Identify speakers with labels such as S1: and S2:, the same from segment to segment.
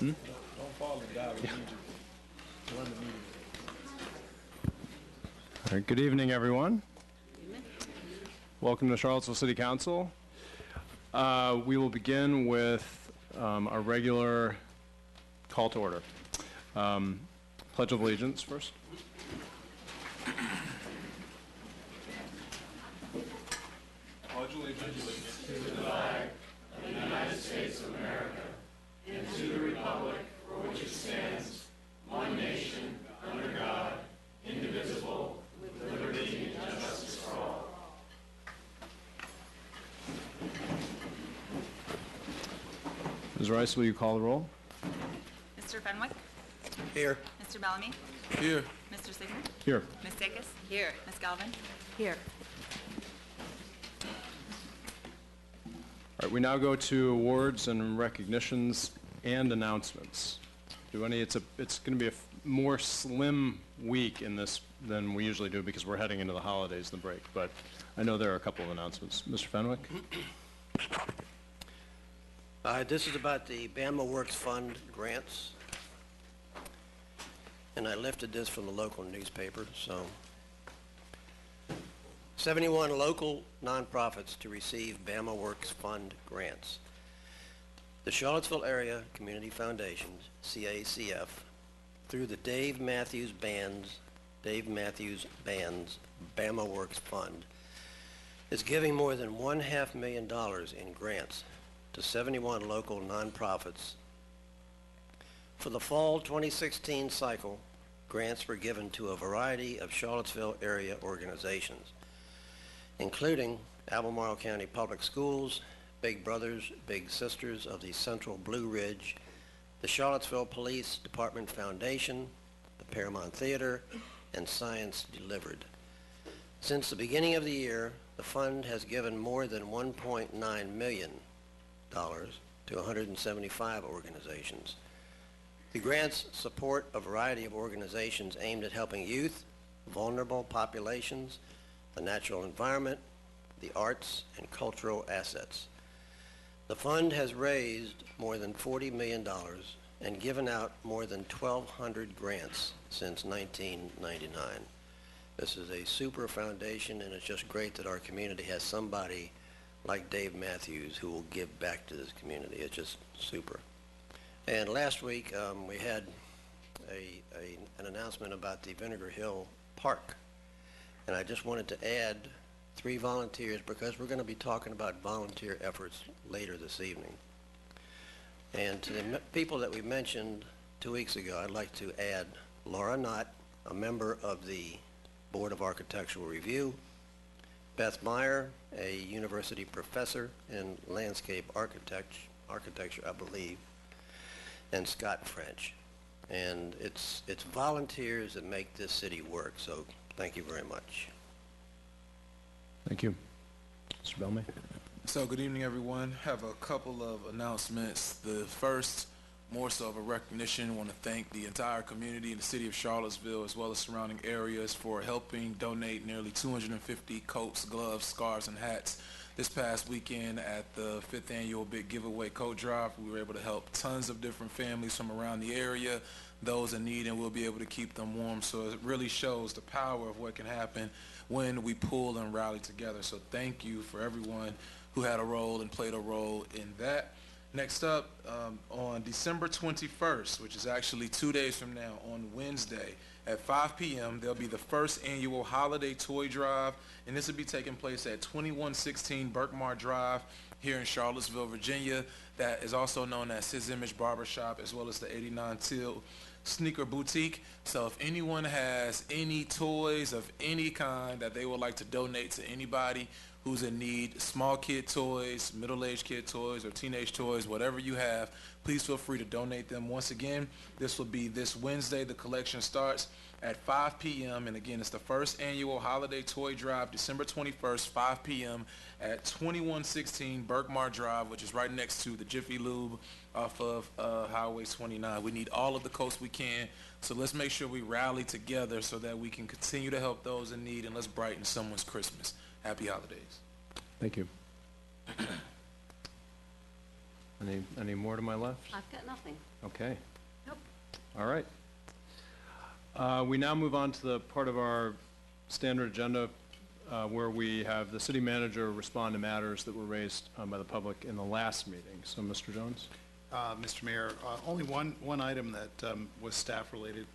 S1: Don't fall and die. We need you. Run the meeting.
S2: All right, good evening, everyone. Welcome to Charlottesville City Council. We will begin with our regular call to order. Pledge of Allegiance first. Pledge allegiance to the flag of the United States of America and to the republic for which it stands, one nation, under God, indivisible, with liberty and justice for all. Ms. Rice, will you call the roll?
S3: Mr. Fenwick?
S1: Here.
S3: Mr. Bellamy?
S1: Here.
S3: Mr. Signer?
S2: Here.
S3: Ms. Dacus? Here. Ms. Galvin? Here.
S2: All right, we now go to awards and recognitions and announcements. It's going to be a more slim week in this than we usually do because we're heading into the holidays and the break, but I know there are a couple of announcements. Mr. Fenwick?
S4: This is about the Bama Works Fund grants, and I lifted this from the local newspaper. So 71 local nonprofits to receive Bama Works Fund grants. The Charlottesville Area Community Foundations, CACF, through the Dave Matthews Band's Bama Works Fund, is giving more than $1.5 million in grants to 71 local nonprofits. For the fall 2016 cycle, grants were given to a variety of Charlottesville area organizations, including Albemarle County Public Schools, Big Brothers, Big Sisters of the Central Blue Ridge, the Charlottesville Police Department Foundation, the Paramount Theater, and Science Delivered. Since the beginning of the year, the fund has given more than $1.9 million to 175 organizations. The grants support a variety of organizations aimed at helping youth, vulnerable populations, the natural environment, the arts, and cultural assets. The fund has raised more than $40 million and given out more than 1,200 grants since 1999. This is a super foundation, and it's just great that our community has somebody like Dave Matthews who will give back to this community. It's just super. And last week we had an announcement about the Vinegar Hill Park, and I just wanted to add 3 volunteers because we're going to be talking about volunteer efforts later this evening. And to the people that we mentioned 2 weeks ago, I'd like to add Laura Knott, a member of the Board of Architectural Review, Beth Meyer, a university professor in landscape architecture, I believe, and Scott French. And it's volunteers that make this city work, so thank you very much.
S2: Thank you. Mr. Bellamy?
S1: So good evening, everyone. Have a couple of announcements. The first, more so of a recognition. I want to thank the entire community in the city of Charlottesville as well as surrounding areas for helping donate nearly 250 coats, gloves, scarves, and hats this past weekend at the 5th annual Big Giveaway Coat Drive. We were able to help tons of different families from around the area, those in need, and we'll be able to keep them warm. So it really shows the power of what can happen when we pull and rally together. So thank you for everyone who had a role and played a role in that. Next up, on December 21st, which is actually 2 days from now, on Wednesday at 5 p.m., there'll be the first annual holiday toy drive, and this will be taking place at 2116 Berkmar Drive here in Charlottesville, Virginia. That is also known as His Image Barbershop, as well as the 89 Till Sneaker Boutique. So if anyone has any toys of any kind that they would like to donate to anybody who's in need, small kid toys, middle-aged kid toys, or teenage toys, whatever you have, please feel free to donate them. Once again, this will be this Wednesday. The collection starts at 5 p.m. And again, it's the first annual holiday toy drive, December 21st, 5 p.m. at 2116 Berkmar Drive, which is right next to the Jiffy Lube off of Highway 29. We need all of the coats we can, so let's make sure we rally together so that we can continue to help those in need, and let's brighten someone's Christmas. Happy holidays.
S2: Thank you.
S5: Any more to my left?
S6: I've got nothing.
S5: Okay.
S3: Nope.
S5: All right. We now move on to the part of our standard agenda where we have the city manager respond to matters that were raised by the public in the last meeting. So, Mr. Jones?
S2: Mr. Mayor, only one item that was staff-related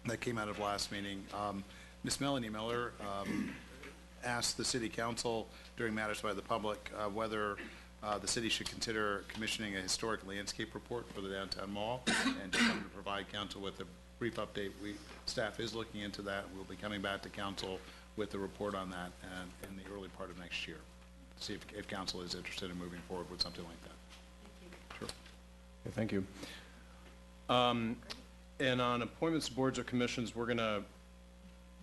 S2: that came out of last meeting. Ms. Melanie Miller asked the city council during matters by the public whether the city should consider commissioning a historic landscape report for the downtown mall, and just wanted to provide council with a brief update. Staff is looking into that. We'll be coming back to council with a report on that in the early part of next year. See if council is interested in moving forward with something like that. Sure.
S5: Okay, thank you. And on appointments to boards or commissions, we're going to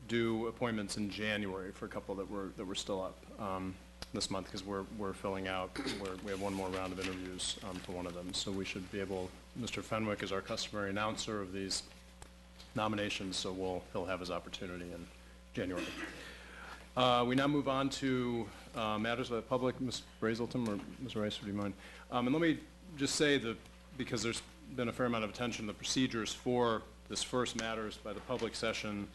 S5: do appointments in January for a couple that were still up this month, because we're filling out. We have one more round of interviews for one of them, so we should be able. Mr. Fenwick is our customary announcer of these nominations, so he'll have his opportunity in January. We now move on to matters by the public. Ms. Brazelton or Ms. Rice, would you mind? And let me just say that, because there's been a fair amount of attention to the procedures for this first matters by the public session.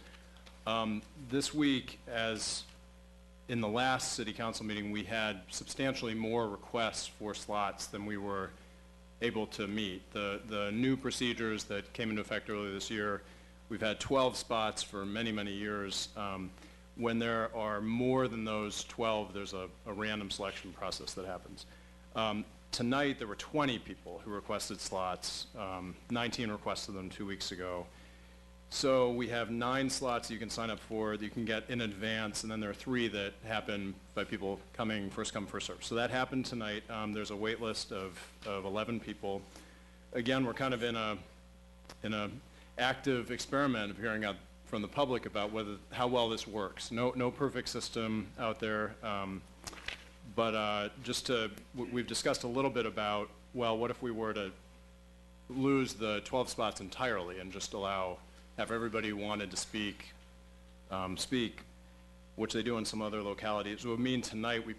S5: This week, as in the last city council meeting, we had substantially more requests for slots than we were able to meet. The new procedures that came into effect earlier this year, we've had 12 spots for many, many years. When there are more than those 12, there's a random selection process that happens. Tonight, there were 20 people who requested slots. 19 requested them 2 weeks ago. So we have 9 slots you can sign up for that you can get in advance, and then there are 3 that happen by people coming first come, first serve. So that happened tonight. There's a wait list of 11 people. Again, we're kind of in a active experiment of hearing out from the public about how well this works. No perfect system out there, but we've discussed a little bit about, well, what if we were to lose the 12 spots entirely and just have everybody who wanted to speak, which they do in some other localities. It would mean tonight we've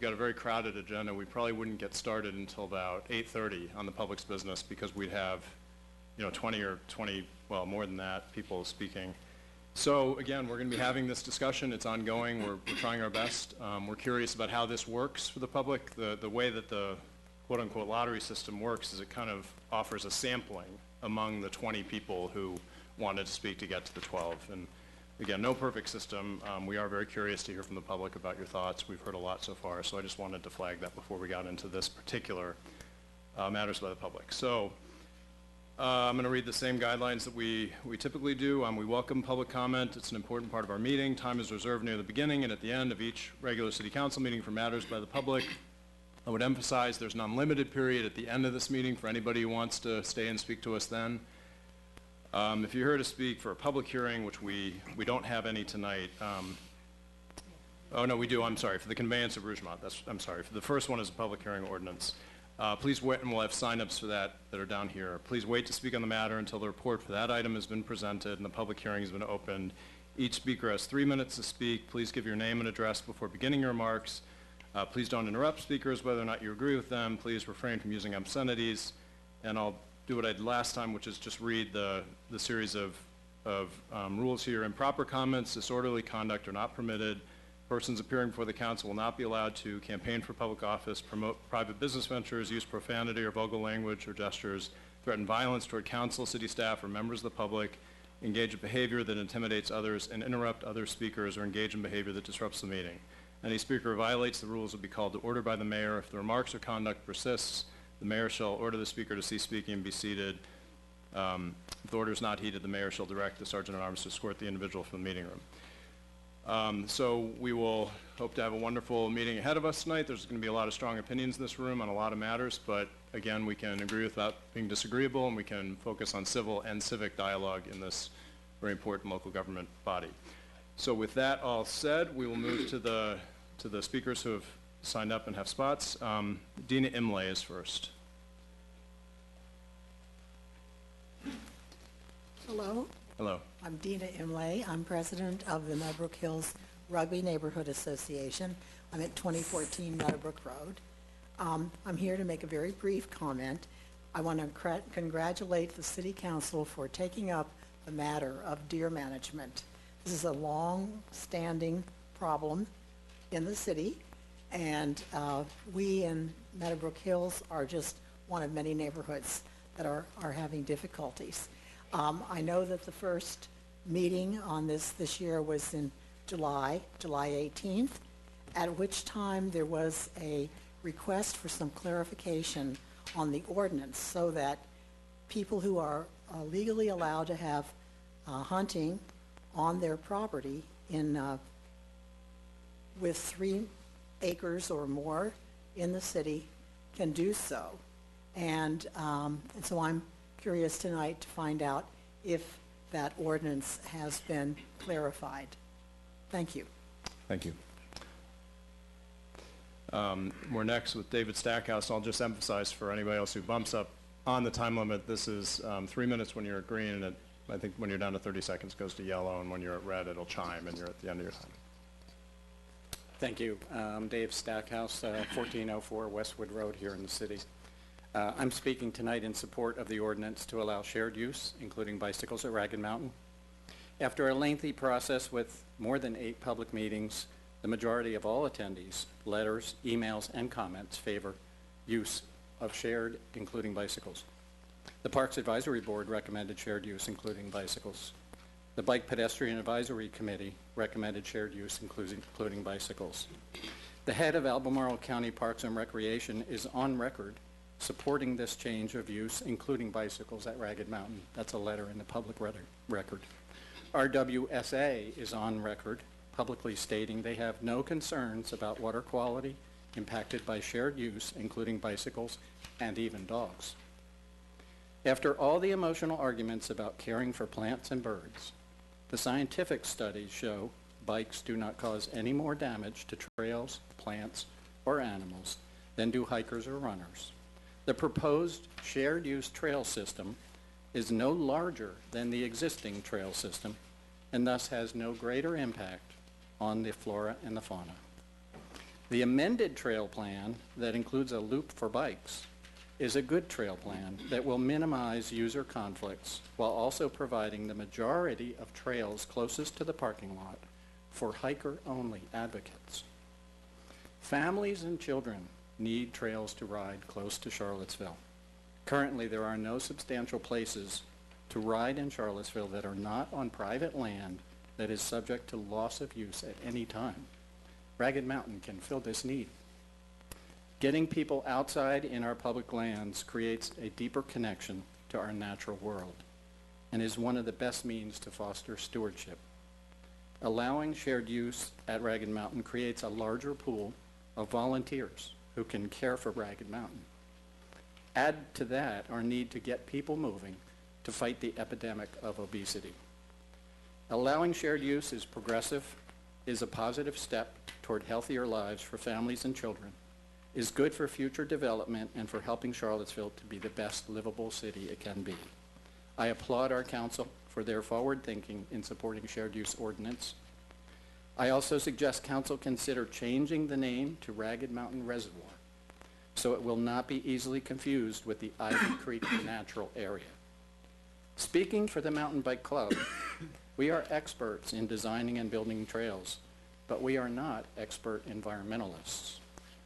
S5: got a very crowded agenda. We probably wouldn't get started until about 8:30 on the public's business, because we'd have 20 or 20, well, more than that, people speaking. So again, we're going to be having this discussion. It's ongoing. We're trying our best. We're curious about how this works for the public. The way that the quote-unquote lottery system works is it kind of offers a sampling among the 20 people who wanted to speak to get to the 12. And again, no perfect system. We are very curious to hear from the public about your thoughts. We've heard a lot so far, so I just wanted to flag that before we got into this particular matters by the public. So I'm going to read the same guidelines that we typically do. We welcome public comment. It's an important part of our meeting. Time is reserved near the beginning and at the end of each regular city council meeting for matters by the public. I would emphasize there's an unlimited period at the end of this meeting for anybody who wants to stay and speak to us then. If you're here to speak for a public hearing, which we don't have any tonight. Oh, no, we do. I'm sorry. For the conveyance of Rougemont. I'm sorry. For the first one is a public hearing ordinance. Please wait, and we'll have sign-ups for that are down here. Please wait to speak on the matter until the report for that item has been presented and the public hearing has been opened. Each speaker has 3 minutes to speak. Please give your name and address before beginning your remarks. Please don't interrupt speakers whether or not you agree with them. Please refrain from using obscenities. And I'll do what I did last time, which is just read the series of rules here. Improper comments, disorderly conduct are not permitted. Persons appearing before the council will not be allowed to campaign for public office, promote private business ventures, use profanity or vulgar language or gestures, threaten violence toward council, city staff, or members of the public, engage in behavior that intimidates others, and interrupt other speakers or engage in behavior that disrupts the meeting. Any speaker who violates the rules will be called to order by the mayor. If the remarks or conduct persists, the mayor shall order the speaker to cease speaking and be seated. If the order is not heeded, the mayor shall direct the sergeant at arms to escort the individual from the meeting room. So we will hope to have a wonderful meeting ahead of us tonight. There's going to be a lot of strong opinions in this room on a lot of matters, but again, we can agree without being disagreeable, and we can focus on civil and civic dialogue in this very important local government body. So with that all said, we will move to the speakers who have signed up and have spots. Dina Imlay is first.
S7: Hello.
S5: Hello.
S7: I'm Dina Imlay. I'm president of the Meadowbrook Hills Rugby Neighborhood Association. I'm at 2014 Meadowbrook Road. I'm here to make a very brief comment. I want to congratulate the City Council for taking up the matter of deer management. This is a long-standing problem in the city, and we in Meadowbrook Hills are just one of many neighborhoods that are having difficulties. I know that the first meeting on this year was in July 18th, at which time there was a request for some clarification on the ordinance so that people who are legally allowed to have hunting on their property in with 3 acres or more in the city can do so. And so I'm curious tonight to find out if that ordinance has been clarified. Thank you.
S5: Thank you. We're next with David Stackhouse. I'll just emphasize for anybody else who bumps up on the time limit, this is 3 minutes when you're at green, and I think when you're down to 30 seconds it goes to yellow, and when you're at red it'll chime and you're at the end of your time.
S6: Thank you. Dave Stackhouse, 1404 Westwood Road here in the city. I'm speaking tonight in support of the ordinance to allow shared use, including bicycles at Ragged Mountain. After a lengthy process with more than 8 public meetings, the majority of all attendees, letters, emails, and comments favor use of shared, including bicycles. The Parks Advisory Board recommended shared use, including bicycles. The Bike Pedestrian Advisory Committee recommended shared use, including bicycles. The head of Albemarle County Parks and Recreation is on record supporting this change of use, including bicycles at Ragged Mountain. That's a letter in the public record. RWSA is on record publicly stating they have no concerns about water quality impacted by shared use, including bicycles and even dogs. After all the emotional arguments about caring for plants and birds, the scientific studies show bikes do not cause any more damage to trails, plants, or animals than do hikers or runners. The proposed shared use trail system is no larger than the existing trail system and thus has no greater impact on the flora and the fauna. The amended trail plan that includes a loop for bikes is a good trail plan that will minimize user conflicts while also providing the majority of trails closest to the parking lot for hiker-only advocates. Families and children need trails to ride close to Charlottesville. Currently, there are no substantial places to ride in Charlottesville that are not on private land that is subject to loss of use at any time. Ragged Mountain can fill this need. Getting people outside in our public lands creates a deeper connection to our natural world and is one of the best means to foster stewardship. Allowing shared use at Ragged Mountain creates a larger pool of volunteers who can care for Ragged Mountain. Add to that our need to get people moving to fight the epidemic of obesity. Allowing shared use is progressive, is a positive step toward healthier lives for families and children, is good for future development and for helping Charlottesville to be the best livable city it can be. I applaud our council for their forward thinking in supporting shared use ordinance. I also suggest council consider changing the name to Ragged Mountain Reservoir so it will not be easily confused with the Ivy Creek Natural Area. Speaking for the Mountain Bike Club, we are experts in designing and building trails, but we are not expert environmentalists.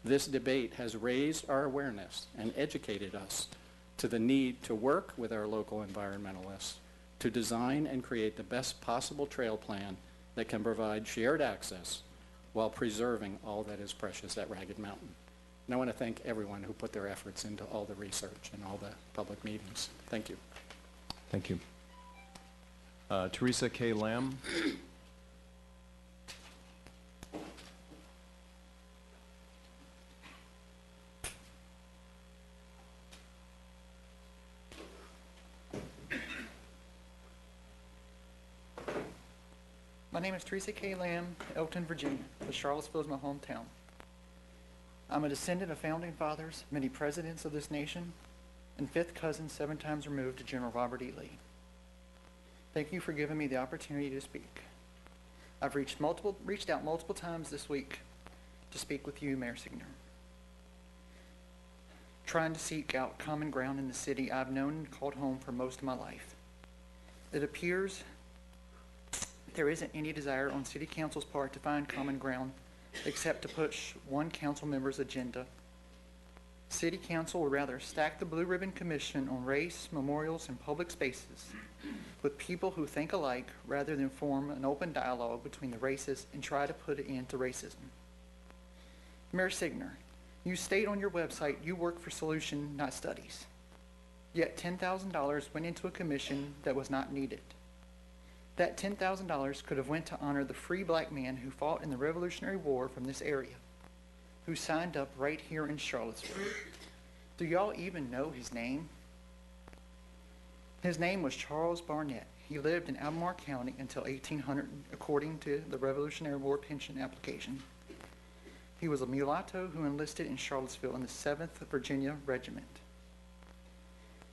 S6: This debate has raised our awareness and educated us to the need to work with our local environmentalists to design and create the best possible trail plan that can provide shared access while preserving all that is precious at Ragged Mountain. And I want to thank everyone who put their efforts into all the research and all the public meetings. Thank you.
S5: Thank you. Teresa K. Lamb.
S8: My name is Teresa K. Lamb, Elkton, Virginia. The Charlottesville is my hometown. I'm a descendant of founding fathers, many presidents of this nation, and fifth cousin 7 times removed to General Robert E. Lee. Thank you for giving me the opportunity to speak. I've reached out multiple times this week to speak with you, Mayor Signer. trying to seek out common ground in the city I've known and called home for most of my life. It appears there isn't any desire on City Council's part to find common ground except to push one council member's agenda. City Council would rather stack the Blue Ribbon Commission on race, memorials, and public spaces with people who think alike rather than form an open dialogue between the races and try to put an end to racism. Mayor Signer, you state on your website you work for solution, not studies. Yet $10,000 went into a commission that was not needed. That $10,000 could have went to honor the free black man who fought in the Revolutionary War from this area, who signed up right here in Charlottesville. Do y'all even know his name? His name was Charles Barnett. He lived in Albemarle County until 1800, according to the Revolutionary War pension application. He was a mulatto who enlisted in Charlottesville in the 7th Virginia Regiment.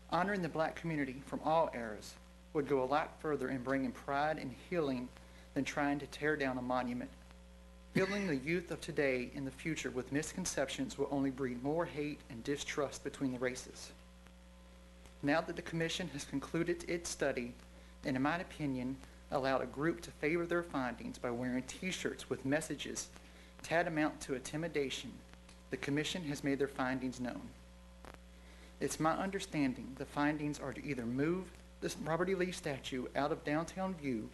S8: Honoring the black community from all eras would go a lot further in bringing pride and healing than trying to tear down a monument. Filling the youth of today and the future with misconceptions will only breed more hate and distrust between the races. Now that the commission has concluded its study, and in my opinion, allowed a group to favor their findings by wearing t-shirts with messages tantamount to intimidation, the commission has made their findings known. It's my understanding the findings are to either move this Robert E. Lee statue out of downtown view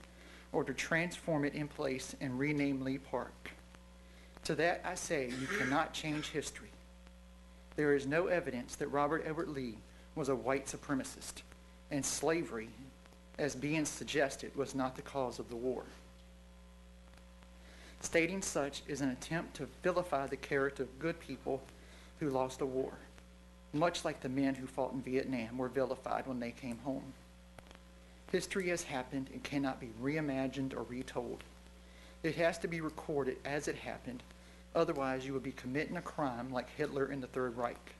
S8: or to transform it in place and rename Lee Park. To that I say you cannot change history. There is no evidence that Robert Edward Lee was a white supremacist, and slavery, as being suggested, was not the cause of the war. Stating such is an attempt to vilify the character of good people who lost a war, much like the men who fought in Vietnam were vilified when they came home. History has happened and cannot be reimagined or retold. It has to be recorded as it happened, otherwise you would be committing a crime like Hitler in the Third Reich.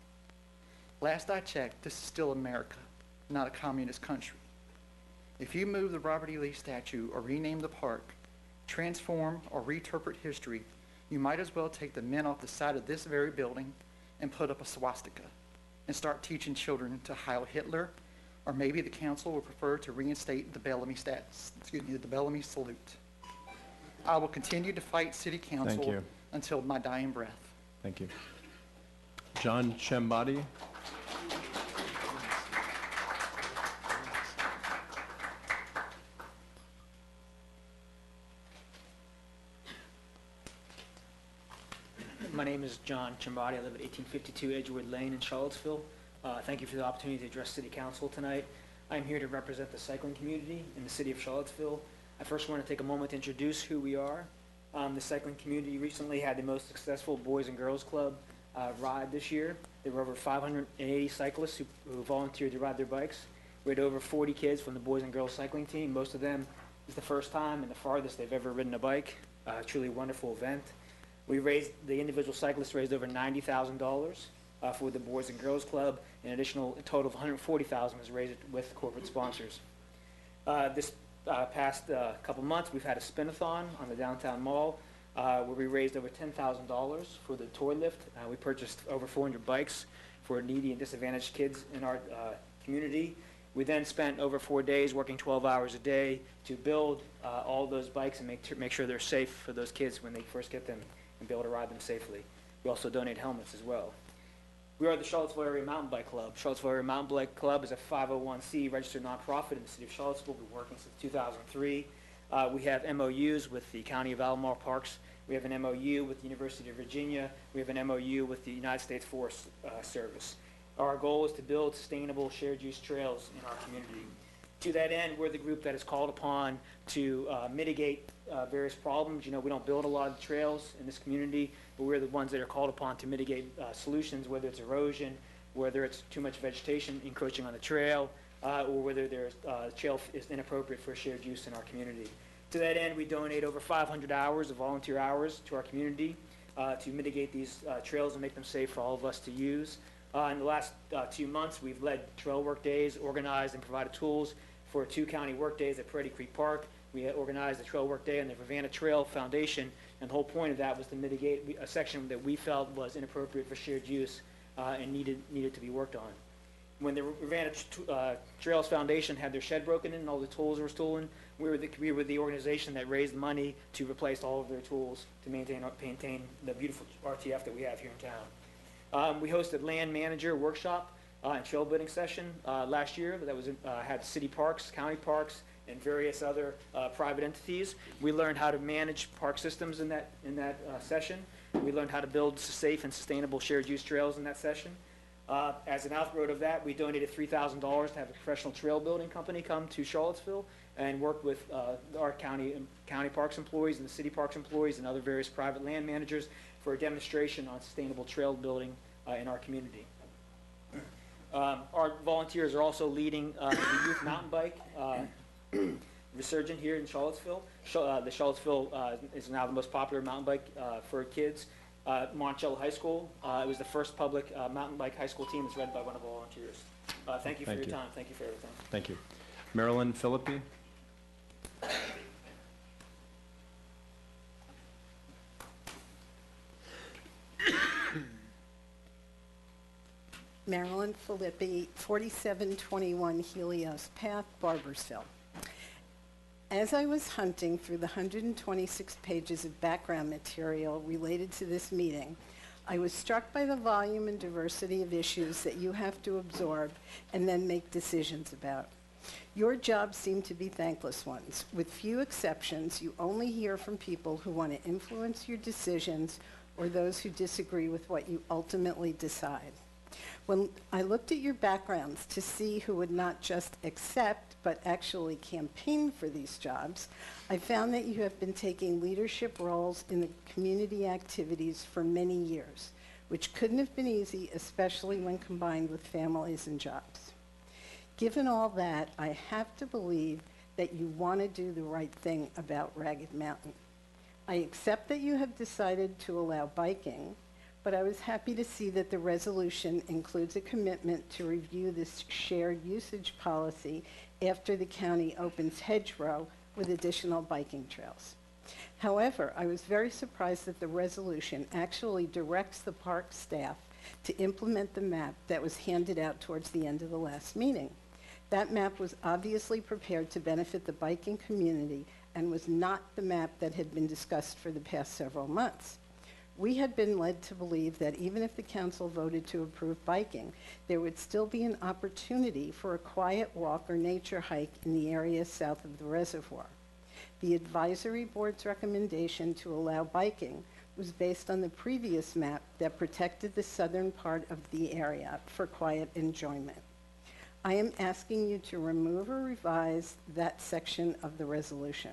S8: Last I checked, this is still America, not a communist country. If you move the Robert E. Lee statue or rename the park, transform or reinterpret history, you might as well take the men off the side of this very building and put up a swastika and start teaching children to Heil Hitler, or maybe the council would prefer to reinstate the Bellamy the Bellamy salute. I will continue to fight City Council until my dying breath.
S5: Thank you. John Chambati.
S9: My name is John Chambati. I live at 1852 Edgewood Lane in Charlottesville. Thank you for the opportunity to address City Council tonight. I'm here to represent the cycling community in the city of Charlottesville. I first want to take a moment to introduce who we are. The cycling community recently had the most successful Boys and Girls Club ride this year. There were over 580 cyclists who volunteered to ride their bikes. We had over 40 kids from the Boys and Girls Cycling team. Most of them is the first time and the farthest they've ever ridden a bike. Truly wonderful event. The individual cyclists raised over $90,000 for the Boys and Girls Club. An additional total of $140,000 was raised with corporate sponsors. This past couple months, we've had a spin-a-thon on the downtown mall where we raised over $10,000 for the toy lift. We purchased over 400 bikes for needy and disadvantaged kids in our community. We then spent over 4 days working 12 hours a day to build all those bikes and make sure they're safe for those kids when they first get them and be able to ride them safely. We also donate helmets as well. We are the Charlottesville Area Mountain Bike Club. Charlottesville Area Mountain Bike Club is a 501c registered nonprofit in the city of Charlottesville. We've been working since 2003. We have MOUs with the County of Albemarle Parks. We have an MOU with the University of Virginia. We have an MOU with the United States Forest Service. Our goal is to build sustainable shared use trails in our community. To that end, we're the group that is called upon to mitigate various problems. You know, we don't build a lot of trails in this community, but we're the ones that are called upon to mitigate solutions, whether it's erosion, whether it's too much vegetation encroaching on the trail, or whether the trail is inappropriate for shared use in our community. To that end, we donate over 500 hours of volunteer hours to our community to mitigate these trails and make them safe for all of us to use. In the last 2 months, we've led trail work days, organized and provided tools for 2 county work days at Peretti Creek Park. We had organized a trail work day on the Ravenna Trail Foundation, and the whole point of that was to mitigate a section that we felt was inappropriate for shared use and needed to be worked on. When the Ravenna Trails Foundation had their shed broken in and all the tools were stolen, we were the organization that raised money to replace all of their tools to maintain the beautiful RTF that we have here in town. We hosted land manager workshop and trail building session last year that was had city parks, county parks, and various other private entities. We learned how to manage park systems in that session. We learned how to build safe and sustainable shared use trails in that session. As an outgrowth of that, we donated $3,000 to have a professional trail building company come to Charlottesville and work with our county parks employees and the city parks employees and other various private land managers for a demonstration on sustainable trail building in our community. Our volunteers are also leading the youth mountain bike resurgent here in Charlottesville. The Charlottesville is now the most popular mountain bike for kids. Monticello High School, it was the first public mountain bike high school team that's led by one of our volunteers. Thank you for your time. Thank you for everything.
S5: Thank you. Marilyn Philippi?
S10: Marilyn Philippi, 4721 Helios Path, Barbersville. As I was hunting through the 126 pages of background material related to this meeting, I was struck by the volume and diversity of issues that you have to absorb and then make decisions about. Your jobs seem to be thankless ones. With few exceptions, you only hear from people who want to influence your decisions or those who disagree with what you ultimately decide. When I looked at your backgrounds to see who would not just accept but actually campaign for these jobs, I found that you have been taking leadership roles in the community activities for many years, which couldn't have been easy, especially when combined with families and jobs. Given all that, I have to believe that you want to do the right thing about Ragged Mountain. I accept that you have decided to allow biking, but I was happy to see that the resolution includes a commitment to review this shared usage policy after the county opens Hedgerow with additional biking trails. However, I was very surprised that the resolution actually directs the park staff to implement the map that was handed out towards the end of the last meeting. That map was obviously prepared to benefit the biking community and was not the map that had been discussed for the past several months. We had been led to believe that even if the council voted to approve biking, there would still be an opportunity for a quiet walk or nature hike in the area south of the reservoir. The advisory board's recommendation to allow biking was based on the previous map that protected the southern part of the area for quiet enjoyment. I am asking you to remove or revise that section of the resolution.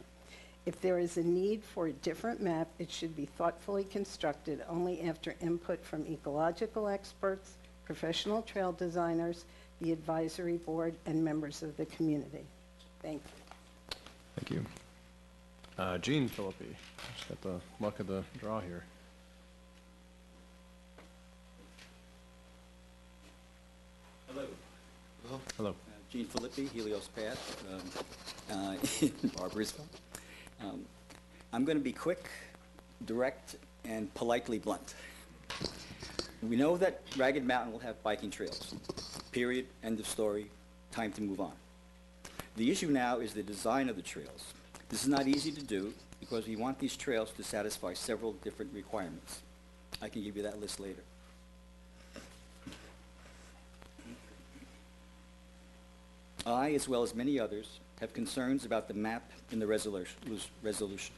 S10: If there is a need for a different map, it should be thoughtfully constructed only after input from ecological experts, professional trail designers, the advisory board, and members of the community. Thank you.
S5: Thank you. Jean Philippi, just got the luck of the draw here.
S11: Hello.
S5: Hello.
S11: Gene Philippi, Helios Path, in Barbersville. I'm going to be quick, direct, and politely blunt. We know that Ragged Mountain will have biking trails. Period. End of story. Time to move on. The issue now is the design of the trails. This is not easy to do because we want these trails to satisfy several different requirements. I can give you that list later. I, as well as many others, have concerns about the map in the resolution,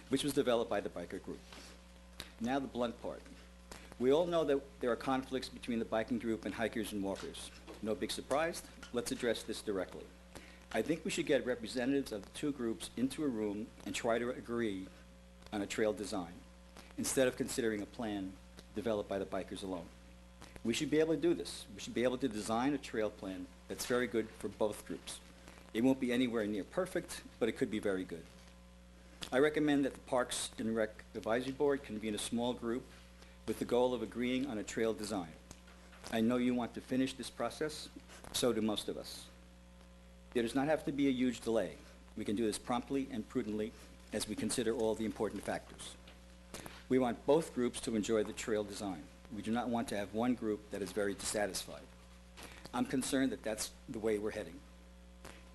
S11: which was developed by the biker group. Now the blunt part. We all know that there are conflicts between the biking group and hikers and walkers. No big surprise. Let's address this directly. I think we should get representatives of the two groups into a room and try to agree on a trail design, instead of considering a plan developed by the bikers alone. We should be able to do this. We should be able to design a trail plan that's very good for both groups. It won't be anywhere near perfect, but it could be very good. I recommend that the Parks and Rec Advisory Board convene a small group with the goal of agreeing on a trail design. I know you want to finish this process, so do most of us. There does not have to be a huge delay. We can do this promptly and prudently as we consider all the important factors. We want both groups to enjoy the trail design. We do not want to have one group that is very dissatisfied. I'm concerned that that's the way we're heading.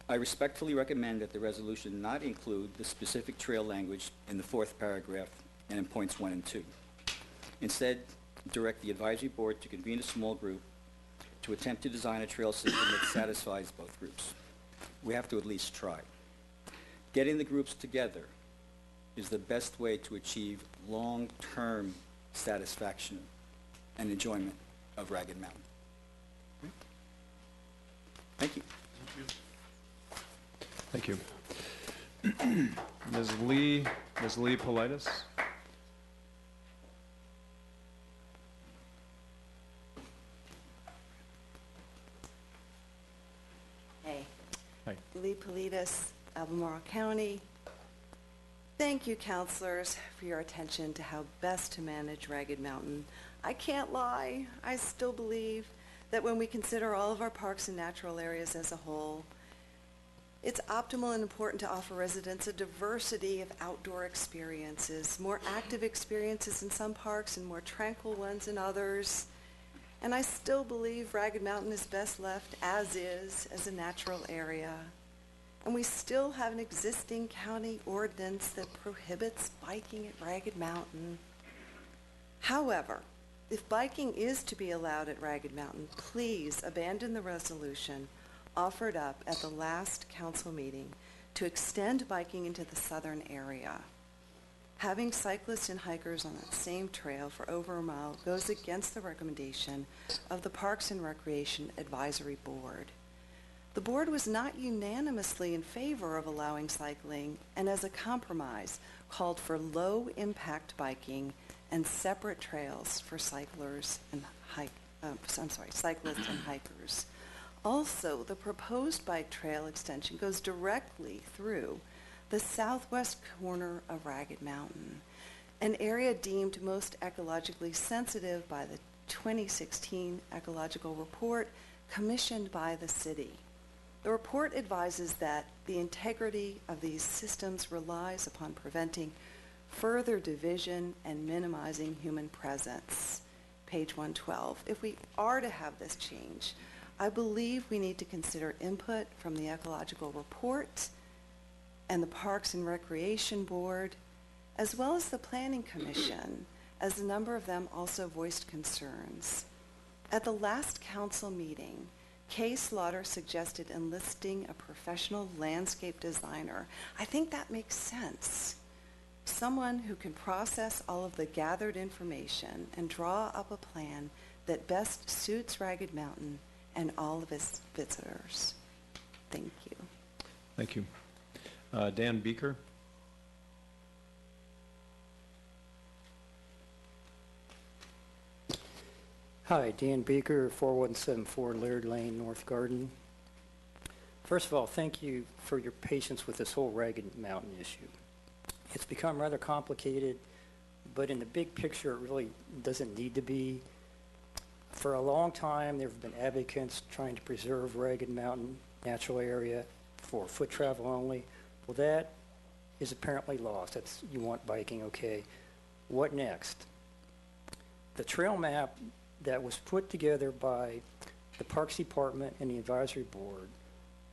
S11: I respectfully recommend that the resolution not include the specific trail language in the 4th paragraph and in points 1 and 2. Instead, direct the advisory board to convene a small group to attempt to design a trail system that satisfies both groups. We have to at least try. Getting the groups together is the best way to achieve long-term satisfaction and enjoyment of Ragged Mountain. Thank you.
S5: Thank you. Ms. Lee Politis?
S12: Hey.
S5: Hi.
S12: Lee Politis, Albemarle County. Thank you, counselors, for your attention to how best to manage Ragged Mountain. I can't lie, I still believe that when we consider all of our parks and natural areas as a whole, it's optimal and important to offer residents a diversity of outdoor experiences, more active experiences in some parks and more tranquil ones in others. And I still believe Ragged Mountain is best left as is, as a natural area. And we still have an existing county ordinance that prohibits biking at Ragged Mountain. However, if biking is to be allowed at Ragged Mountain, please abandon the resolution offered up at the last council meeting to extend biking into the southern area. Having cyclists and hikers on that same trail for over a mile goes against the recommendation of the Parks and Recreation Advisory Board. The board was not unanimously in favor of allowing cycling, and as a compromise, called for low-impact biking and separate trails for cyclists and hikers. Also, the proposed bike trail extension goes directly through the southwest corner of Ragged Mountain, an area deemed most ecologically sensitive by the 2016 Ecological Report commissioned by the city. The report advises that the integrity of these systems relies upon preventing further division and minimizing human presence. Page 112. If we are to have this change, I believe we need to consider input from the Ecological Report and the Parks and Recreation Board, as well as the Planning Commission, as a number of them also voiced concerns. At the last council meeting, Kay Slaughter suggested enlisting a professional landscape designer. I think that makes sense. Someone who can process all of the gathered information and draw up a plan that best suits Ragged Mountain and all of its visitors. Thank you.
S5: Thank you. Dan Beeker?
S13: Hi, Dan Beeker, 4174 Laird Lane, North Garden. First of all, thank you for your patience with this whole Ragged Mountain issue. It's become rather complicated, but in the big picture, it really doesn't need to be. For a long time, there have been advocates trying to preserve Ragged Mountain natural area for foot travel only. Well, that is apparently lost. You want biking, okay. What next? The trail map that was put together by the Parks Department and the Advisory Board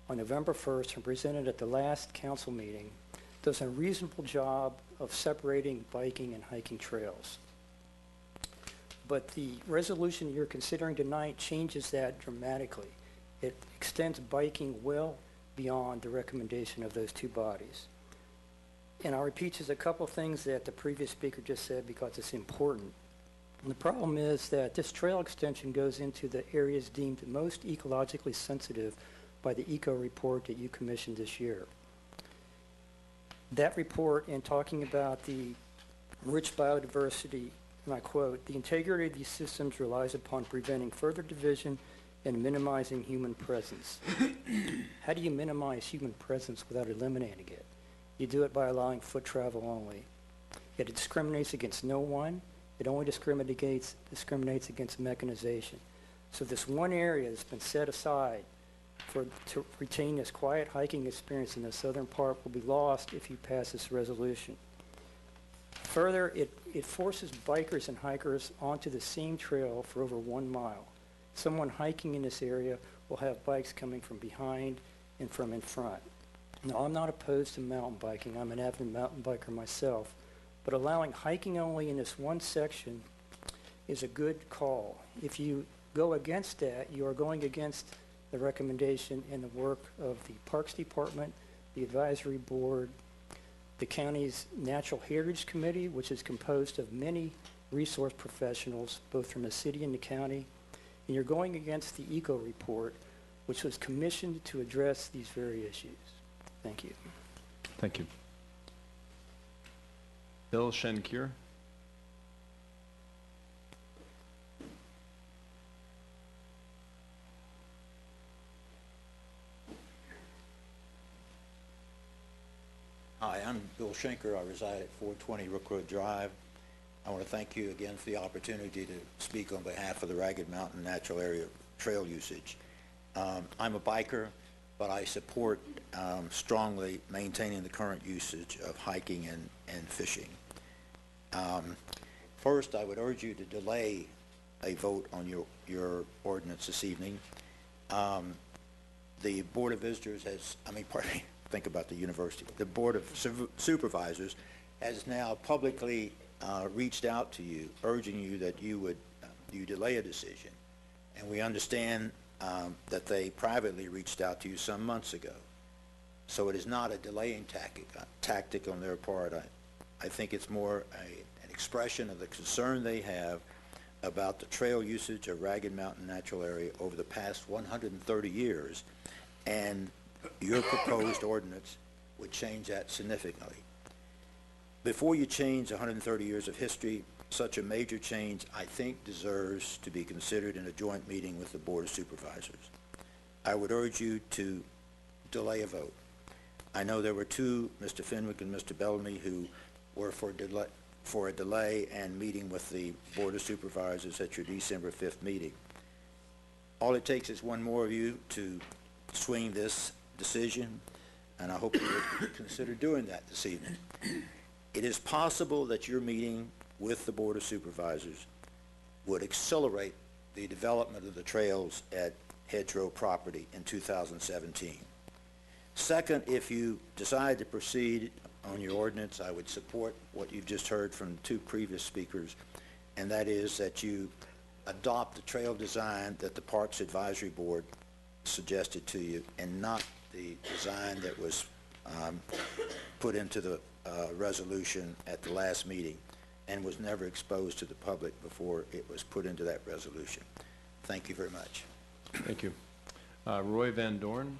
S13: on November 1st and presented at the last council meeting does a reasonable job of separating biking and hiking trails. But the resolution you're considering tonight changes that dramatically. It extends biking well beyond the recommendation of those two bodies. And I'll repeat just a couple things that the previous speaker just said because it's important. And the problem is that this trail extension goes into the areas deemed most ecologically sensitive by the Eco Report that you commissioned this year. That report, in talking about the rich biodiversity, and I quote, "The integrity of these systems relies upon preventing further division and minimizing human presence." How do you minimize human presence without eliminating it? You do it by allowing foot travel only. Yet it discriminates against no one. It only discriminates against mechanization. So this one area that's been set aside to retain this quiet hiking experience in the southern part will be lost if you pass this resolution. Further, it forces bikers and hikers onto the same trail for over 1 mile. Someone hiking in this area will have bikes coming from behind and from in front. Now, I'm not opposed to mountain biking. I'm an avid mountain biker myself. But allowing hiking only in this one section is a good call. If you go against that, you are going against the recommendation and the work of the Parks Department, the Advisory Board, the county's Natural Heritage Committee, which is composed of many resource professionals, both from the city and the county, and you're going against the Eco Report, which was commissioned to address these very issues. Thank you.
S2: Thank you. Bill Shenkir.
S14: Hi, I'm Bill Schenker. I reside at 420 Rook Road Drive. I want to thank you again for the opportunity to speak on behalf of the Ragged Mountain Natural Area Trail usage. I'm a biker, but I support strongly maintaining the current usage of hiking and fishing. First, I would urge you to delay a vote on your ordinance this evening. The Board of Visitors has, pardon me, think about the university. The Board of Supervisors has now publicly reached out to you, urging you that you delay a decision. And we understand that they privately reached out to you some months ago. So it is not a delaying tactic on their part. I think it's more an expression of the concern they have about the trail usage of Ragged Mountain Natural Area over the past 130 years, and your proposed ordinance would change that significantly. Before you change 130 years of history, such a major change, I think, deserves to be considered in a joint meeting with the Board of Supervisors. I would urge you to delay a vote. I know there were two, Mr. Fenwick and Mr. Bellamy, who were for a delay and meeting with the Board of Supervisors at your December 5th meeting. All it takes is one more of you to swing this decision, and I hope you would consider doing that this evening. It is possible that your meeting with the Board of Supervisors would accelerate the development of the trails at Hedgerow property in 2017. Second, if you decide to proceed on your ordinance, I would support what you've just heard from two previous speakers, and that is that you adopt the trail design that the Parks Advisory Board suggested to you, and not the design that was put into the resolution at the last meeting and was never exposed to the public before it was put into that resolution. Thank you very much.
S2: Thank you. Roy Van Dorn.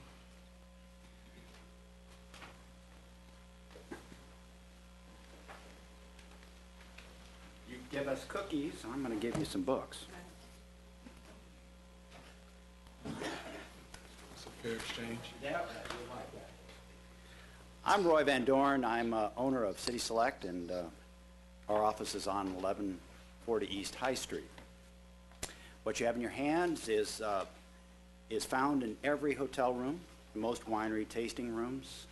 S6: You give us cookies, I'm going to give you some books.
S1: It's a fair exchange.
S6: Yeah, I'm Roy Van Dorn. I'm owner of City Select, and our office is on 1140 East High Street. What you have in your hands is found in every hotel room, most winery tasting rooms,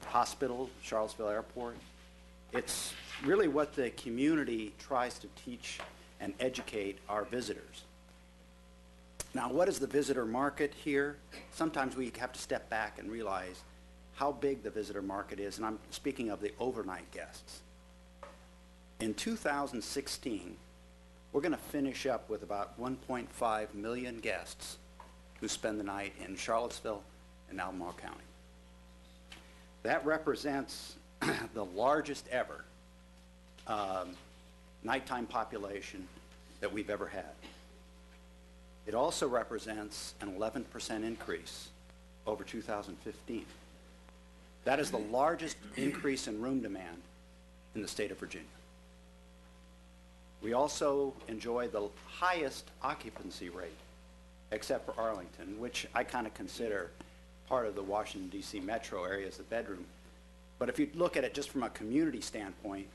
S6: hospital, Charlottesville Airport. It's really what the community tries to teach and educate our visitors. Now, what is the visitor market here? Sometimes we have to step back and realize how big the visitor market is, and I'm speaking of the overnight guests. In 2016, we're going to finish up with about 1.5 million guests who spend the night in Charlottesville and Albemarle County. That represents the largest ever nighttime population that we've ever had. It also represents an 11% increase over 2015. That is the largest increase in room demand in the state of Virginia. We also enjoy the highest occupancy rate, except for Arlington, which I kind of consider part of the Washington, D.C. metro area as the bedroom. But if you look at it just from a community standpoint,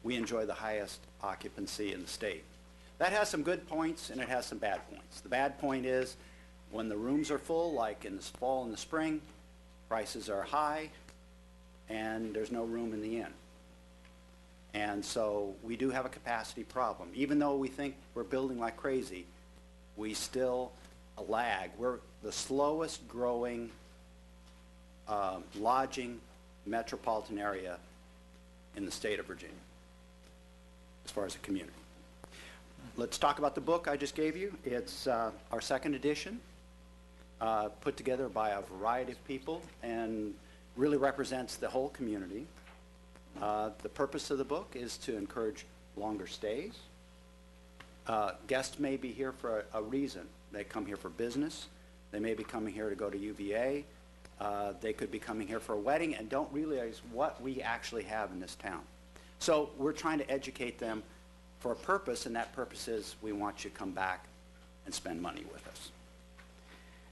S6: we enjoy the highest occupancy in the state. That has some good points and it has some bad points. The bad point is when the rooms are full, like in the fall and the spring, prices are high and there's no room in the inn. And so we do have a capacity problem. Even though we think we're building like crazy, we still lag. We're the slowest growing lodging metropolitan area in the state of Virginia, as far as a community. Let's talk about the book I just gave you. It's our second edition, put together by a variety of people and really represents the whole community. The purpose of the book is to encourage longer stays. Guests may be here for a reason. They come here for business. They may be coming here to go to UVA. They could be coming here for a wedding and don't realize what we actually have in this town. So we're trying to educate them for a purpose, and that purpose is we want you to come back and spend money with us.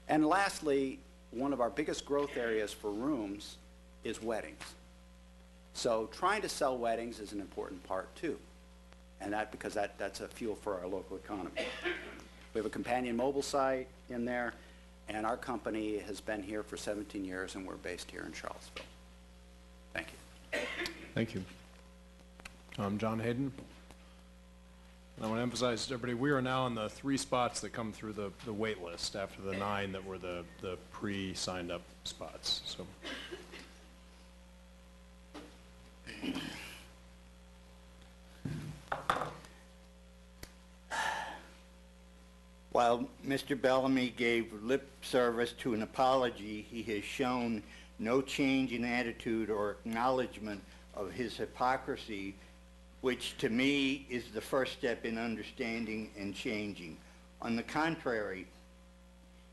S6: And lastly, one of our biggest growth areas for rooms is weddings. So trying to sell weddings is an important part too, and because that's a fuel for our local economy. We have a companion mobile site in there, and our company has been here for 17 years, and we're based here in Charlottesville. Thank you.
S5: Thank you. John Hayden. And I want to emphasize to everybody, we are now in the 3 spots that come through the wait list after the 9 that were the pre-signed up spots. So.
S14: While Mr. Bellamy gave lip service to an apology, he has shown no change in attitude or acknowledgement of his hypocrisy, which to me is the first step in understanding and changing. On the contrary,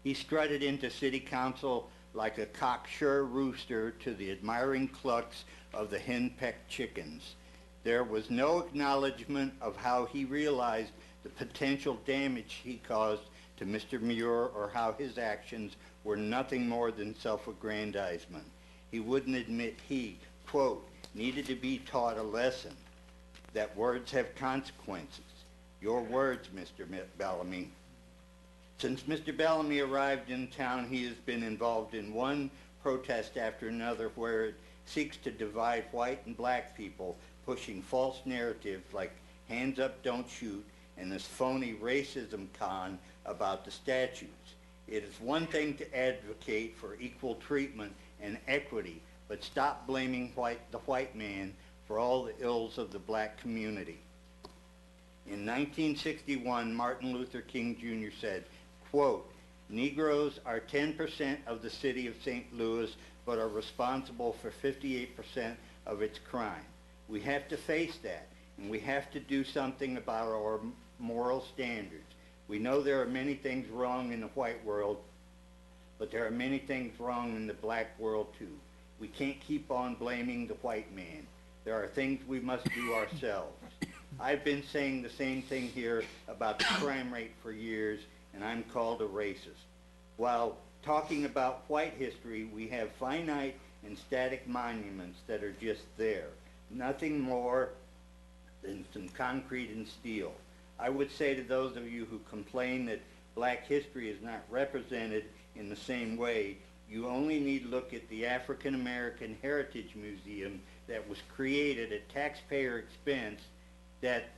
S14: he strutted into city council like a cocksure rooster to the admiring clucks of the hen-pecked chickens. There was no acknowledgement of how he realized the potential damage he caused to Mr. Muir, or how his actions were nothing more than self-aggrandizement. He wouldn't admit he, quote, needed to be taught a lesson, that words have consequences. Your words, Mr. Bellamy. Since Mr. Bellamy arrived in town, he has been involved in one protest after another where it seeks to divide white and black people, pushing false narratives like hands up, don't shoot, and this phony racism con about the statutes. It is one thing to advocate for equal treatment and equity, but stop blaming the white man for all the ills of the black community. In 1961, Martin Luther King Jr. said, quote, Negroes are 10% of the city of St. Louis, but are responsible for 58% of its crime. We have to face that, and we have to do something about our moral standards. We know there are many things wrong in the white world, but there are many things wrong in the black world too. We can't keep on blaming the white man. There are things we must do ourselves. I've been saying the same thing here about the crime rate for years, and I'm called a racist. While talking about white history, we have finite and static monuments that are just there, nothing more than some concrete and steel. I would say to those of you who complain that black history is not represented in the same way, you only need to look at the African American Heritage Museum that was created at taxpayer expense, that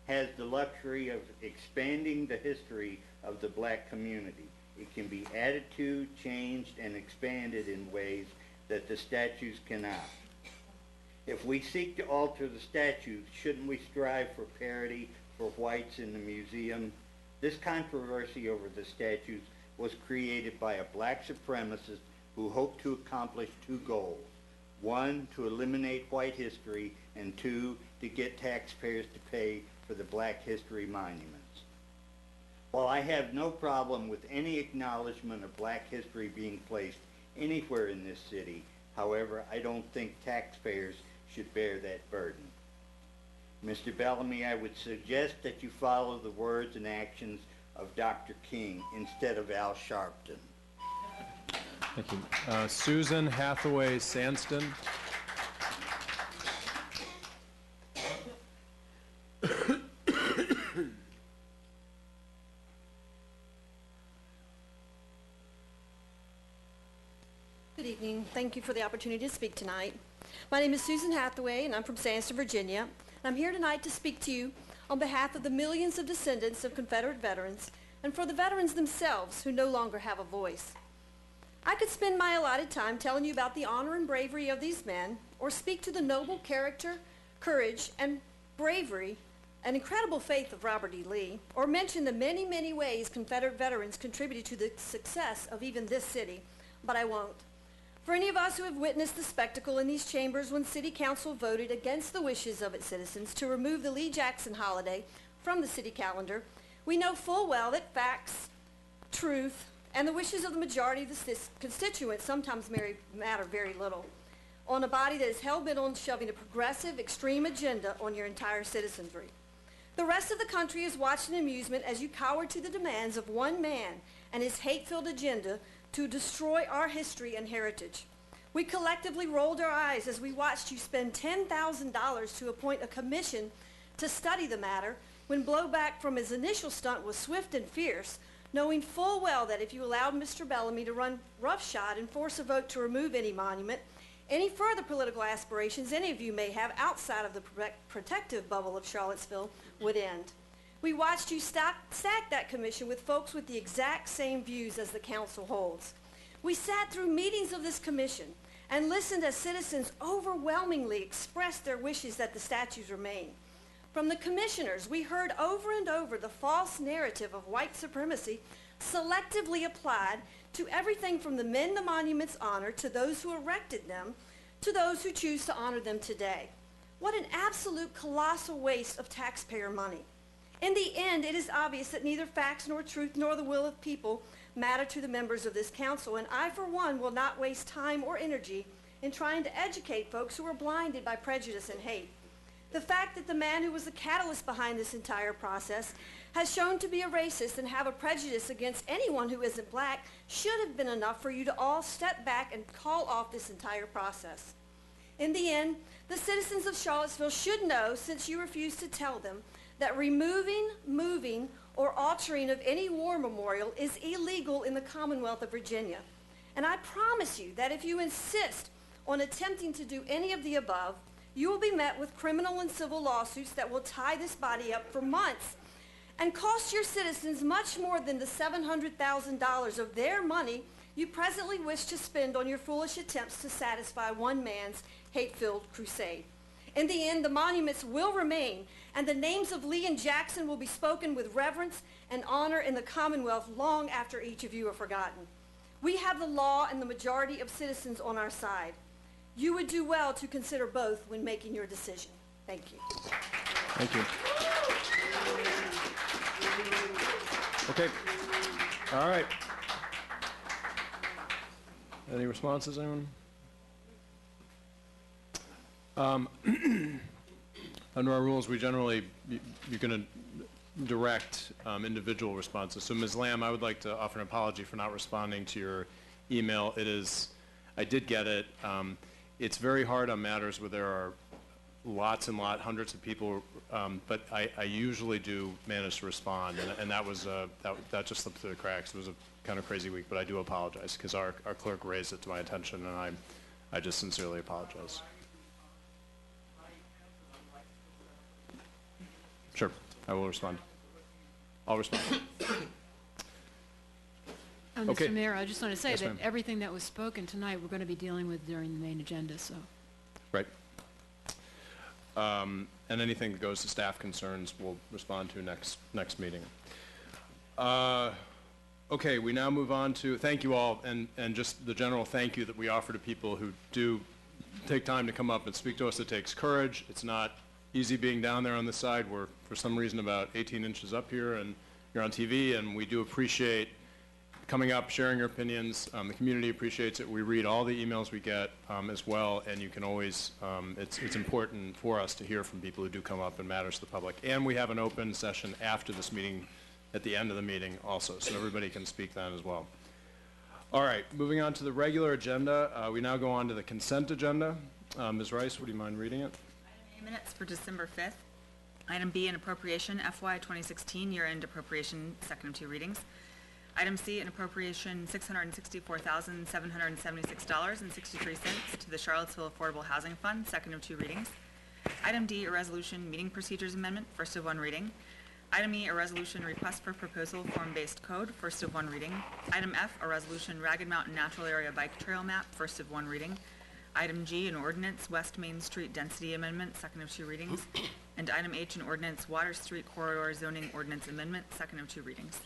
S14: has the luxury of expanding the history of the black community. It can be added to, changed, and expanded in ways that the statues cannot. If we seek to alter the statues, shouldn't we strive for parity for whites in the museum? This controversy over the statues was created by a black supremacist who hoped to accomplish 2 goals. 1, to eliminate white history, and 2, to get taxpayers to pay for the black history monuments. While I have no problem with any acknowledgement of black history being placed anywhere in this city, however, I don't think taxpayers should bear that burden. Mr. Bellamy, I would suggest that you follow the words and actions of Dr. King instead of Al Sharpton.
S5: Thank you. Susan Hathaway Sandston.
S15: Good evening. Thank you for the opportunity to speak tonight. My name is Susan Hathaway, and I'm from Sandston, Virginia. And I'm here tonight to speak to you on behalf of the millions of descendants of Confederate veterans and for the veterans themselves who no longer have a voice. I could spend my allotted time telling you about the honor and bravery of these men, or speak to the noble character, courage, and bravery and incredible faith of Robert E. Lee, or mention the many, many ways Confederate veterans contributed to the success of even this city, but I won't. For any of us who have witnessed the spectacle in these chambers when City Council voted against the wishes of its citizens to remove the Lee Jackson holiday from the city calendar, we know full well that facts, truth, and the wishes of the majority of the constituents sometimes matter very little on a body that is hell-bent on shoving a progressive, extreme agenda on your entire citizenry. The rest of the country is watching in amusement as you cower to the demands of one man and his hate-filled agenda to destroy our history and heritage. We collectively rolled our eyes as we watched you spend $10,000 to appoint a commission to study the matter, when blowback from his initial stunt was swift and fierce, knowing full well that if you allowed Mr. Bellamy to run roughshod and force a vote to remove any monument, any further political aspirations any of you may have outside of the protective bubble of Charlottesville would end. We watched you stack that commission with folks with the exact same views as the council holds. We sat through meetings of this commission and listened as citizens overwhelmingly expressed their wishes that the statues remain. From the commissioners, we heard over and over the false narrative of white supremacy selectively applied to everything from the men the monuments honor, to those who erected them, to those who choose to honor them today. What an absolute colossal waste of taxpayer money. In the end, it is obvious that neither facts nor truth nor the will of people matter to the members of this council, and I, for one, will not waste time or energy in trying to educate folks who are blinded by prejudice and hate. The fact that the man who was the catalyst behind this entire process has shown to be a racist and have a prejudice against anyone who isn't black should have been enough for you to all step back and call off this entire process. In the end, the citizens of Charlottesville should know, since you refuse to tell them, that removing, moving, or altering of any war memorial is illegal in the Commonwealth of Virginia. And I promise you that if you insist on attempting to do any of the above, you will be met with criminal and civil lawsuits that will tie this body up for months and cost your citizens much more than the $700,000 of their money you presently wish to spend on your foolish attempts to satisfy one man's hate-filled crusade. In the end, the monuments will remain, and the names of Lee and Jackson will be spoken with reverence and honor in the Commonwealth long after each of you are forgotten. We have the law and the majority of citizens on our side. You would do well to consider both when making your decision. Thank you.
S5: Thank you. Okay. All right. Any responses, anyone? Under our rules, we generally, you can direct individual responses. So Ms. Lamb, I would like to offer an apology for not responding to your email. I did get it. It's very hard on matters where there are hundreds of people, but I usually do manage to respond, and that just slipped through the cracks. It was a kind of crazy week, but I do apologize because our clerk raised it to my attention, and I just sincerely apologize. Sure, I will respond. I'll respond. Okay.
S16: Mr. Mayor, I just want to say
S5: Yes,
S16: that
S5: ma'am.
S16: everything that was spoken tonight, we're going to be dealing with during the main agenda, so.
S5: Right. And anything that goes to staff concerns, we'll respond to next meeting. Okay, we now move on to, thank you all, and just the general thank you that we offer to people who do take time to come up and speak to us. It takes courage. It's not easy being down there on this side. We're, for some reason, about 18 inches up here, and you're on TV, and we do appreciate coming up, sharing your opinions. The community appreciates it. We read all the emails we get as well, and you can always, it's important for us to hear from people who do come up and matters to the public. And we have an open session after this meeting, at the end of the meeting also, so everybody can speak then as well. All right, moving on to the regular agenda. We now go on to the consent agenda. Ms. Rice, would you mind reading it?
S3: Item A, minutes for December 5th. Item B, an appropriation, FY 2016 year-end appropriation, second of two readings. Item C, an appropriation $664,776.63 to the Charlottesville Affordable Housing Fund, second of two readings. Item D, a resolution meeting procedures amendment, first of one reading. Item E, a resolution request for proposal form-based code, first of one reading. Item F, a resolution Ragged Mountain Natural Area Bike Trail Map, first of one reading. Item G, an ordinance West Main Street Density Amendment, second of two readings. And item H, an ordinance Water Street Corridor Zoning Ordinance Amendment, second of two readings.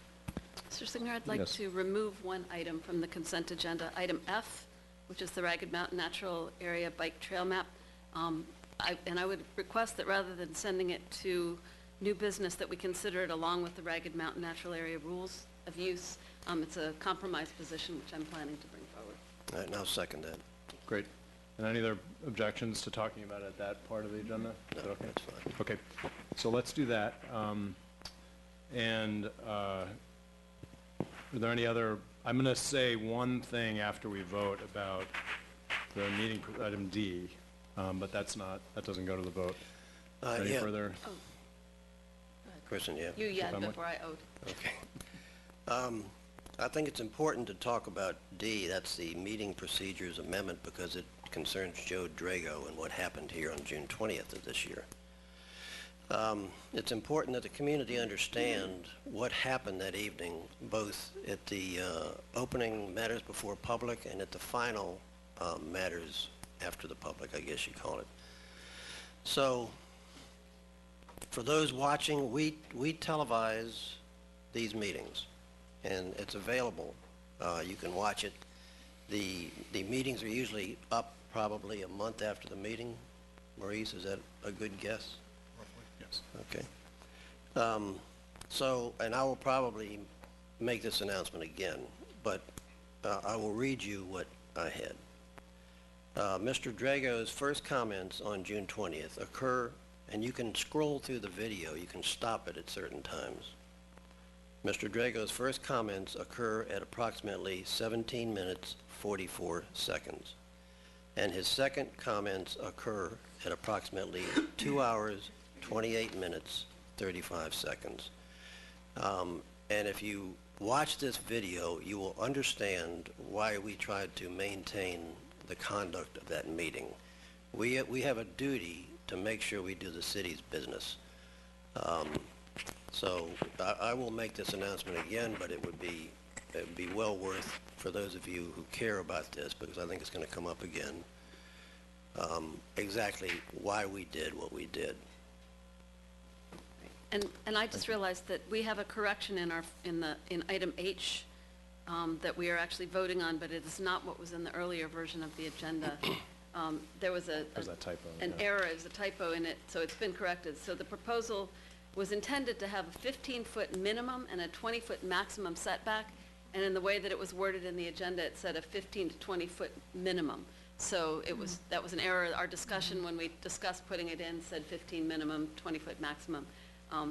S17: Mr. Singer, I'd like
S5: Yes.
S17: to remove one item from the consent agenda, item F, which is the Ragged Mountain Natural Area Bike Trail Map. And I would request that rather than sending it to new business, that we consider it along with the Ragged Mountain Natural Area Rules of Use. It's a compromise position, which I'm planning to bring forward.
S4: All right, and I'll second that.
S5: Great. And any other objections to talking about it at that part of the agenda? Is that okay?
S4: That's fine.
S5: Okay, so let's do that. Are there any other, I'm going to say one thing after we vote about the meeting, item D, but that doesn't go to the vote. Any
S4: Yeah.
S5: further?
S17: Oh,
S4: Kristen, yeah.
S17: you yet
S5: Family?
S17: before I owed.
S4: Okay. I think it's important to talk about D, that's the meeting procedures amendment, because it concerns Joe Drago and what happened here on June 20th of this year. It's important that the community understand what happened that evening, both at the opening matters before public and at the final matters after the public, I guess you call it. So, for those watching, we televise these meetings, and it's available. You can watch it. The meetings are usually up probably a month after the meeting. Maurice, is that a good guess?
S5: Yes.
S4: Okay. And I will probably make this announcement again, but I will read you what I had. Mr. Drago's first comments on June 20th occur, and you can scroll through the video, you can stop it at certain times. Mr. Drago's first comments occur at approximately 17 minutes, 44 seconds. And his second comments occur at approximately 2 hours, 28 minutes, 35 seconds. And if you watch this video, you will understand why we tried to maintain the conduct of that meeting. We have a duty to make sure we do the city's business. So I will make this announcement again, but it would be well worth for those of you who care about this, because I think it's going to come up again, exactly why we did what we did.
S17: And I just realized that we have a correction in item H that we are actually voting on, but it is not what was in the earlier version of the agenda. There was
S5: There's that typo.
S17: an
S5: yeah.
S17: error, there's a typo in it, so it's been corrected. So the proposal was intended to have a 15-foot minimum and a 20-foot maximum setback, and in the way that it was worded in the agenda, it said a 15 to 20-foot minimum. So that was an error. Our discussion when we discussed putting it in said 15 minimum, 20-foot maximum.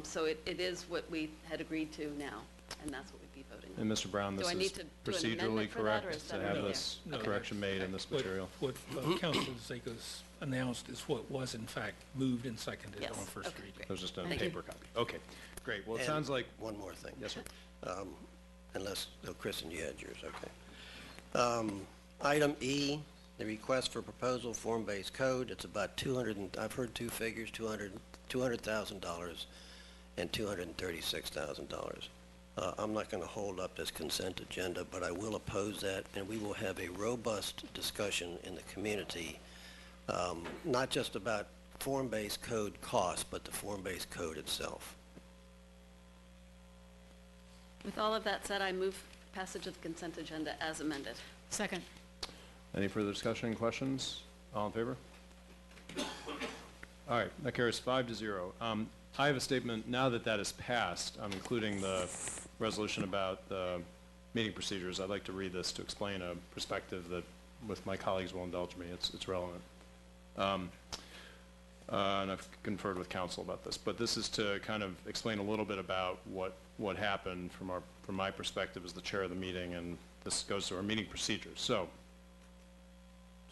S17: So it is what we had agreed to now, and that's what we'd be voting on.
S5: And Mr. Brown, this
S17: Do I
S5: is
S17: need to do an
S5: procedurally
S17: amendment for that, or
S5: correct
S17: is
S5: to
S17: that
S5: have
S17: already
S5: this
S17: there? Okay.
S5: correction made in this material?
S2: What Councilor Zegas announced is what was in fact moved and seconded
S17: Yes,
S2: on first
S17: okay,
S2: reading.
S5: It was just a
S17: Thank you.
S5: paper copy. Okay, great. Well, it
S4: And
S5: sounds like,
S4: one more thing.
S5: yes, sir.
S4: Unless, Kristen, you had yours, okay. Item E, the request for proposal form-based code, it's about I've heard two figures, $200,000 and $236,000. I'm not going to hold up this consent agenda, but I will oppose that, and we will have a robust discussion in the community, not just about form-based code costs, but the form-based code itself.
S17: With all of that said, I move passage of the consent agenda as amended.
S16: Second.
S5: Any further discussion, questions? All in favor? All right, that carries 5-0. I have a statement, now that that is passed, including the resolution about the meeting procedures. I'd like to read this to explain a perspective that, with my colleagues will indulge me, it's relevant. And I've conferred with counsel about this, but this is to kind of explain a little bit about what happened from my perspective as the chair of the meeting, and this goes to our meeting procedures. So,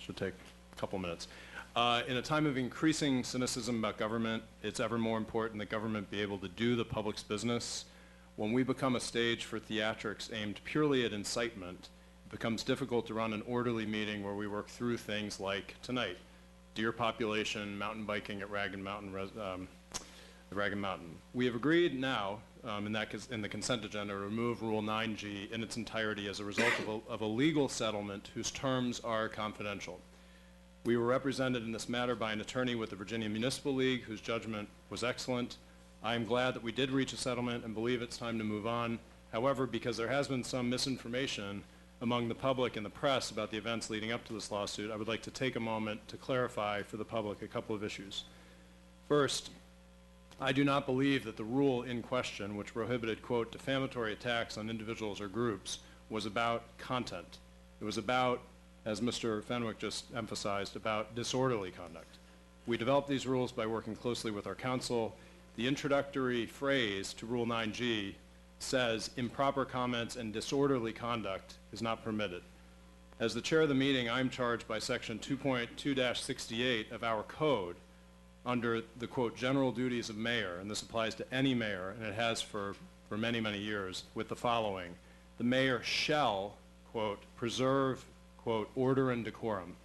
S5: should take a couple minutes. In a time of increasing cynicism about government, it's ever more important that government be able to do the public's business When we become a stage for theatrics aimed purely at incitement, it becomes difficult to run an orderly meeting where we work through things like tonight, deer population, mountain biking at Ragged Mountain, Ragged Mountain. We have agreed now in the consent agenda to remove Rule 9G in its entirety as a result of a legal settlement whose terms are confidential. We were represented in this matter by an attorney with the Virginia Municipal League whose judgment was excellent. I am glad that we did reach a settlement and believe it's time to move on. However, because there has been some misinformation among the public and the press about the events leading up to this lawsuit, I would like to take a moment to clarify for the public a couple of issues. First, I do not believe that the rule in question, which prohibited, quote, defamatory attacks on individuals or groups, was about content. It was about, as Mr. Fenwick just emphasized, about disorderly conduct. We developed these rules by working closely with our counsel. The introductory phrase to Rule 9G says improper comments and disorderly conduct is not permitted. As the chair of the meeting, I'm charged by Section 2.2-68 of our code under the, quote, general duties of mayor, and this applies to any mayor, and it has for many, many years, with the following. The mayor shall, quote, preserve, quote, order and decorum.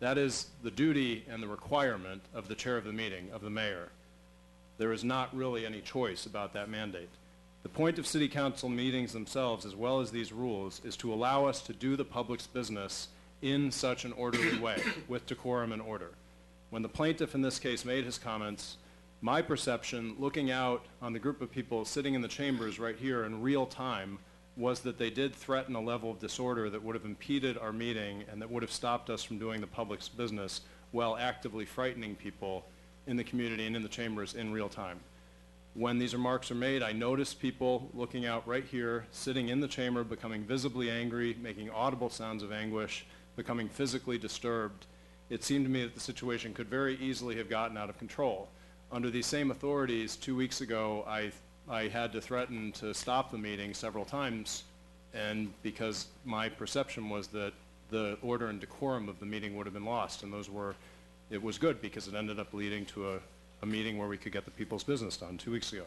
S5: That is the duty and the requirement of the chair of the meeting, of the mayor. There is not really any choice about that mandate. The point of city council meetings themselves, as well as these rules, is to allow us to do the public's business in such an orderly way, with decorum and order. When the plaintiff in this case made his comments, my perception, looking out on the group of people sitting in the chambers right here in real time, was that they did threaten a level of disorder that would have impeded our meeting and that would have stopped us from doing the public's business while actively frightening people in the community and in the chambers in real time. When these remarks are made, I noticed people looking out right here, sitting in the chamber, becoming visibly angry, making audible sounds of anguish, becoming physically disturbed. It seemed to me that the situation could very easily have gotten out of control. Under these same authorities, 2 weeks ago, I had to threaten to stop the meeting several times, and because my perception was that the order and decorum of the meeting would have been lost, and it was good because it ended up leading to a meeting where we could get the people's business done 2 weeks ago.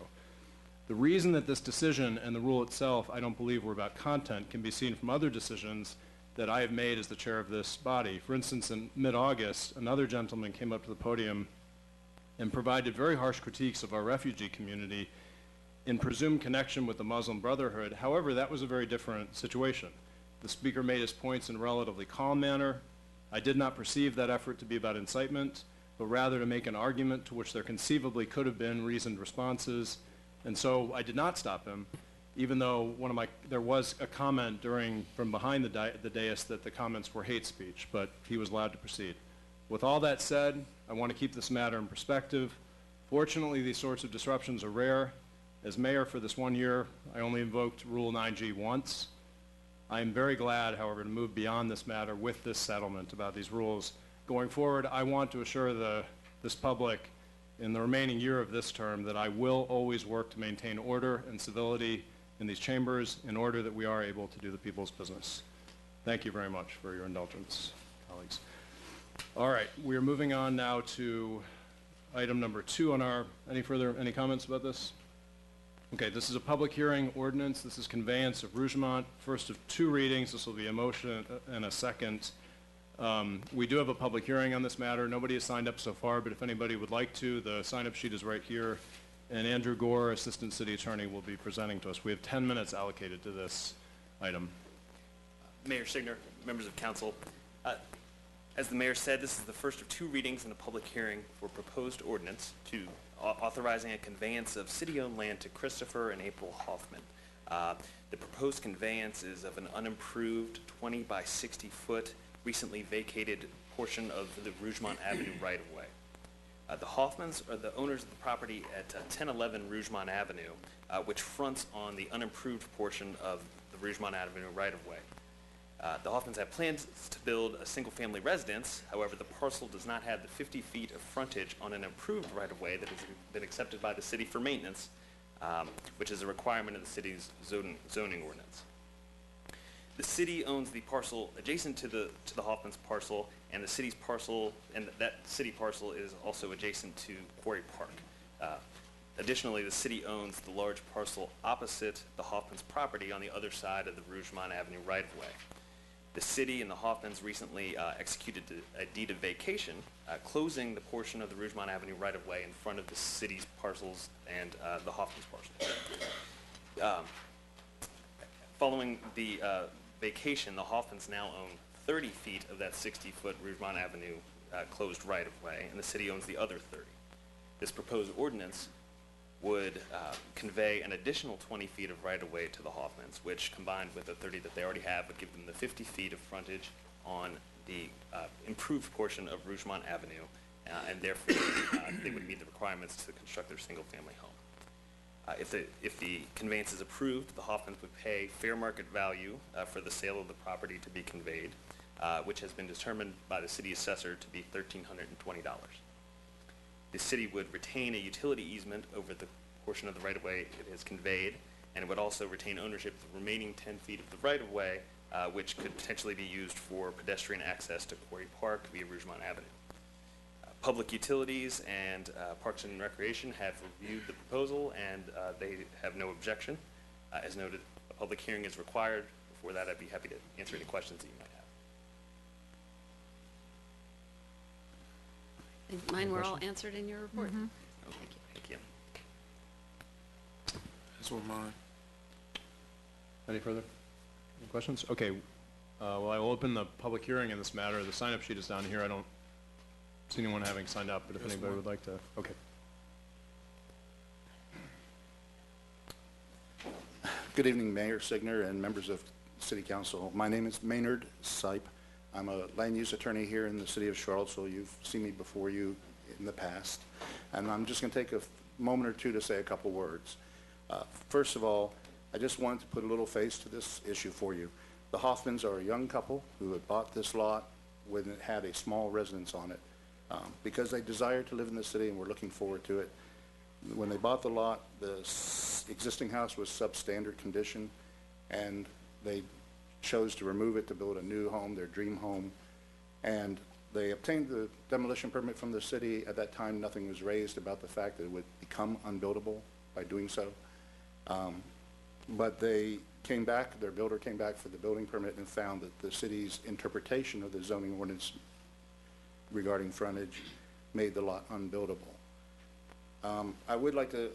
S5: The reason that this decision and the rule itself, I don't believe, were about content can be seen from other decisions that I have made as the chair of this body. For instance, in mid-August, another gentleman came up to the podium and provided very harsh critiques of our refugee community in presumed connection with the Muslim Brotherhood. However, that was a very different situation. The speaker made his points in a relatively calm manner. I did not perceive that effort to be about incitement, but rather to make an argument to which there conceivably could have been reasoned responses. And so I did not stop him, even though there was a comment from behind the dais that the comments were hate speech, but he was allowed to proceed. With all that said, I want to keep this matter in perspective. Fortunately, these sorts of disruptions are rare. As mayor for this 1 year, I only invoked Rule 9G once. I am very glad, however, to move beyond this matter with this settlement about these rules. Going forward, I want to assure this public in the remaining year of this term that I will always work to maintain order and civility in these chambers in order that we are able to do the people's business. Thank you very much for your indulgence, colleagues. All right, we are moving on now to item number 2 on our, any comments about this? Okay, this is a public hearing ordinance. This is conveyance of Rougemont. First of 2 readings. This will be a motion and a second. We do have a public hearing on this matter. Nobody has signed up so far, but if anybody would like to, the sign-up sheet is right here. And Andrew Gore, Assistant City Attorney, will be presenting to us. We have 10 minutes allocated to this item.
S18: Mayor Signer, members of council. As the mayor said, this is the first of 2 readings in a public hearing for proposed ordinance authorizing a conveyance of city-owned land to Christopher and April Hoffman. The proposed conveyance is of an unimproved 20 by 60 foot recently vacated portion of the Rougemont Avenue right-of-way. The Hoffmans are the owners of the property at 1011 Rougemont Avenue, which fronts on the unimproved portion of the Rougemont Avenue right-of-way. The Hoffmans have plans to build a single-family residence. However, the parcel does not have the 50 feet of frontage on an improved right-of-way that has been accepted by the city for maintenance, which is a requirement of the city's zoning ordinance. The city owns the parcel adjacent to the Hoffman's parcel, and the city's parcel, and that city parcel is also adjacent to Quarry Park. Additionally, the city owns the large parcel opposite the Hoffman's property on the other side of the Rougemont Avenue right-of-way. The city and the Hoffmans recently executed a deed of vacation, closing the portion of the Rougemont Avenue right-of-way in front of the city's parcels and the Hoffmans parcel. Following the vacation, the Hoffmans now own 30 feet of that 60-foot Rougemont Avenue closed right-of-way, and the city owns the other 30. This proposed ordinance would convey an additional 20 feet of right-of-way to the Hoffmans, which combined with the 30 that they already have would give them the 50 feet of frontage on the improved portion of Rougemont Avenue, and therefore they would meet the requirements to construct their single-family home. If the conveyance is approved, the Hoffmans would pay fair market value for the sale of the property to be conveyed, which has been determined by the city assessor to be $1,320. The city would retain a utility easement over the portion of the right-of-way it has conveyed, and it would also retain ownership of the remaining 10 feet of the right-of-way, which could potentially be used for pedestrian access to Quarry Park via Rougemont Avenue. Public Utilities and Parks and Recreation have reviewed the proposal, and they have no objection. As noted, a public hearing is required. Before that, I'd be happy to answer any questions that you might have.
S17: Mine were all answered in your report.
S3: Mm-hmm.
S17: Oh, thank you.
S18: Thank you.
S1: That's what mine.
S5: Any further questions? Okay, well, I will open the public hearing in this matter. The sign-up sheet is down here. I don't see anyone having signed up, but if anybody would like to, okay.
S19: Good evening, Mayor Signer and members of City Council. My name is Maynard Sipe. I'm a land use attorney here in the city of Charlottesville. You've seen me before you in the past. And I'm just going to take a moment or two to say a couple words. First of all, I just wanted to put a little face to this issue for you. The Hoffmans are a young couple who had bought this lot when it had a small residence on it because they desired to live in the city and were looking forward to it. When they bought the lot, the existing house was substandard condition, and they chose to remove it to build a new home, their dream home, and they obtained the demolition permit from the city. At that time, nothing was raised about the fact that it would become unbuildable by doing so. But they came back, their builder came back for the building permit and found that the city's interpretation of the zoning ordinance regarding frontage made the lot unbuildable. I would like to,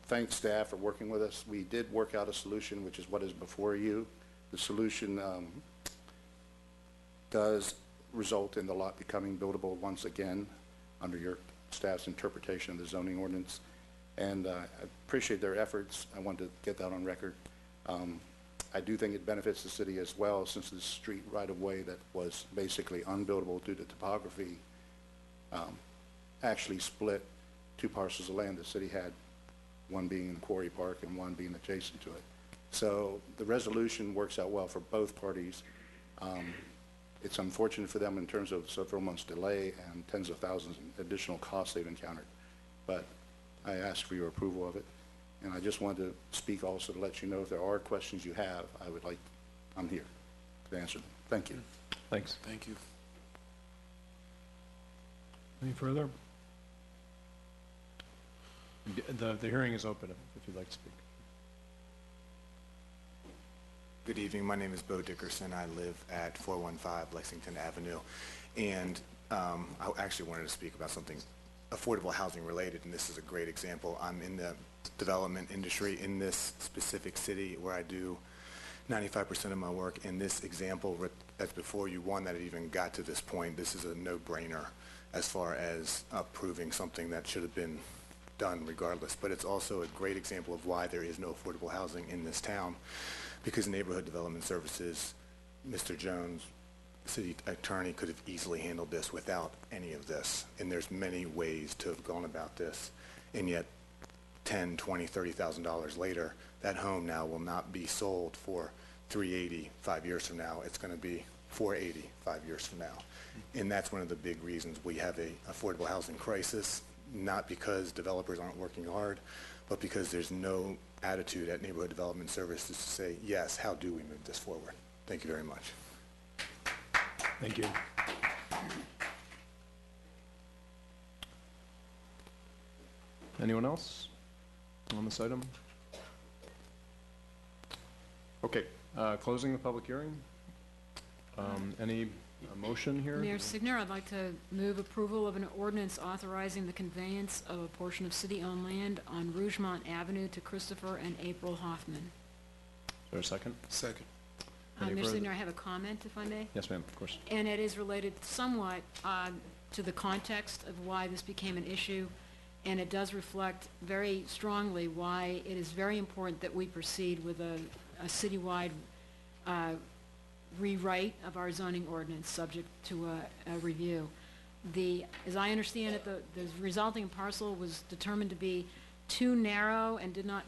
S19: thank staff for working with us. We did work out a solution, which is what is before you. The solution does result in the lot becoming buildable once again under your staff's interpretation of the zoning ordinance. And I appreciate their efforts. I wanted to get that on record. I do think it benefits the city as well, since the street right-of-way that was basically unbuildable due to topography actually split two parcels of land the city had, one being in Quarry Park and one being adjacent to it. So the resolution works out well for both parties. It's unfortunate for them in terms of several months delay and tens of thousands in additional costs they've encountered. But I ask for your approval of it. And I just wanted to speak also to let you know if there are questions you have, I'm here to answer them. Thank you.
S5: Thanks.
S1: Thank you.
S5: Any further? The hearing is open if you'd like to speak.
S20: Good evening. My name is Bo Dickerson. I live at 415 Lexington Avenue. And I actually wanted to speak about something affordable housing related, and this is a great example. I'm in the development industry in this specific city where I do 95% of my work. And this example that's before you, one that it even got to this point, this is a no-brainer as far as approving something that should have been done regardless. But it's also a great example of why there is no affordable housing in this town, because Neighborhood Development Services, Mr. Jones, city attorney, could have easily handled this without any of this. And there's many ways to have gone about this. And yet $10,000, $20,000, $30,000 later, that home now will not be sold for $380 5 years from now. It's going to be $480 5 years from now. And that's one of the big reasons we have a affordable housing crisis, not because developers aren't working hard, but because there's no attitude at Neighborhood Development Services to say, yes, how do we move this forward? Thank you very much.
S5: Thank you. Anyone else? on this item? Okay, closing the public hearing. Any motion here?
S16: Mayor Signer, I'd like to move approval of an ordinance authorizing the conveyance of a portion of city-owned land on Rougemont Avenue to Christopher and April Hoffman.
S5: Is there a second?
S1: Second.
S5: Any
S16: Mayor
S5: further-
S16: Signer, I have a comment, if I may.
S5: Yes, ma'am, of course.
S16: And it is related somewhat to the context of why this became an issue, and it does reflect very strongly why it is very important that we proceed with a citywide rewrite of our zoning ordinance, subject to a review. As I understand it, the resulting parcel was determined to be too narrow and did not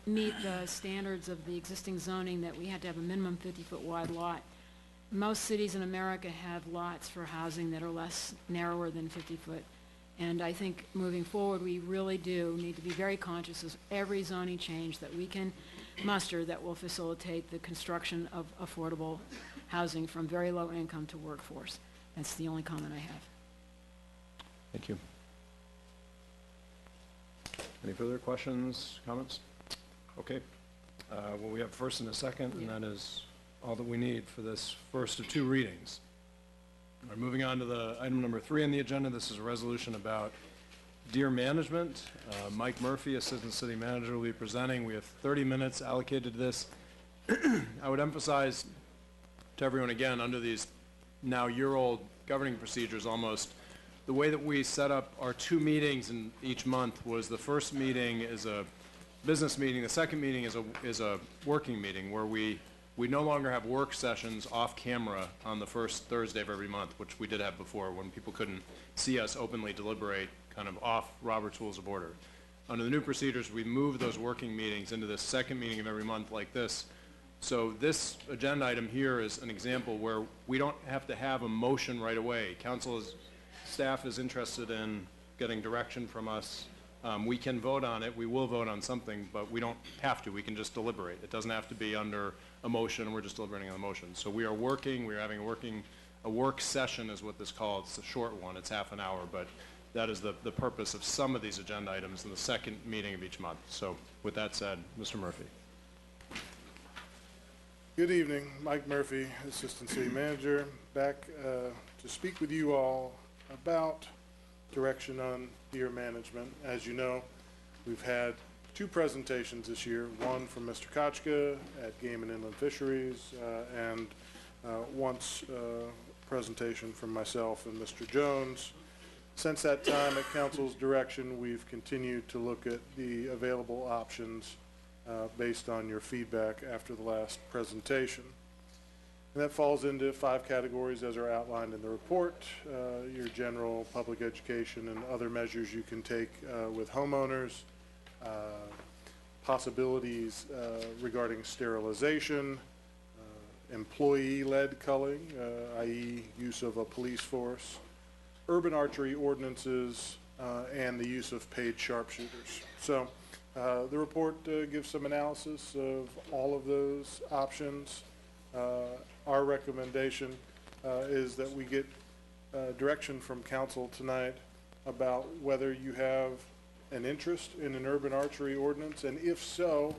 S16: meet the standards of the existing zoning, that we had to have a minimum 50-foot wide lot. Most cities in America have lots for housing that are less narrower than 50 foot. And I think moving forward, we really do need to be very conscious of every zoning change that we can muster that will facilitate the construction of affordable housing from very low income to workforce. That's the only comment I have.
S5: Thank you. Any further questions, comments? Okay. Well, we have first and a second, and that is all that we need for this first of two readings. All right, moving on to the item number 3 on the agenda. This is a resolution about deer management. Mike Murphy, Assistant City Manager, will be presenting. We have 30 minutes allocated to this. I would emphasize to everyone again, under these now year-old governing procedures almost, the way that we set up our 2 meetings in each month was the first meeting is a business meeting, the second meeting is a working meeting where we no longer have work sessions off camera on the first Thursday of every month, which we did have before when people couldn't see us openly deliberate kind of off Robert's Rules of Order. Under the new procedures, we moved those working meetings into the second meeting of every month like this. So this agenda item here is an example where we don't have to have a motion right away. Staff is interested in getting direction from us. We can vote on it, we will vote on something, but we don't have to, we can just deliberate. It doesn't have to be under a motion, we're just deliberating on the motion. So we are working, we're having a work session is what this is called. It's a short one, it's half an hour, but that is the purpose of some of these agenda items in the second meeting of each month. So with that said, Mr. Murphy.
S21: Good evening, Mike Murphy, Assistant City Manager, back to speak with you all about direction on deer management. As you know, we've had 2 presentations this year, one from Mr. Kochka at Game and Inland Fisheries, and once presentation from myself and Mr. Jones. Since that time, at Council's direction, we've continued to look at the available options based on your feedback after the last presentation. And that falls into 5 categories as are outlined in the report. Your general public education and other measures you can take with homeowners, possibilities regarding sterilization, employee-led culling, i.e. use of a police force, urban archery ordinances, and the use of paid sharpshooters. So the report gives some analysis of all of those options. Our recommendation is that we get direction from council tonight about whether you have an interest in an urban archery ordinance, and if so,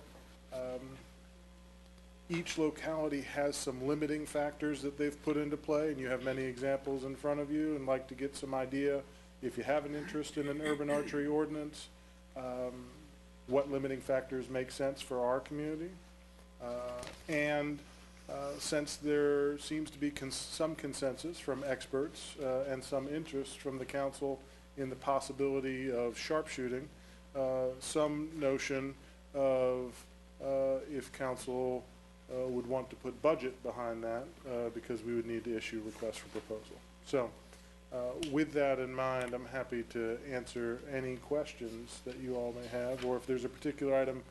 S21: each locality has some limiting factors that they've put into play, and you have many examples in front of you, and like to get some idea, if you have an interest in an urban archery ordinance, what limiting factors make sense for our community. Since there seems to be some consensus from experts and some interest from the council in the possibility of sharpshooting, some notion of if council would want to put budget behind that because we would need to issue requests for proposal. So with that in mind, I'm happy to answer any questions that you all may have, or if there's a particular item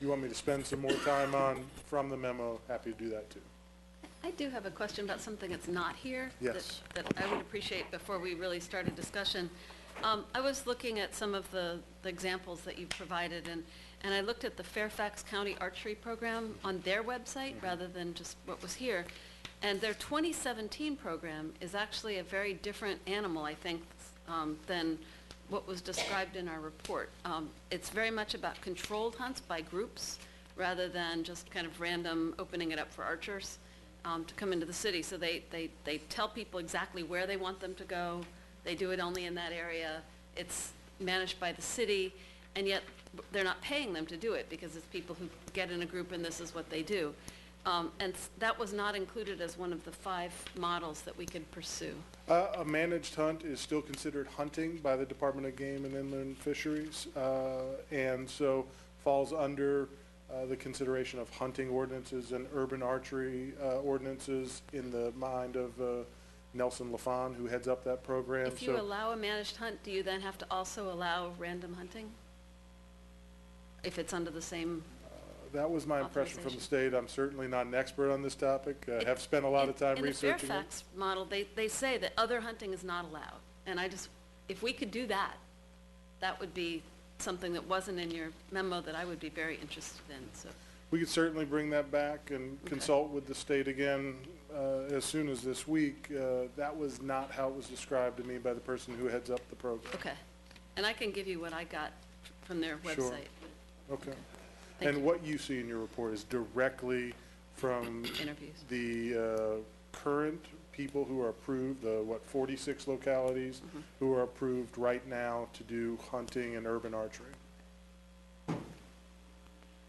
S21: you want me to spend some more time on from the memo, happy to do that too.
S17: I do have a question about something that's not here.
S21: Yes.
S17: That I would appreciate before we really start a discussion. I was looking at some of the examples that you've provided, and I looked at the Fairfax County Archery Program on their website rather than just what was here. And their 2017 program is actually a very different animal, I think, than what was described in our report. It's very much about controlled hunts by groups rather than just kind of random opening it up for archers to come into the city. So they tell people exactly where they want them to go. They do it only in that area. It's managed by the city, and yet they're not paying them to do it because it's people who get in a group and this is what they do. And that was not included as one of the 5 models that we could pursue.
S21: A managed hunt is still considered hunting by the Department of Game and Inland Fisheries, and so falls under the consideration of hunting ordinances and urban archery ordinances in the mind of Nelson LaFawn, who heads up that program.
S17: If you allow a managed hunt, do you then have to also allow random hunting? If it's under the same
S21: that was my impression from the state. I'm certainly not an expert on this topic. Have spent a lot of time researching it.
S17: In the Fairfax model, they say that other hunting is not allowed. And if we could do that, that would be something that wasn't in your memo that I would be very interested in. So
S21: we could certainly bring that back and consult with the state again as soon as this week. That was not how it was described to me by the person who heads up the program.
S17: Okay. And I can give you what I got from their website.
S21: Sure. Okay. And what you see in your report is directly from
S17: interviews.
S21: The current people who are approved, the 46 localities who are approved right now to do hunting and urban archery.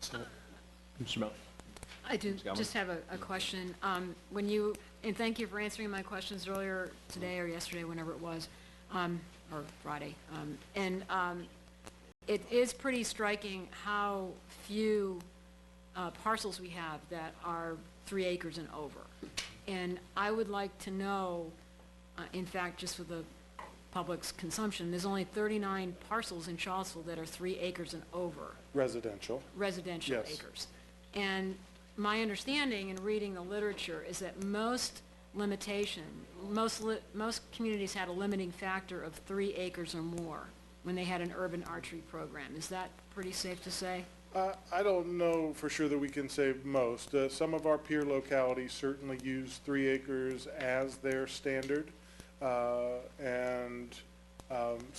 S5: So, Mr. Mel.
S16: I do just have a question. And thank you for answering my questions earlier today or yesterday, whenever it was, or Friday. It is pretty striking how few parcels we have that are 3 acres and over. And I would like to know, in fact, just for the public's consumption, there's only 39 parcels in Charlottesville that are 3 acres and over.
S21: Residential.
S16: Residential acres. And my understanding in reading the literature is that most communities had a limiting factor of 3 acres or more when they had an urban archery program. Is that pretty safe to say?
S21: I don't know for sure that we can say most. Some of our peer localities certainly use 3 acres as their standard. So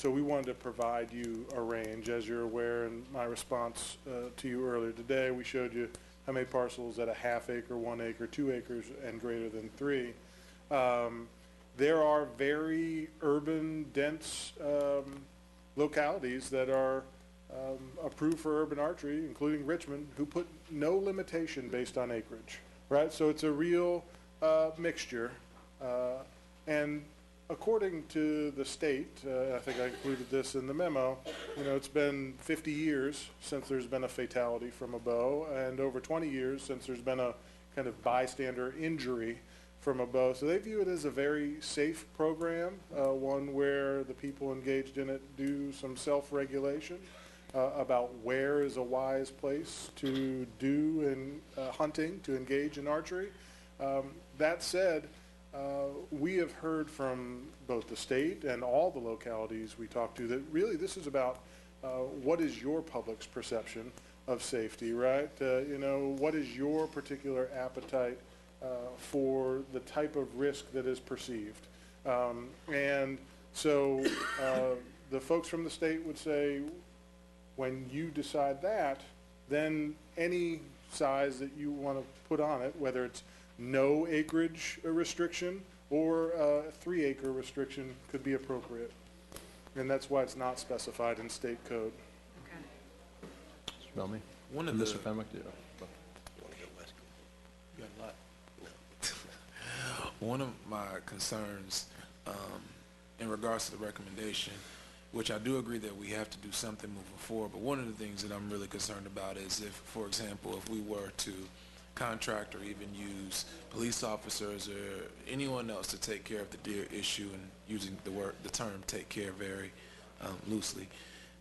S21: we wanted to provide you a range. As you're aware, in my response to you earlier today, we showed you how many parcels at a ½ acre, 1 acre, 2 acres, and greater than 3. There are very urban, dense localities that are approved for urban archery, including Richmond, who put no limitation based on acreage, right? So it's a real mixture. And according to the state, I think I included this in the memo, it's been 50 years since there's been a fatality from a bow, and over 20 years since there's been a kind of bystander injury from a bow. So they view it as a very safe program, one where the people engaged in it do some self-regulation about where is a wise place to do in hunting, to engage in archery. That said, we have heard from both the state and all the localities we talk to that really this is about what is your public's perception of safety, right? What is your particular appetite for the type of risk that is perceived. And so the folks from the state would say, when you decide that, then any size that you want to put on it, whether it's no acreage restriction or a 3 acre restriction, could be appropriate. And that's why it's not specified in state code.
S16: Okay.
S5: Mr. Bellamy? Mr. Fenwick, do you?
S1: You got a lot. One of my concerns in regards to the recommendation, which I do agree that we have to do something moving forward, but one of the things that I'm really concerned about is if, for example, if we were to contract or even use police officers or anyone else to take care of the deer issue, and using the term take care very loosely.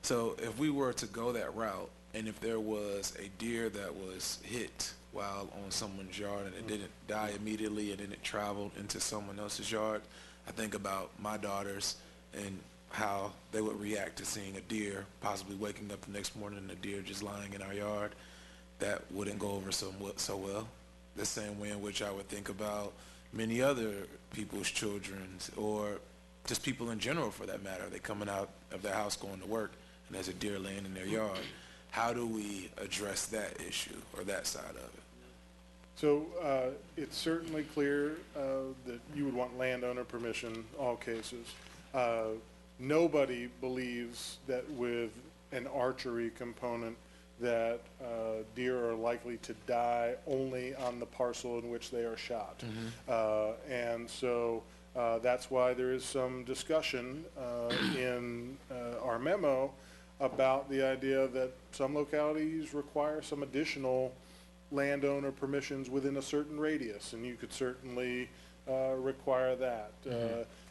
S1: So if we were to go that route, and if there was a deer that was hit while on someone's yard and it didn't die immediately and then it traveled into someone else's yard, I think about my daughters and how they would react to seeing a deer possibly waking up the next morning and a deer just lying in our yard. That wouldn't go over so well. The same way in which I would think about many other people's children or just people in general for that matter. They coming out of their house going to work and there's a deer laying in their yard. How do we address that issue or that side of it?
S21: So it's certainly clear that you would want landowner permission, all cases. Nobody believes that with an archery component that deer are likely to die only on the parcel in which they are shot. And so that's why there is some discussion in our memo about the idea that some localities require some additional landowner permissions within a certain radius, and you could certainly require that.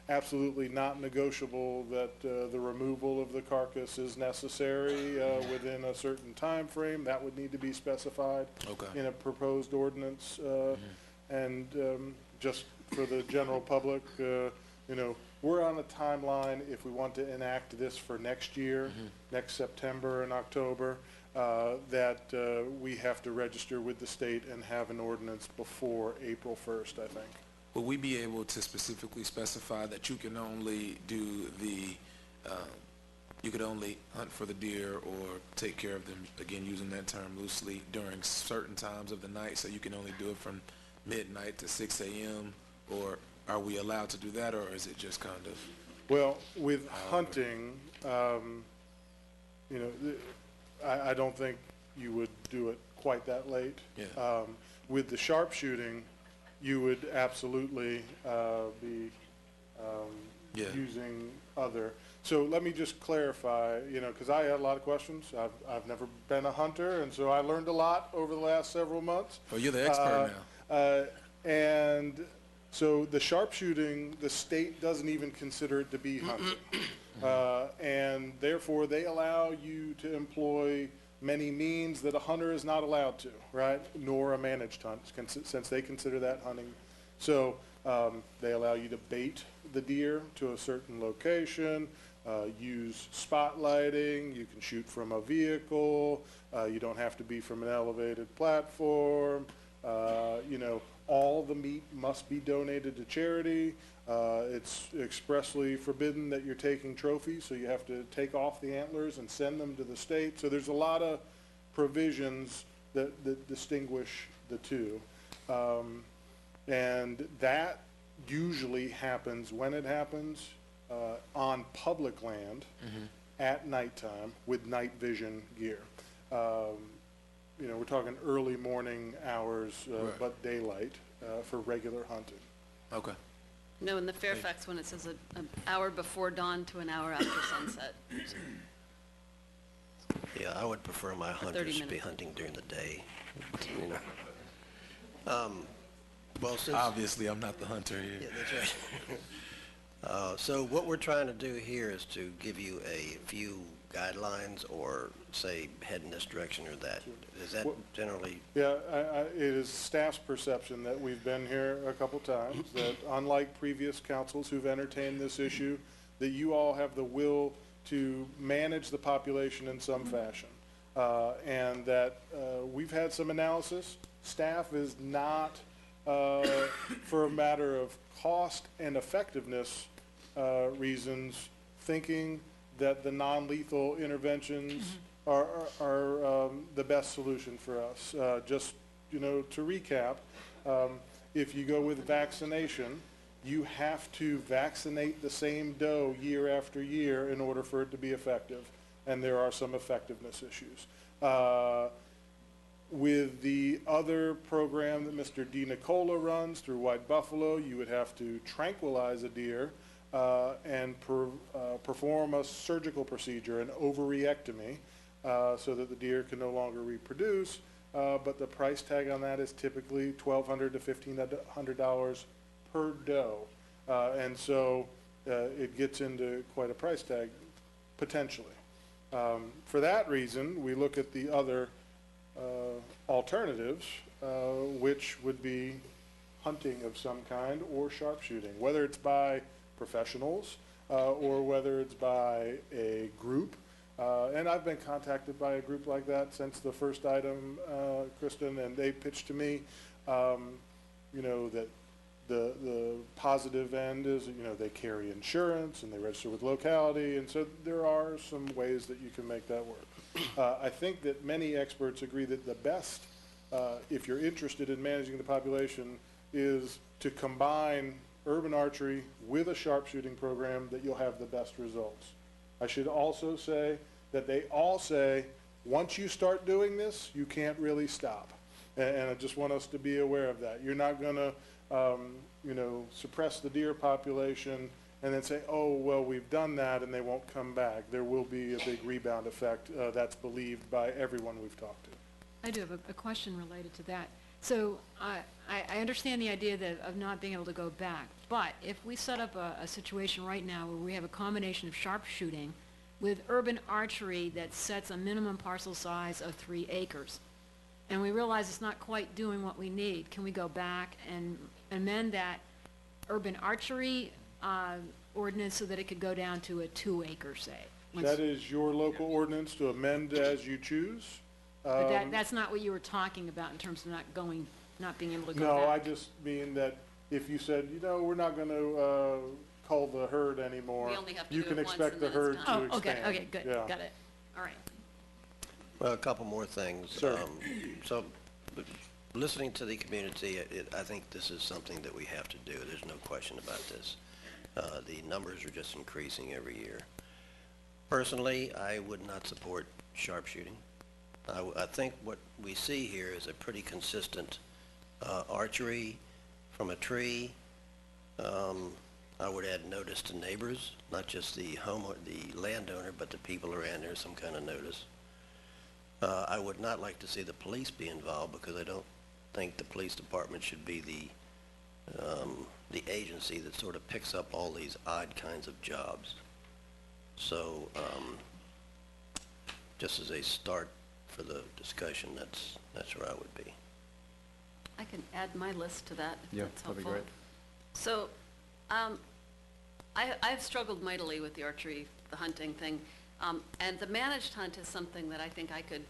S21: Absolutely not negotiable that the removal of the carcass is necessary within a certain time frame. That would need to be specified in a proposed ordinance. And just for the general public, you know, we're on a timeline if we want to enact this for next year, next September and October, that we have to register with the state and have an ordinance before April 1st, I think.
S1: Will we be able to specifically specify that you can only do the, you could only hunt for the deer or take care of them, again, using that term loosely, during certain times of the night, so you can only do it from midnight to 6 a.m., or are we allowed to do that, or is it just kind of?
S21: Well, with hunting, you know, I don't think you would do it quite that late. With the sharpshooting, you would absolutely be using other. So let me just clarify, you know, because I had a lot of questions. I've never been a hunter, and so I learned a lot over the last several months.
S1: Oh, you're the expert now.
S21: And so the sharpshooting, the state doesn't even consider it to be hunting. And therefore, they allow you to employ many means that a hunter is not allowed to, right? Nor a managed hunt, since they consider that hunting. So they allow you to bait the deer to a certain location, use spotlighting, you can shoot from a vehicle, you don't have to be from an elevated platform, you know, all the meat must be donated to charity. It's expressly forbidden that you're taking trophies, so you have to take off the antlers and send them to the state. So there's a lot of provisions that distinguish the two. And that usually happens, when it happens, on public land at nighttime with night vision gear. You know, we're talking early morning hours, but daylight for regular hunting.
S1: Okay.
S17: No, in the Fairfax one, it says an hour before dawn to an hour after sunset.
S4: Yeah, I would prefer my hunters to be hunting during the day, you know. Well, since
S1: obviously I'm not the hunter here.
S4: Yeah, that's right. So what we're trying to do here is to give you a few guidelines, or say head in this direction or that. Is that generally?
S21: Yeah, it is staff's perception that we've been here a couple times, that unlike previous councils who've entertained this issue, that you all have the will to manage the population in some fashion. And that we've had some analysis. Staff is not, for a matter of cost and effectiveness reasons, thinking that the non-lethal interventions are the best solution for us. Just, you know, to recap, if you go with vaccination, you have to vaccinate the same doe year after year in order for it to be effective, and there are some effectiveness issues. With the other program that Mr. DiNicola runs through White Buffalo, you would have to tranquilize a deer and perform a surgical procedure, an ovariectomy, so that the deer can no longer reproduce. But the price tag on that is typically $1,200 to $1,500 per doe. And so it gets into quite a price tag, potentially. For that reason, we look at the other alternatives, which would be hunting of some kind or sharpshooting, whether it's by professionals or whether it's by a group. And I've been contacted by a group like that since the first item, Kristen, and they pitched to me, you know, that The positive end is, you know, they carry insurance and they register with locality, and so there are some ways that you can make that work. I think that many experts agree that the best, if you're interested in managing the population, is to combine urban archery with a sharpshooting program that you'll have the best results. I should also say that they all say, once you start doing this, you can't really stop. And I just want us to be aware of that. You're not going to, you know, suppress the deer population and then say, oh, well, we've done that and they won't come back. There will be a big rebound effect. That's believed by everyone we've talked to.
S16: I do have a question related to that. So I understand the idea of not being able to go back, but if we set up a situation right now where we have a combination of sharpshooting with urban archery that sets a minimum parcel size of 3 acres, and we realize it's not quite doing what we need, can we go back and amend that urban archery ordinance so that it could go down to a 2 acre, say?
S21: That is your local ordinance to amend as you choose.
S16: But that's not what you were talking about in terms of not being able to go back.
S21: No, I just mean that if you said, you know, we're not going to cull the herd anymore,
S17: We only have to
S21: you
S17: do
S21: can
S17: it once
S21: expect
S17: and
S21: the
S17: then it's
S21: herd
S17: done.
S21: to expand.
S16: Okay, good,
S21: Yeah.
S16: got it. All right.
S4: Well, a couple more things.
S21: Sure.
S4: So, listening to the community, I think this is something that we have to do. There's no question about this. The numbers are just increasing every year. Personally, I would not support sharpshooting. I think what we see here is a pretty consistent archery from a tree. I would add notice to neighbors, not just the landowner, but the people around there, some kind of notice. I would not like to see the police be involved because I don't think the police department should be the agency that sort of picks up all these odd kinds of jobs. So just as a start for the discussion, that's where I would be.
S17: I can add my list to that, if
S5: Yeah,
S17: that's
S5: that'd be
S17: helpful.
S5: great.
S17: So, I've struggled mightily with the archery, the hunting thing, and the managed hunt is something that I think I could,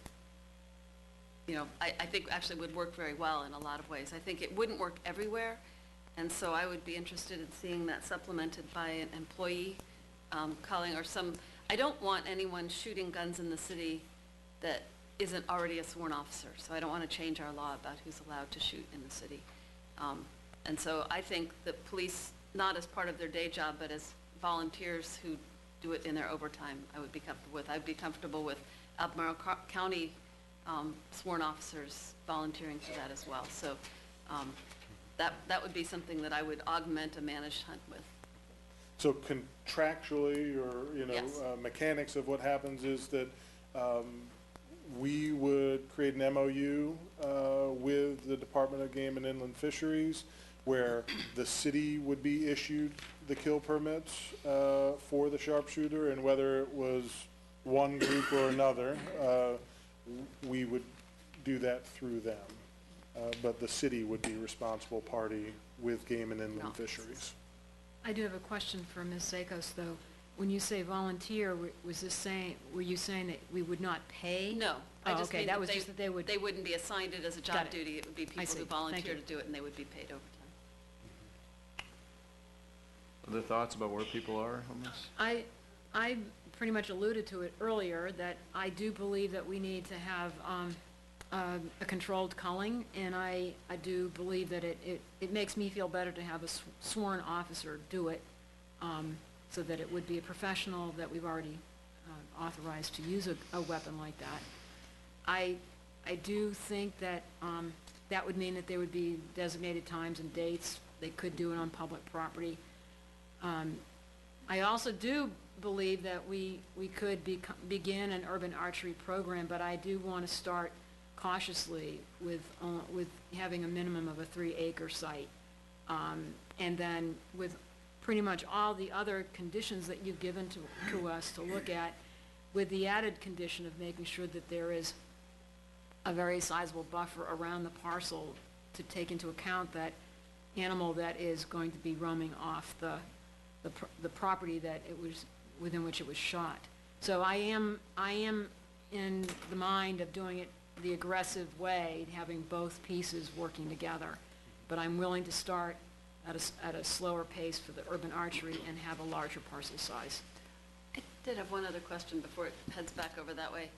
S17: you know, I think actually would work very well in a lot of ways. I think it wouldn't work everywhere, and so I would be interested in seeing that supplemented by an employee calling or some. I don't want anyone shooting guns in the city that isn't already a sworn officer, so I don't want to change our law about who's allowed to shoot in the city. And so I think the police, not as part of their day job, but as volunteers who do it in their overtime, I would be comfortable with. I'd be comfortable with Albemarle County sworn officers volunteering for that as well. So that would be something that I would augment a managed hunt with.
S21: So contractually, or, you know,
S17: Yes.
S21: Mechanics of what happens is that we would create an MOU with the Department of Game and Inland Fisheries, where the city would be issued the kill permits for the sharpshooter, and whether it was one group or another, we would do that through them. But the city would be responsible party with Game and Inland Fisheries.
S16: I do have a question for Ms. Sakos, though. When you say volunteer, were you saying that we would not pay?
S17: No, I just mean
S16: that
S17: that
S16: was just that they would.
S17: they wouldn't be assigned it as a
S16: Got
S17: job
S16: it.
S17: duty. It would be people
S16: see.
S17: who
S16: Thank
S17: volunteer
S16: you.
S17: to do it, and they would be paid overtime.
S5: Other thoughts about where people are on this?
S16: I pretty much alluded to it earlier, that I do believe that we need to have a controlled culling, and I do believe that it makes me feel better to have a sworn officer do it, so that it would be a professional that we've already authorized to use a weapon like that. I do think that that would mean that there would be designated times and dates. They could do it on public property. I also do believe that we could begin an urban archery program, but I do want to start cautiously with having a minimum of a 3-acre site. And then with pretty much all the other conditions that you've given to us to look at, with the added condition of making sure that there is a very sizable buffer around the parcel to take into account that animal that is going to be roaming off the property that it was within which it was shot. So I am in the mind of doing it the aggressive way, having both pieces working together. But I'm willing to start at a slower pace for the urban archery and have a larger parcel size.
S17: I did have one other question before it heads back over that way.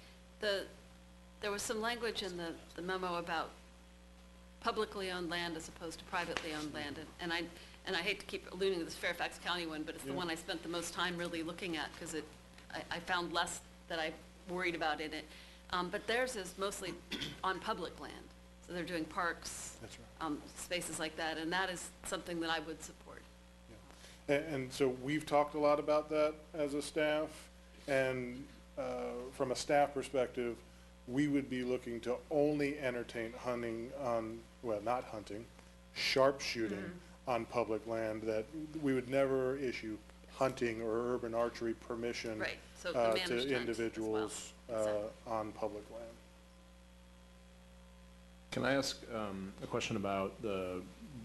S17: There was some language in the memo about publicly owned land as opposed to privately owned land, and I hate to keep alluding to this Fairfax County one, but it's the one I spent the most time really looking at, because I found less that I worried about in it. But theirs is mostly on public land, so they're doing parks,
S21: That's right.
S17: Spaces like that, and that is something that I would support.
S21: And so we've talked a lot about that as a staff, and from a staff perspective, we would be looking to only entertain hunting on, well, not hunting, sharpshooting on public land, that we would never issue hunting or urban archery permission
S17: Right. So the managed hunt
S21: to
S17: as
S21: individuals
S17: well. Exactly.
S21: on public land.
S5: Can I ask a question about the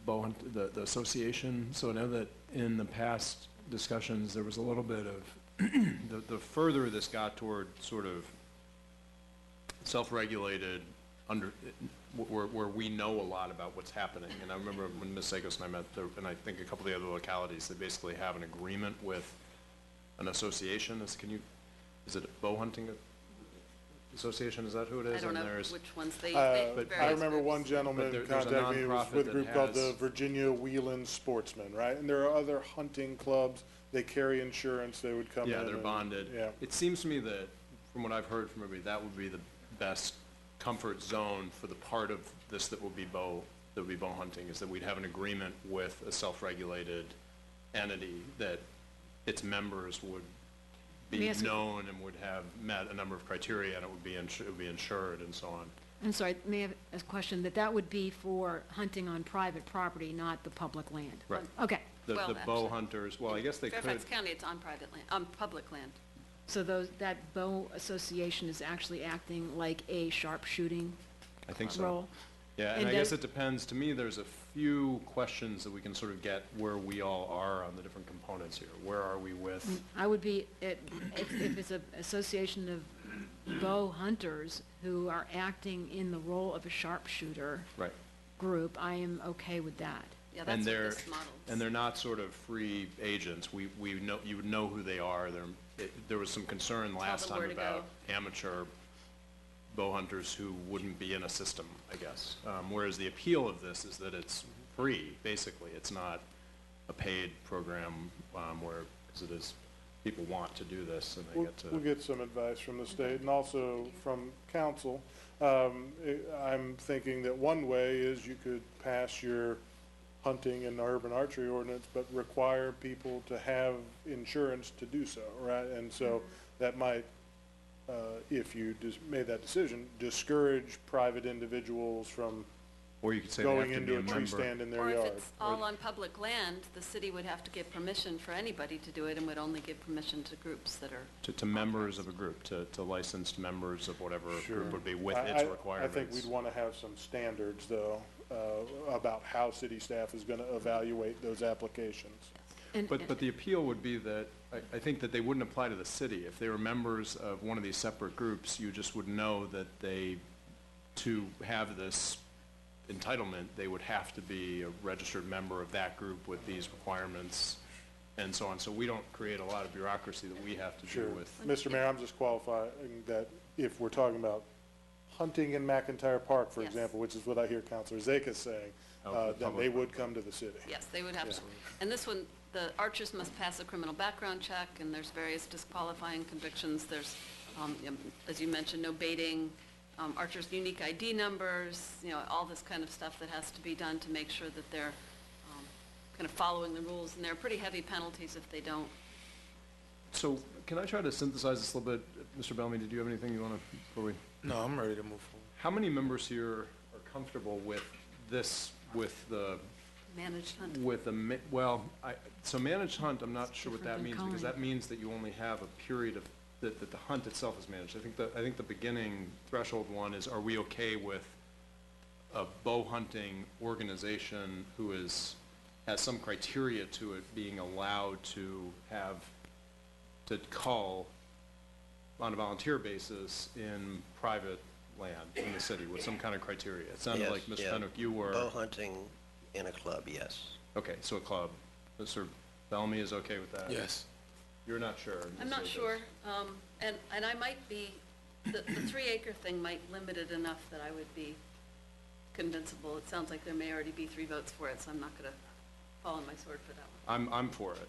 S5: bow hunt, the association? So I know that in the past discussions, there was a little bit of, the further this got toward sort of self-regulated, where we know a lot about what's happening. And I remember when Ms. Sakos and I met, and I think a couple of the other localities, they basically have an agreement with an association. Is it a bow hunting association? Is that who it is?
S17: I don't
S5: And
S17: know
S5: there's-
S17: which ones they
S21: I
S17: various
S21: remember
S17: groups.
S21: one gentleman
S5: there's a
S21: contacted me, it was
S5: nonprofit
S21: with a group
S5: that
S21: called the
S5: has-
S21: Virginia Wheelan Sportsmen, right? And there are other hunting clubs, they carry insurance, they would come in.
S5: Yeah, they're
S21: and-
S5: bonded.
S21: Yeah.
S5: It seems to me that, from what I've heard from everybody, that would be the best comfort zone for the part of this that would be bow hunting, is that we'd have an agreement with a self-regulated entity that its members would
S16: May I
S5: be
S16: ask a-
S5: known and would have met a number of criteria, and it would be insured and so on.
S16: I'm sorry, may I have a question, that would be for hunting on private property, not the public land?
S5: Right.
S16: Okay,
S5: The
S17: Well,
S5: bow
S17: actually,
S5: hunters, well, I guess they could.
S17: Fairfax County, it's on private land, on public land.
S16: so that bow association is actually acting like a sharpshooting
S5: I think so.
S16: role?
S5: Yeah, and
S16: And
S5: I guess
S16: does-
S5: it depends. To me, there's a few questions that we can sort of get where we all are on the different components here. Where are we with?
S16: I would be, if it's an association of bow hunters who are acting in the role of a sharpshooter
S5: Right.
S16: group, I am okay with that.
S17: Yeah,
S5: And
S17: that's what this model is.
S5: and they're not sort of free agents. We know, you would know who they are. There was some concern last
S17: them
S5: time
S17: where to
S5: about amateur bow hunters who wouldn't be in a system, I guess. Whereas the appeal of this is that it's free, basically. It's not a paid program, because it is, people want to do this and they get to.
S21: We'll get some advice from the state and also from council. I'm thinking that one way is you could pass your hunting and urban archery ordinance, but require people to have insurance to do so, right? And so that might, if you just made that decision, discourage private individuals from
S5: Or you could say they have
S21: going
S5: to be
S21: into
S5: a
S21: a tree
S5: member.
S21: stand in
S17: Or
S21: their
S17: if
S21: yard.
S17: it's all on public land, the city would have to give permission for anybody to do it and would only give permission to groups that are.
S5: To members of a group, to licensed members of whatever group would be with
S21: I-
S5: its
S21: I
S5: requirements.
S21: think we'd want to have some standards, though, about how city staff is going to evaluate those applications.
S5: But the appeal would be that, I think that they wouldn't apply to the city. If they were members of one of these separate groups, you just would know that to have this entitlement, they would have to be a registered member of that group with these requirements and so on. So we don't create a lot of bureaucracy that we have to
S21: Sure.
S5: deal with.
S21: Mr. Mayor, I'm just qualifying that if we're talking about hunting in McIntyre Park, for
S17: Yes.
S21: example, which is what I hear Councilor Zakis saying,
S5: Oh, for
S21: then
S5: public
S21: they would come to the city.
S17: Yes, they would have to.
S21: Yeah.
S17: And this one, the archers must pass a criminal background check, and there's various disqualifying convictions. There's, as you mentioned, no baiting, archers' unique ID numbers, all this kind of stuff that has to be done to make sure that they're kind of following the rules. And there are pretty heavy penalties if they don't.
S5: So can I try to synthesize this a little bit? Mr. Bellamy, did you have anything you want to, before we?
S1: No, I'm ready to move forward.
S5: How many members here are comfortable with this, with the,
S17: Managed hunt.
S5: so managed hunt, I'm not sure what that
S16: different
S5: means,
S16: than
S5: because
S16: culling.
S5: that means that you only have a period of, that the hunt itself is managed. I think the beginning threshold one is, are we okay with a bow hunting organization who has some criteria to it being allowed to cull on a volunteer basis in private land in the city with some kind of criteria? It sounded
S4: Yes,
S5: like, Mr.
S4: yeah.
S5: Fenwick, you were.
S4: Bow hunting in a club, yes.
S5: Okay, so a club. Mr. Bellamy is okay with that?
S1: Yes.
S5: You're not sure?
S17: I'm
S5: Ms.
S17: not
S5: Akos.
S17: sure, and I might be, the 3-acre thing might limit it enough that I would be convincible. It sounds like there may already be 3 votes for it, so I'm not gonna fall on my sword for that one.
S5: I'm for it.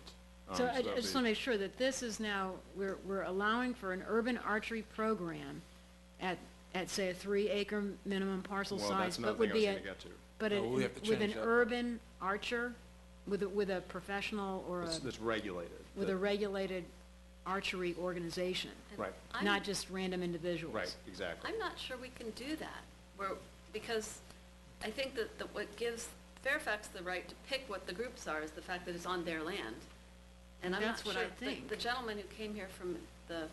S16: So I
S5: that'll
S16: just
S5: be-
S16: want to make sure that this is now, we're allowing for an urban archery program at say, a 3-acre minimum parcel
S5: Well,
S16: size,
S5: that's
S16: but
S5: another
S16: would
S5: thing I
S16: be
S5: was
S16: a,
S5: gonna get to.
S16: but
S1: No, we have to
S16: with an
S1: change that.
S16: urban archer, with a professional or
S5: It's regulated.
S16: with a regulated archery organization,
S5: Right,
S16: not just random individuals.
S5: right, exactly.
S17: I'm not sure we can do that, because I think that what gives Fairfax the right to pick what the groups are is the fact that it's on their land. And I'm not
S16: That's
S17: sure,
S16: what I think.
S17: the gentleman who came here from the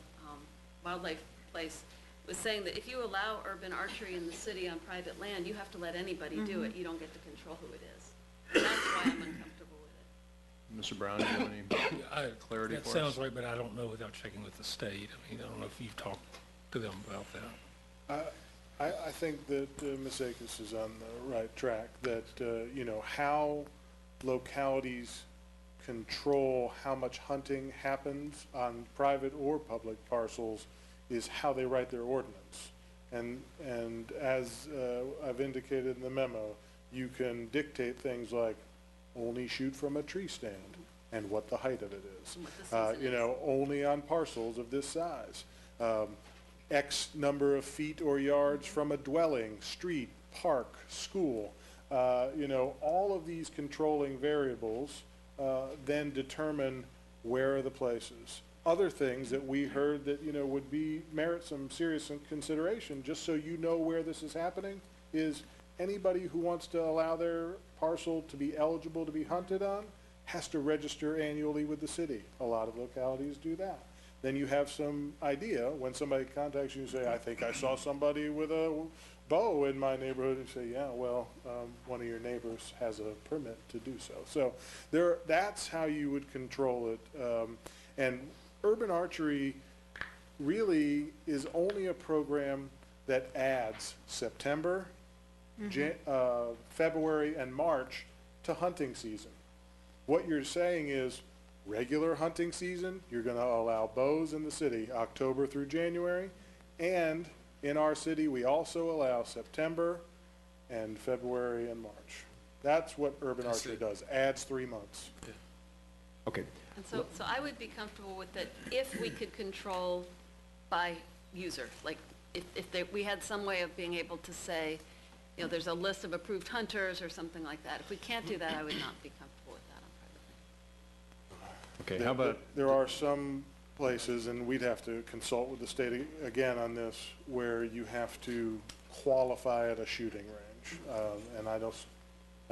S17: wildlife place was saying that if you allow urban archery in the city on private land, you have to let anybody do it. You don't get to control who it is. And that's why I'm uncomfortable with it.
S5: Mr. Brown, do you have any clarity
S7: That
S5: for us?
S7: sounds right, but I don't know without checking with the state. I mean, I don't know if you've talked to them about that.
S21: I think that Ms. Akins is on the right track, that, how localities control how much hunting happens on private or public parcels is how they write their ordinance. And as I've indicated in the memo, you can dictate things like only shoot from a tree stand and what the height of it is. Only on parcels of this size. X number of feet or yards from a dwelling, street, park, school. All of these controlling variables then determine where are the places. Other things that we heard that, would merit some serious consideration, just so you know where this is happening, is anybody who wants to allow their parcel to be eligible to be hunted on has to register annually with the city. A lot of localities do that. Then you have some idea when somebody contacts you and say, I think I saw somebody with a bow in my neighborhood, and say, yeah, well, one of your neighbors has a permit to do so. So that's how you would control it. And urban archery really is only a program that adds September, February, and March to hunting season. What you're saying is regular hunting season, you're going to allow bows in the city October through January, and in our city we also allow September and February and March. That's what urban archery does, adds 3 months.
S5: Okay.
S17: And so I would be comfortable with that if we could control by user, like if we had some way of being able to say, there's a list of approved hunters or something like that. If we can't do that, I would not be comfortable with that on private land.
S5: Okay, how about,
S21: There are some places, and we'd have to consult with the state again on this, where you have to qualify at a shooting range. And I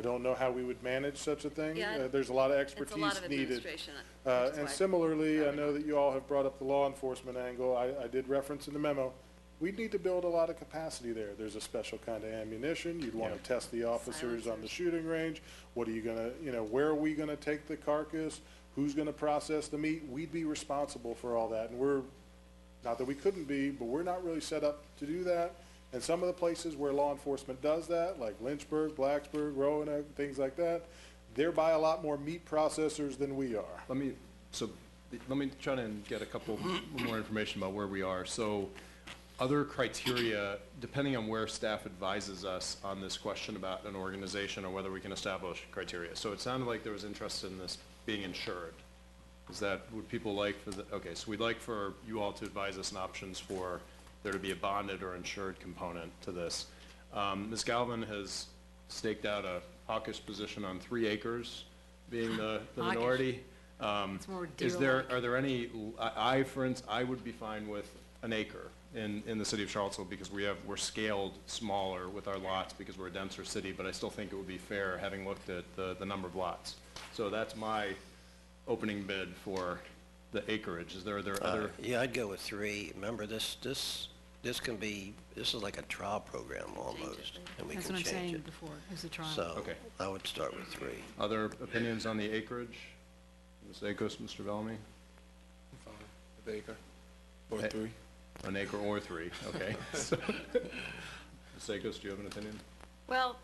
S21: don't know how we would manage such a thing.
S17: Yeah,
S21: There's a lot of
S17: It's a
S21: expertise
S17: lot of
S21: needed.
S17: administration. which is
S21: And
S17: why-
S21: similarly, I know that you all have brought up the law enforcement angle. I did reference in the memo, we'd need to build a lot of capacity there. There's a special kind of ammunition. You'd want to test the officers on the shooting range. What are you gonna, where are we gonna take the carcass? Who's gonna process the meat? We'd be responsible for all that. And we're, not that we couldn't be, but we're not really set up to do that. And some of the places where law enforcement does that, like Lynchburg, Blacksburg, Roanoke, things like that, they're by a lot more meat processors than we are.
S5: let me try to get a couple more information about where we are. So other criteria, depending on where staff advises us on this question about an organization or whether we can establish criteria. So it sounded like there was interest in this being insured. Would people like okay, so we'd like for you all to advise us on options for there to be a bonded or insured component to this. Ms. Galvin has staked out a hawkish position on 3 acres being the minority.
S16: It's more
S5: Are there any, for instance, I would be fine with an acre in the city of Charlottesville because we're scaled smaller with our lots because we're a denser city, but I still think it would be fair having looked at the number of lots. So that's my opening bid for the acreage. Are there other?
S4: Yeah, I'd go with 3. Remember, this is like a trial program almost, and we
S16: That's
S4: can
S16: what I'm
S4: change
S16: saying
S4: it.
S16: before, is a trial.
S4: So,
S5: Okay.
S4: I would start with 3.
S5: Other opinions on the acreage? Ms. Akos, Mr. Bellamy?
S1: I'm fine with acre or 3.
S5: An acre or 3, okay. So, Ms. Akos, do you have an opinion?
S17: Well,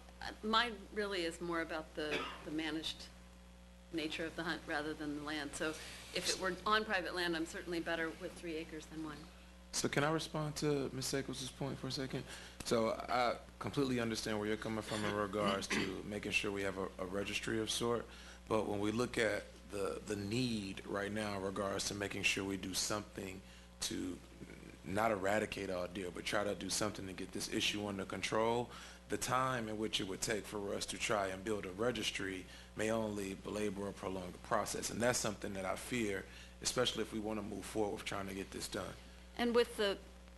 S17: mine really is more about the managed nature of the hunt rather than the land. So if it were on private land, I'm certainly better with 3 acres than 1.
S1: So can I respond to Ms. Sakos' point for a second? So I completely understand where you're coming from in regards to making sure we have a registry of sort, but when we look at the need right now in regards to making sure we do something to not eradicate all deer, but try to do something to get this issue under control, the time in which it would take for us to try and build a registry may only belabor or prolong the process. And that's something that I fear, especially if we want to move forward with trying to get this done.
S17: And with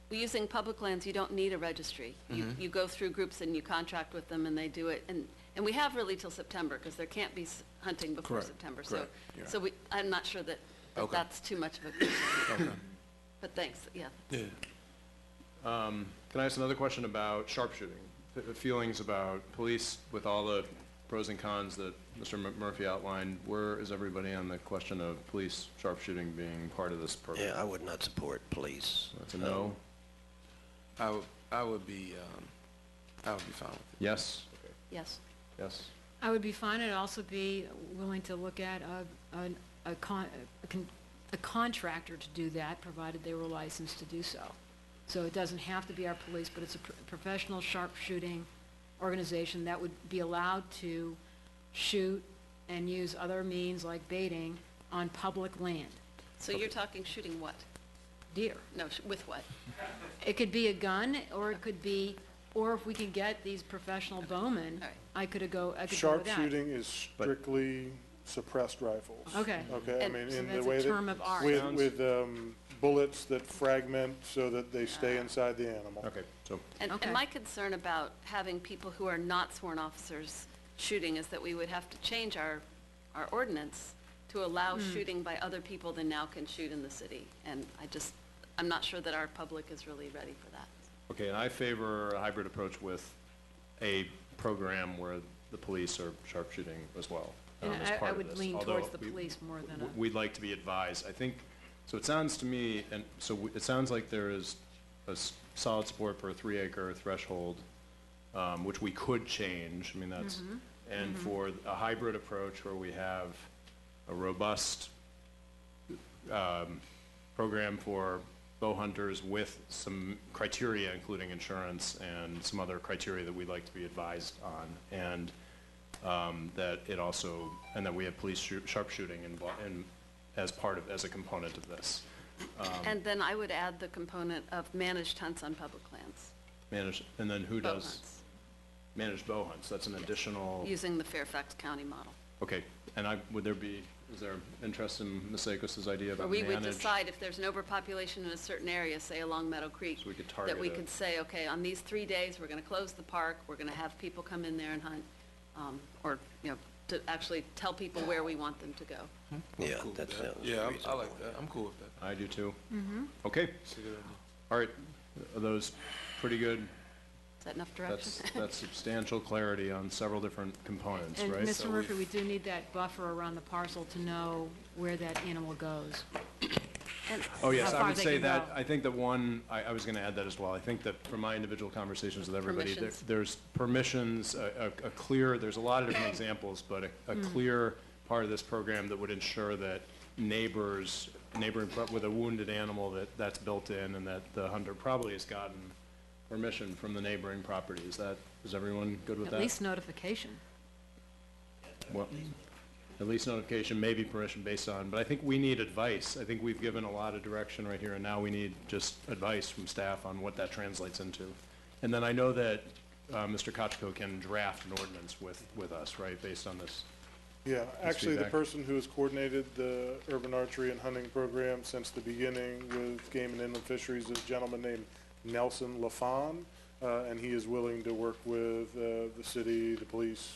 S17: using public lands, you don't need a registry. You go through groups and you contract with them and they do it. And we have really till September because there can't be hunting before
S1: Correct.
S17: September.
S1: Correct.
S17: So I'm not sure that
S1: Okay.
S17: that's too much of a concern.
S1: Okay.
S17: But thanks, yeah.
S1: Yeah.
S5: Can I ask another question about sharpshooting? Feelings about police with all the pros and cons that Mr. Murphy outlined, where is everybody on the question of police sharpshooting being part of this program?
S4: Yeah, I would not support police.
S5: That's a no?
S1: I would be fine with it.
S5: Yes?
S17: Yes.
S5: Yes?
S16: I would be fine. I'd also be willing to look at a contractor to do that, provided they were licensed to do so. So it doesn't have to be our police, but it's a professional sharpshooting organization that would be allowed to shoot and use other means like baiting on public land.
S17: So you're talking shooting what?
S16: Deer.
S17: No, with what?
S16: It could be a gun, or it could be, or if we can get these professional bowmen,
S17: All right.
S16: I could go with that.
S21: Sharpshooting is strictly suppressed rifles.
S16: Okay.
S21: Okay, I
S17: And
S21: mean,
S16: so
S21: in the
S16: that's
S21: way
S16: a
S21: that.
S16: term of art.
S21: With bullets that fragment so that they stay inside the animal.
S5: Okay, so,
S17: And my concern about having people who are not sworn officers shooting is that we would have to change our ordinance to allow shooting by other people than now can shoot in the city. And I'm not sure that our public is really ready for that.
S5: okay, and I favor a hybrid approach with a program where the police are sharpshooting as well.
S16: And
S5: as part
S16: I
S5: of
S16: would
S5: this.
S16: lean
S5: Although
S16: towards the police more than
S5: We'd like to be advised. I think, so it sounds to me, and so it sounds like there is a solid support for a 3-acre threshold, which we could change. I mean, that's, and for a hybrid approach where we have a robust program for bow hunters with some criteria, including insurance and some other criteria that we'd like to be advised on, and that it also, and that we have police sharpshooting as a component of this.
S17: And then I would add the component of managed hunts on public lands,
S5: And then who
S17: bow
S5: does
S17: hunts,
S5: managed bow hunts? That's an additional,
S17: using the Fairfax County model.
S5: okay, and is there interest in Ms. Sakos's idea
S17: Or
S5: about
S17: we would
S5: managed?
S17: decide if there's an overpopulation in a certain area, say along Meadow Creek,
S5: So we could
S17: that
S5: target
S17: we
S5: it.
S17: could say, okay, on these 3 days, we're gonna close the park, we're gonna have people come in there and hunt, or, to actually tell people where we want them to go.
S4: Yeah,
S1: Cool with
S4: that sounds
S1: Yeah, I
S4: reasonable.
S1: like that. I'm cool with that.
S5: I do too. Okay,
S1: It's a good idea.
S5: all right, are those pretty good?
S17: Is that enough direction?
S5: That's substantial clarity on several different components,
S16: And
S5: right?
S16: Mr. Murphy, we do need that buffer around the parcel to know where that animal goes.
S5: Oh, yes,
S16: how
S5: I
S16: far
S5: would
S16: they
S5: say
S16: can
S5: that,
S16: go.
S5: I think that I was gonna add that as well. I think that from my individual conversations with everybody,
S17: Permissions.
S5: there's permissions, a clear, there's a lot of different examples, but a clear part of this program that would ensure that neighboring with a wounded animal, that's built in, and that the hunter probably has gotten permission from the neighboring property. Is everyone good with that?
S16: At least notification.
S5: Well, at least notification, maybe permission based on, but I think we need advice. I think we've given a lot of direction right here, and now we need just advice from staff on what that translates into. And then I know that Mr. Kochko can draft an ordinance with us, right, based on this.
S21: Yeah, actually, the
S5: feedback.
S21: person who has coordinated the urban archery and hunting program since the beginning with Game and Inland Fisheries is a gentleman named Nelson LaFawn, and he is willing to work with the city, the police,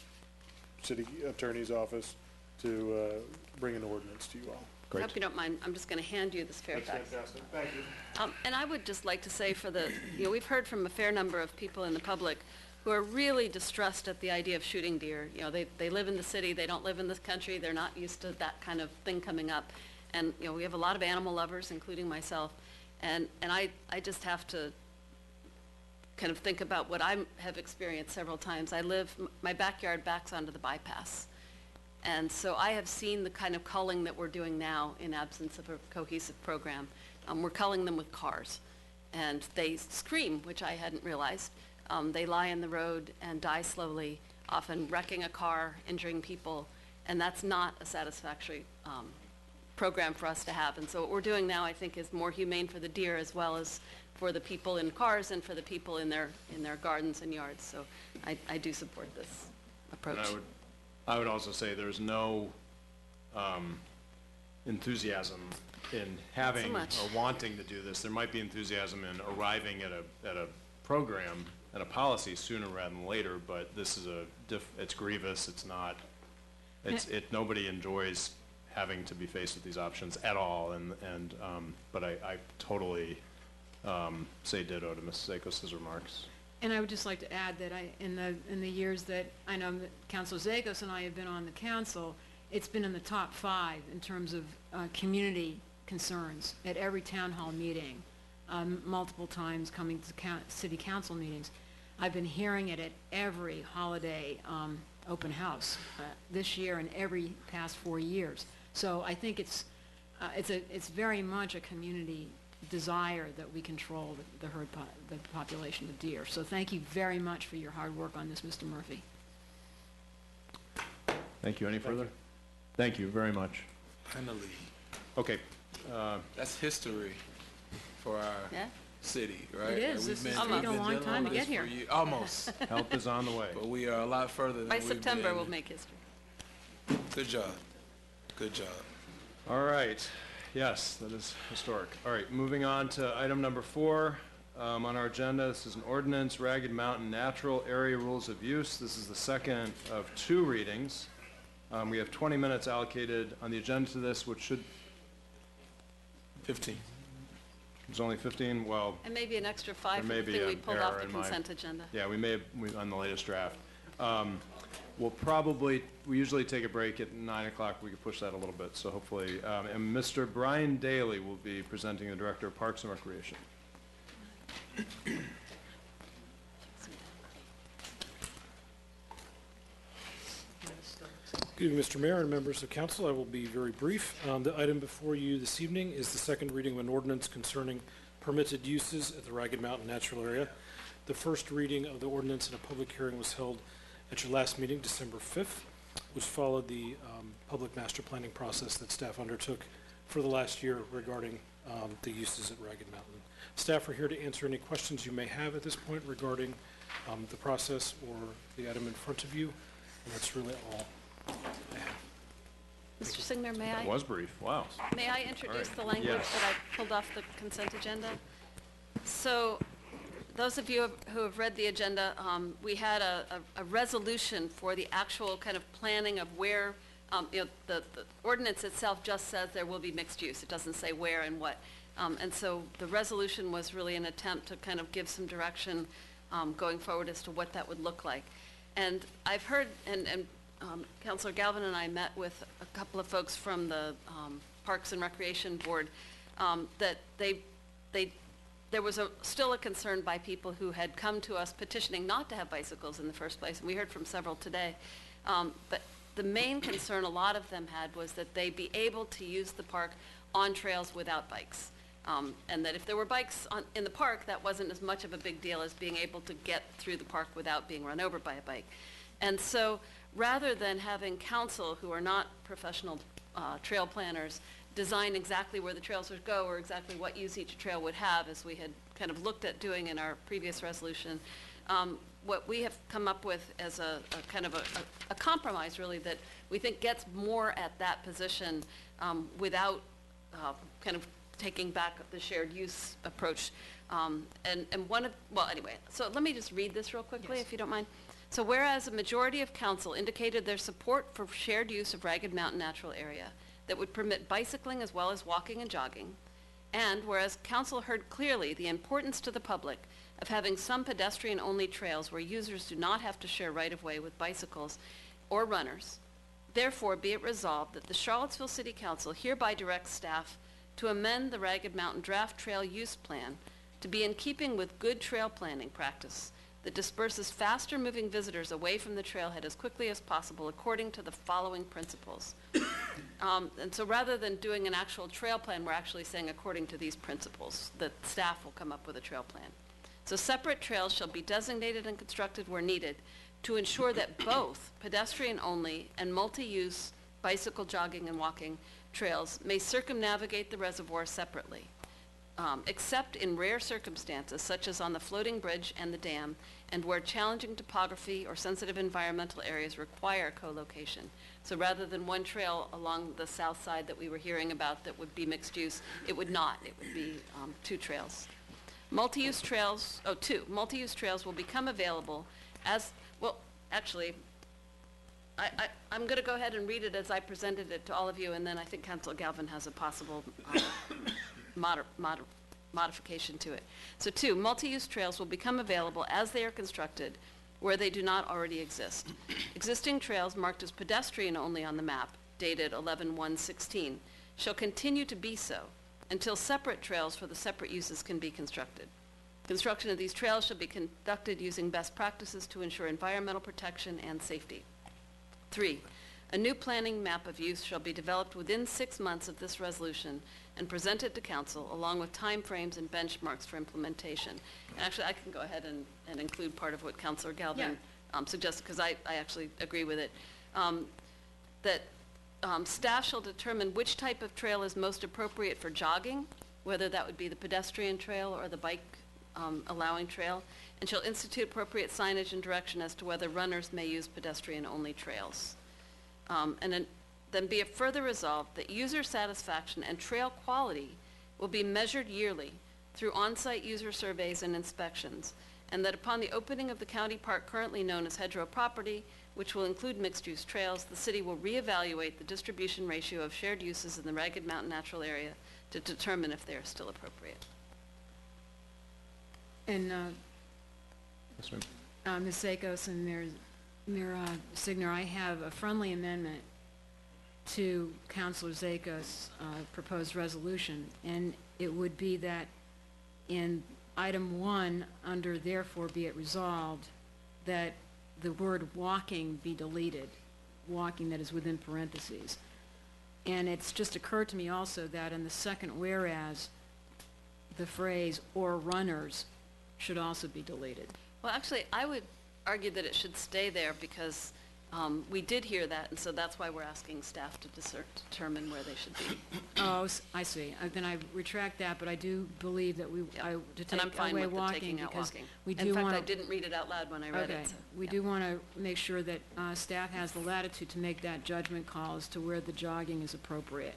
S21: city attorney's office to bring an ordinance to you all.
S17: I hope you don't mind, I'm just gonna hand you this
S21: That's
S17: Fairfax.
S21: fantastic, thank you.
S17: And I would just like to say we've heard from a fair number of people in the public who are really distressed at the idea of shooting deer. They live in the city, they don't live in this country, they're not used to that kind of thing coming up. And, we have a lot of animal lovers, including myself, and I just have to kind of think about what I have experienced several times. My backyard backs onto the bypass. And so I have seen the kind of culling that we're doing now in absence of a cohesive program. We're culling them with cars. And they scream, which I hadn't realized. They lie in the road and die slowly, often wrecking a car, injuring people, and that's not a satisfactory program for us to have. And so what we're doing now, I think, is more humane for the deer as well as for the people in cars and for the people in their gardens and yards. So I do support this approach.
S5: And I would also say there's no enthusiasm in having or wanting to do this. There might be enthusiasm in arriving at a program and a policy sooner rather than later, but this is it's grievous. It's not. Nobody enjoys having to be faced with these options at all. But I totally say ditto to Mrs. Zakos's remarks.
S16: And I would just like to add that in the years that I know that Councilor Zakos and I have been on the council, it's been in the top 5 in terms of community concerns at every town hall meeting, multiple times coming to city council meetings. I've been hearing it at every holiday open house this year and every past 4 years. So I think it's very much a community desire that we control the population of deer. So thank you very much for your hard work on this, Mr. Murphy.
S5: Thank you. Any further? Thank you very much.
S1: Finally.
S5: Okay.
S1: That's history for our city, right?
S16: It is. This has taken a long time to get here.
S1: Almost.
S5: Help is on the way.
S1: But we are a lot further than
S17: By
S1: we've
S17: September,
S1: been.
S17: we'll make history.
S1: Good job. Good job.
S5: All right. Yes, that is historic. All right, moving on to item number 4 on our agenda. This is an ordinance, Ragged Mountain Natural Area Rules of Use. This is the second of 2 readings. We have 20 minutes allocated on the agenda to this, which should...
S1: 15.
S5: There's only 15? Well...
S17: And maybe an extra 5 for
S5: may
S17: the
S5: be
S17: thing we
S5: an
S17: pulled off
S5: error
S17: the
S5: in my-
S17: consent agenda.
S5: Yeah, we may have, on the latest draft. We'll we usually take a break at 9 o'clock. We could push that a little bit, so hopefully. And Mr. Brian Daly will be presenting, the Director of Parks and Recreation.
S8: Good evening, Mr. Mayor and members of council. I will be very brief. The item before you this evening is the second reading of an ordinance concerning permitted uses at the Ragged Mountain Natural Area. The first reading of the ordinance in a public hearing was held at your last meeting, December 5th, which followed the public master planning process that staff undertook for the last year regarding the uses at Ragged Mountain. Staff are here to answer any questions you may have at this point regarding the process or the item in front of you, and that's really all I have.
S17: Mr. Signer, may I?
S5: That was brief. Wow.
S17: May I introduce
S5: All
S17: the
S5: right.
S17: language
S5: Yes.
S17: that I pulled off the consent agenda? So, those of you who have read the agenda, we had a resolution for the actual kind of planning of where, the ordinance itself just says there will be mixed use. It doesn't say where and what. And so the resolution was really an attempt to kind of give some direction going forward as to what that would look like. And I've heard, and Councilor Galvin and I met with a couple of folks from the Parks and Recreation Board, that there was still a concern by people who had come to us petitioning not to have bicycles in the first place, and we heard from several today. But the main concern a lot of them had was that they be able to use the park on trails without bikes. And that if there were bikes in the park, that wasn't as much of a big deal as being able to get through the park without being run over by a bike. And so rather than having council, who are not professional trail planners, design exactly where the trails would go or exactly what use each trail would have, as we had kind of looked at doing in our previous resolution, what we have come up with as a kind of a compromise, really, that we think gets more at that position without kind of taking back the shared use approach. Anyway, so let me just read this real quickly, if you don't mind. So whereas a majority of council indicated their support for shared use of Ragged Mountain Natural Area that would permit bicycling as well as walking and jogging, and whereas council heard clearly the importance to the public of having some pedestrian-only trails where users do not have to share right-of-way with bicycles or runners, therefore be it resolved that the Charlottesville City Council hereby directs staff to amend the Ragged Mountain Draft Trail Use Plan to be in keeping with good trail planning practice that disperses faster-moving visitors away from the trailhead as quickly as possible according to the following principles. And so rather than doing an actual trail plan, we're actually saying according to these principles, that staff will come up with a trail plan. So separate trails shall be designated and constructed where needed to ensure that both pedestrian-only and multi-use bicycle, jogging, and walking trails may circumnavigate the reservoir separately, except in rare circumstances, such as on the floating bridge and the dam, and where challenging topography or sensitive environmental areas require co-location. So rather than one trail along the south side that we were hearing about that would be mixed use, it would not. It would be two trails. Multi-use trails will become available as, well, actually, I'm going to go ahead and read it as I presented it to all of you, and then I think Councilor Galvin has a possible modification to it. So 2, multi-use trails will become available as they are constructed where they do not already exist. Existing trails marked as pedestrian only on the map, dated 11/1/16, shall continue to be so until separate trails for the separate uses can be constructed. Construction of these trails shall be conducted using best practices to ensure environmental protection and safety. 3, a new planning map of use shall be developed within 6 months of this resolution and presented to council along with timeframes and benchmarks for implementation. And actually, I can go ahead and include part of what Councilor Galvin suggested, because I actually agree with it. That staff shall determine which type of trail is most appropriate for jogging, whether that would be the pedestrian trail or the bike allowing trail, and shall institute appropriate signage and direction as to whether runners may use pedestrian-only trails. And then be it further resolved that user satisfaction and trail quality will be measured yearly through on-site user surveys and inspections, and that upon the opening of the county park currently known as Hedgerow property, which will include mixed-use trails, the city will reevaluate the distribution ratio of shared uses in the Ragged Mountain Natural Area to determine if they are still appropriate.
S16: And
S5: Yes, ma'am.
S16: Ms. Sakos and Mayor Signer, I have a friendly amendment to Councilor Zakos' proposed resolution, and it would be that in item 1, under therefore be it resolved, that the word walking be deleted, walking that is within parentheses. And it's just occurred to me also that in the second whereas, the phrase "or runners" should also be deleted.
S17: Well, actually, I would argue that it should stay there because we did hear that, and so that's why we're asking staff to determine where they should be.
S16: Oh, I see. Then I retract that, but I do believe that to
S17: And
S16: take
S17: I'm fine
S16: away
S17: with the
S16: walking,
S17: taking out
S16: because
S17: walking.
S16: we do
S17: In
S16: want
S17: fact,
S16: to...
S17: I didn't read it out loud when I read it. So,
S16: We do want to make sure that staff has the latitude to make that judgment call as to where the jogging is appropriate.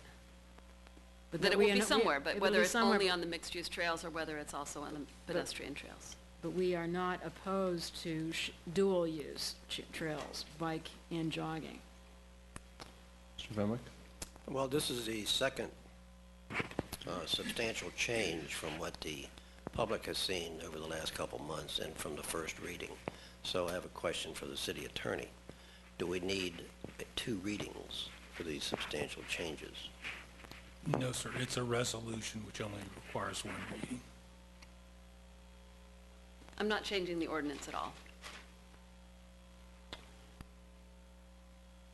S16: But
S17: That it will be somewhere, but
S16: it will
S17: whether
S16: be
S17: it's
S16: somewhere,
S17: only on the mixed-use trails or whether it's also on the pedestrian trails.
S16: But we are not opposed to dual-use trails, bike and jogging.
S5: Mr. Van Wyck?
S4: Well, this is the second substantial change from what the public has seen over the last couple months and from the first reading. So I have a question for the city attorney. Do we need 2 readings for these substantial changes?
S7: No, sir. It's a resolution which only requires 1 reading.
S17: I'm not changing the ordinance at all.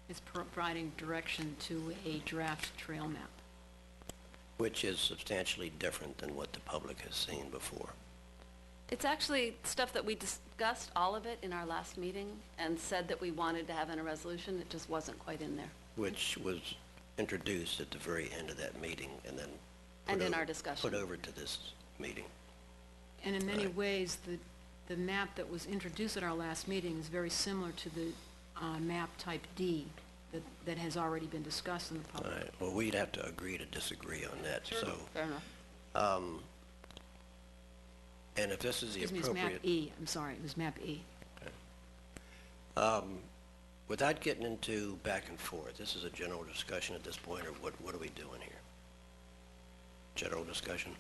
S16: It's providing direction to a draft trail map.
S4: Which is substantially different than what the public has seen before.
S17: It's actually stuff that we discussed, all of it, in our last meeting, and said that we wanted to have in a resolution. It just wasn't quite in there.
S4: Which was introduced at the very end of that meeting and then
S17: And in our discussion.
S4: put over to this meeting.
S16: And in many ways, the map that was introduced at our last meeting is very similar to the map type D that has already been discussed in the
S4: All
S16: public.
S4: right, well, we'd have to agree to disagree on that,
S17: Sure.
S4: so.
S17: Fair enough.
S4: And if this is the
S16: Excuse me, it's map
S4: appropriate,
S16: E. I'm sorry, it was map E.
S4: without getting into back and forth, this is a general discussion at this point, or what are we doing here? General discussion?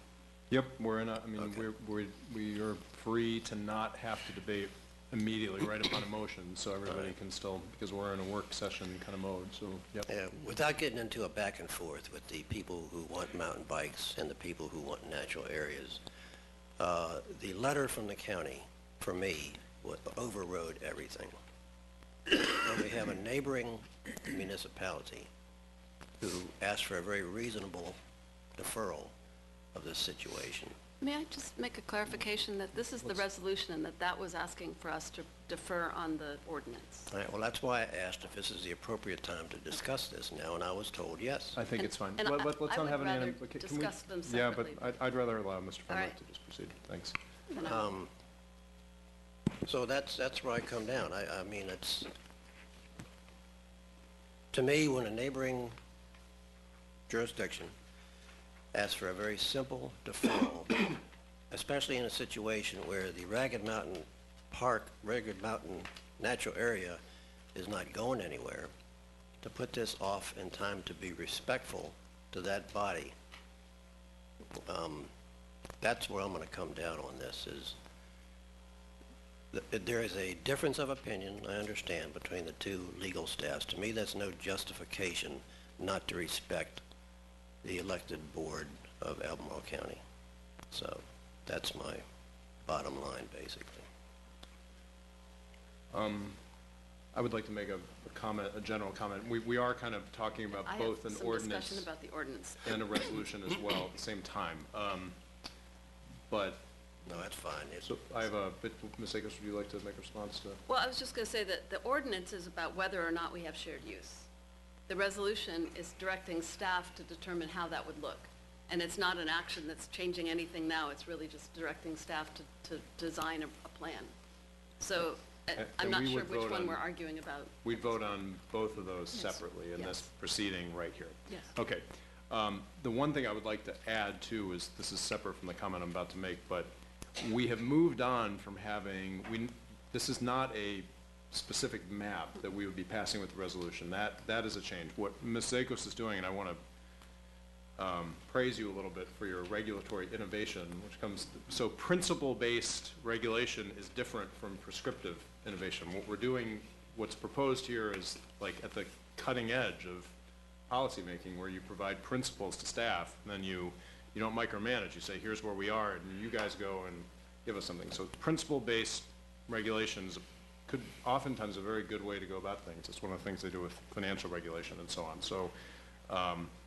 S5: Yep, we're in a, I mean,
S4: Okay.
S5: we are free to not have to debate immediately right upon a motion, so everybody can still, because we're in a work session kind of mode, so, yep.
S4: Yeah, without getting into a back and forth with the people who want mountain bikes and the people who want natural areas, the letter from the county, for me, overrode everything. And we have a neighboring municipality who asked for a very reasonable deferral of this situation.
S17: May I just make a clarification that this is the resolution and that that was asking for us to defer on the ordinance?
S4: All right, well, that's why I asked if this is the appropriate time to discuss this now, and I was told yes.
S5: I think it's fine.
S17: And
S5: Let's
S17: I
S5: not have
S17: would
S5: any.
S17: rather
S5: Can we-
S17: discuss them
S5: Yeah, but
S17: separately.
S5: I'd rather allow Mr.
S17: All
S5: Fenwick
S17: right.
S5: to just proceed. Thanks.
S4: So that's where I come down. I mean, it's, to me, when a neighboring jurisdiction asks for a very simple deferral, especially in a situation where the Ragged Mountain Park, Ragged Mountain Natural Area is not going anywhere, to put this off in time to be respectful to that body, that's where I'm going to come down on this, is there is a difference of opinion, I understand, between the two legal staffs. To me, that's no justification not to respect the elected board of Albemarle County. So that's my bottom line, basically.
S5: I would like to make a comment, a general comment. We are kind of talking about
S17: I
S5: both
S17: have
S5: an
S17: some
S5: ordinance
S17: discussion about the ordinance.
S5: and a resolution as well at the same time. But
S4: no, that's fine.
S5: So I have a bit, Ms. Akers, would you like to make a response to?
S17: Well, I was just going to say that the ordinance is about whether or not we have shared use. The resolution is directing staff to determine how that would look. And it's not an action that's changing anything now. It's really just directing staff to design a plan. So I'm not sure which one we're arguing about.
S5: We'd vote on both of those
S17: Yes.
S5: separately in
S17: Yes.
S5: this proceeding right here.
S17: Yes.
S5: Okay. The one thing I would like to add too is, this is separate from the comment I'm about to make, but we have moved on from having, this is not a specific map that we would be passing with the resolution. That is a change. What Ms. Zakos is doing, and I want to praise you a little bit for your regulatory innovation, which comes, so principle-based regulation is different from prescriptive innovation. What we're doing, what's proposed here is like at the cutting edge of policymaking, where you provide principles to staff, and then you don't micromanage. You say, here's where we are, and you guys go and give us something. So principle-based regulations could oftentimes a very good way to go about things. It's one of the things they do with financial regulation and so on. So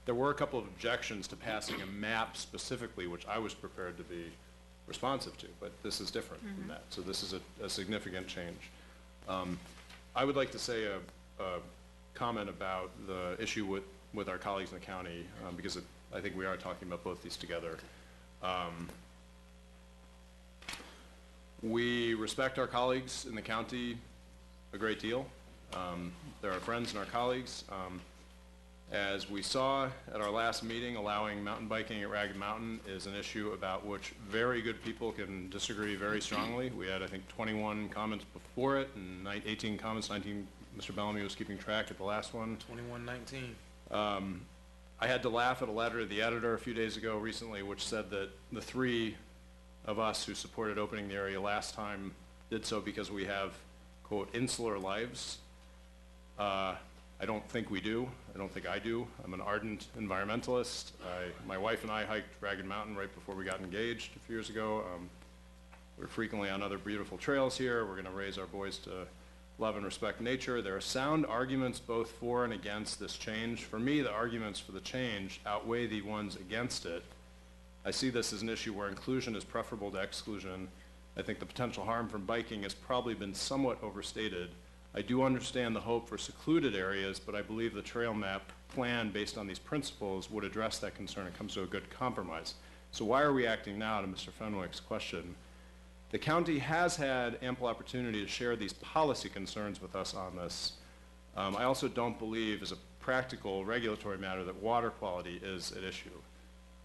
S5: there were a couple of objections to passing a map specifically, which I was prepared to be responsive to, but this is different from that. So this is a significant change. I would like to say a comment about the issue with our colleagues in the county, because I think we are talking about both these together. We respect our colleagues in the county a great deal. They're our friends and our colleagues. As we saw at our last meeting, allowing mountain biking at Ragged Mountain is an issue about which very good people can disagree very strongly. We had, I think, 21 comments before it and 18 comments, 19, Mr. Bellamy was keeping track at the last one.
S1: 2119.
S5: I had to laugh at a letter to the editor a few days ago recently, which said that the three of us who supported opening the area last time did so because we have, quote, insular lives. I don't think we do. I don't think I do. I'm an ardent environmentalist. My wife and I hiked Ragged Mountain right before we got engaged a few years ago. We're frequently on other beautiful trails here. We're going to raise our boys to love and respect nature. There are sound arguments both for and against this change. For me, the arguments for the change outweigh the ones against it. I see this as an issue where inclusion is preferable to exclusion. I think the potential harm from biking has probably been somewhat overstated. I do understand the hope for secluded areas, but I believe the trail map plan based on these principles would address that concern and comes to a good compromise. So why are we acting now, to Mr. Fenwick's question? The county has had ample opportunity to share these policy concerns with us on this. I also don't believe, as a practical regulatory matter, that water quality is at issue.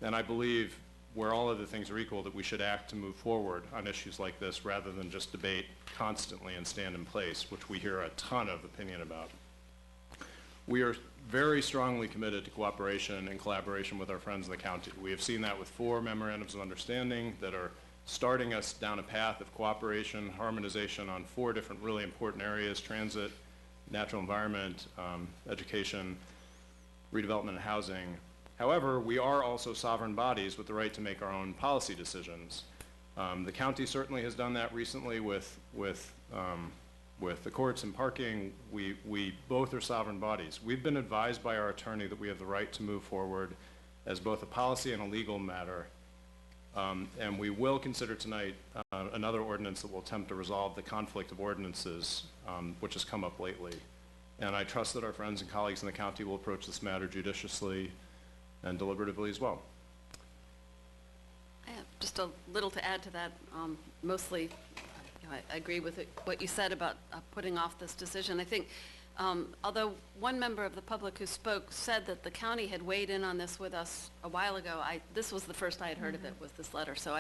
S5: And I believe, where all other things are equal, that we should act to move forward on issues like this rather than just debate constantly and stand in place, which we hear a ton of opinion about. We are very strongly committed to cooperation and collaboration with our friends in the county. We have seen that with 4 memorandums of understanding that are starting us down a path of cooperation, harmonization on 4 different really important areas: transit, natural environment, education, redevelopment, and housing. However, we are also sovereign bodies with the right to make our own policy decisions. The county certainly has done that recently with the courts and parking. We both are sovereign bodies. We've been advised by our attorney that we have the right to move forward as both a policy and a legal matter. And we will consider tonight another ordinance that will attempt to resolve the conflict of ordinances, which has come up lately. And I trust that our friends and colleagues in the county will approach this matter judiciously and deliberatively as well.
S17: I have just a little to add to that. Mostly, I agree with what you said about putting off this decision. I think, although one member of the public who spoke said that the county had weighed in on this with us a while ago, this was the first I had heard of it, was this letter. So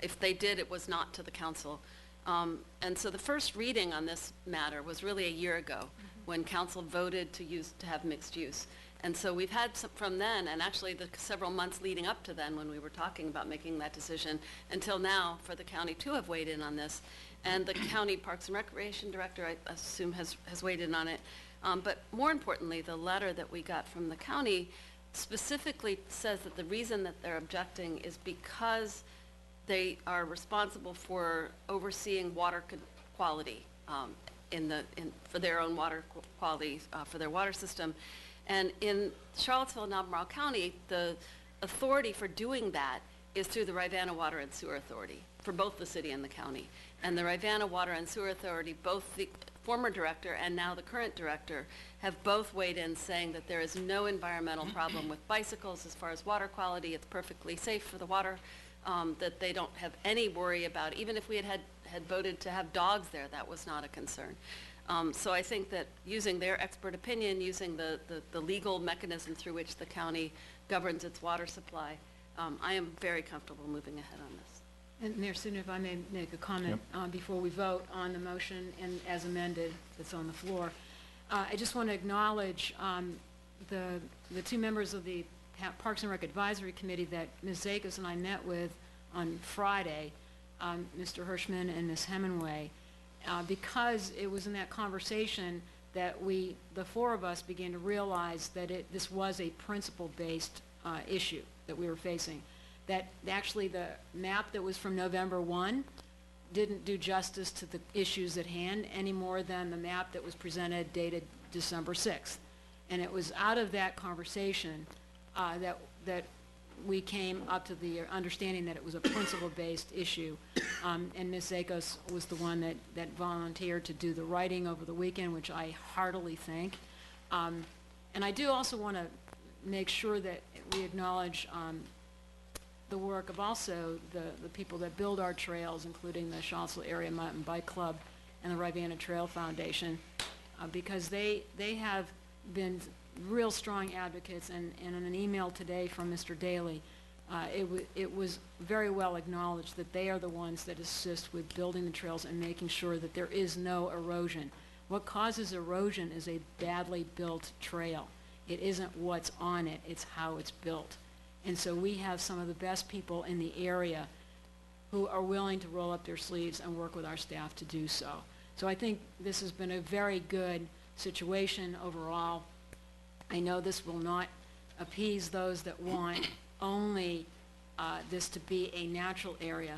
S17: if they did, it was not to the council. And so the first reading on this matter was really a year ago when council voted to have mixed use. And so we've had from then, and actually the several months leading up to then when we were talking about making that decision, until now for the county to have weighed in on this. And the county Parks and Recreation Director, I assume, has weighed in on it. But more importantly, the letter that we got from the county specifically says that the reason that they're objecting is because they are responsible for overseeing water quality for their own water quality for their water system. And in Charlottesville and Albemarle County, the authority for doing that is through the Rivanna Water and Sewer Authority for both the city and the county. And the Rivanna Water and Sewer Authority, both the former director and now the current director, have both weighed in saying that there is no environmental problem with bicycles as far as water quality. It's perfectly safe for the water, that they don't have any worry about. Even if we had voted to have dogs there, that was not a concern. So I think that using their expert opinion, using the legal mechanism through which the county governs its water supply, I am very comfortable moving ahead on this.
S16: And Mayor Sidner, if I may make a comment before we vote on the motion and as amended that's on the floor. I just want to acknowledge the two members of the Parks and Rec Advisory Committee that Ms. Zakos and I met with on Friday, Mr. Hirschman and Ms. Hemingway, because it was in that conversation that the four of us began to realize that this was a principle-based issue that we were facing. That actually the map that was from November 1 didn't do justice to the issues at hand any more than the map that was presented dated December 6th. And it was out of that conversation that we came up to the understanding that it was a principle-based issue. And Ms. Zakos was the one that volunteered to do the writing over the weekend, which I heartily thank. And I do also want to make sure that we acknowledge the work of also the people that build our trails, including the Charlottesville Area Mountain Bike Club and the Rivanna Trail Foundation, because they have been real strong advocates. And in an email today from Mr. Daly, it was very well acknowledged that they are the ones that assist with building the trails and making sure that there is no erosion. What causes erosion is a badly built trail. It isn't what's on it, it's how it's built. And so we have some of the best people in the area who are willing to roll up their sleeves and work with our staff to do so. So I think this has been a very good situation overall. I know this will not appease those that want only this to be a natural area.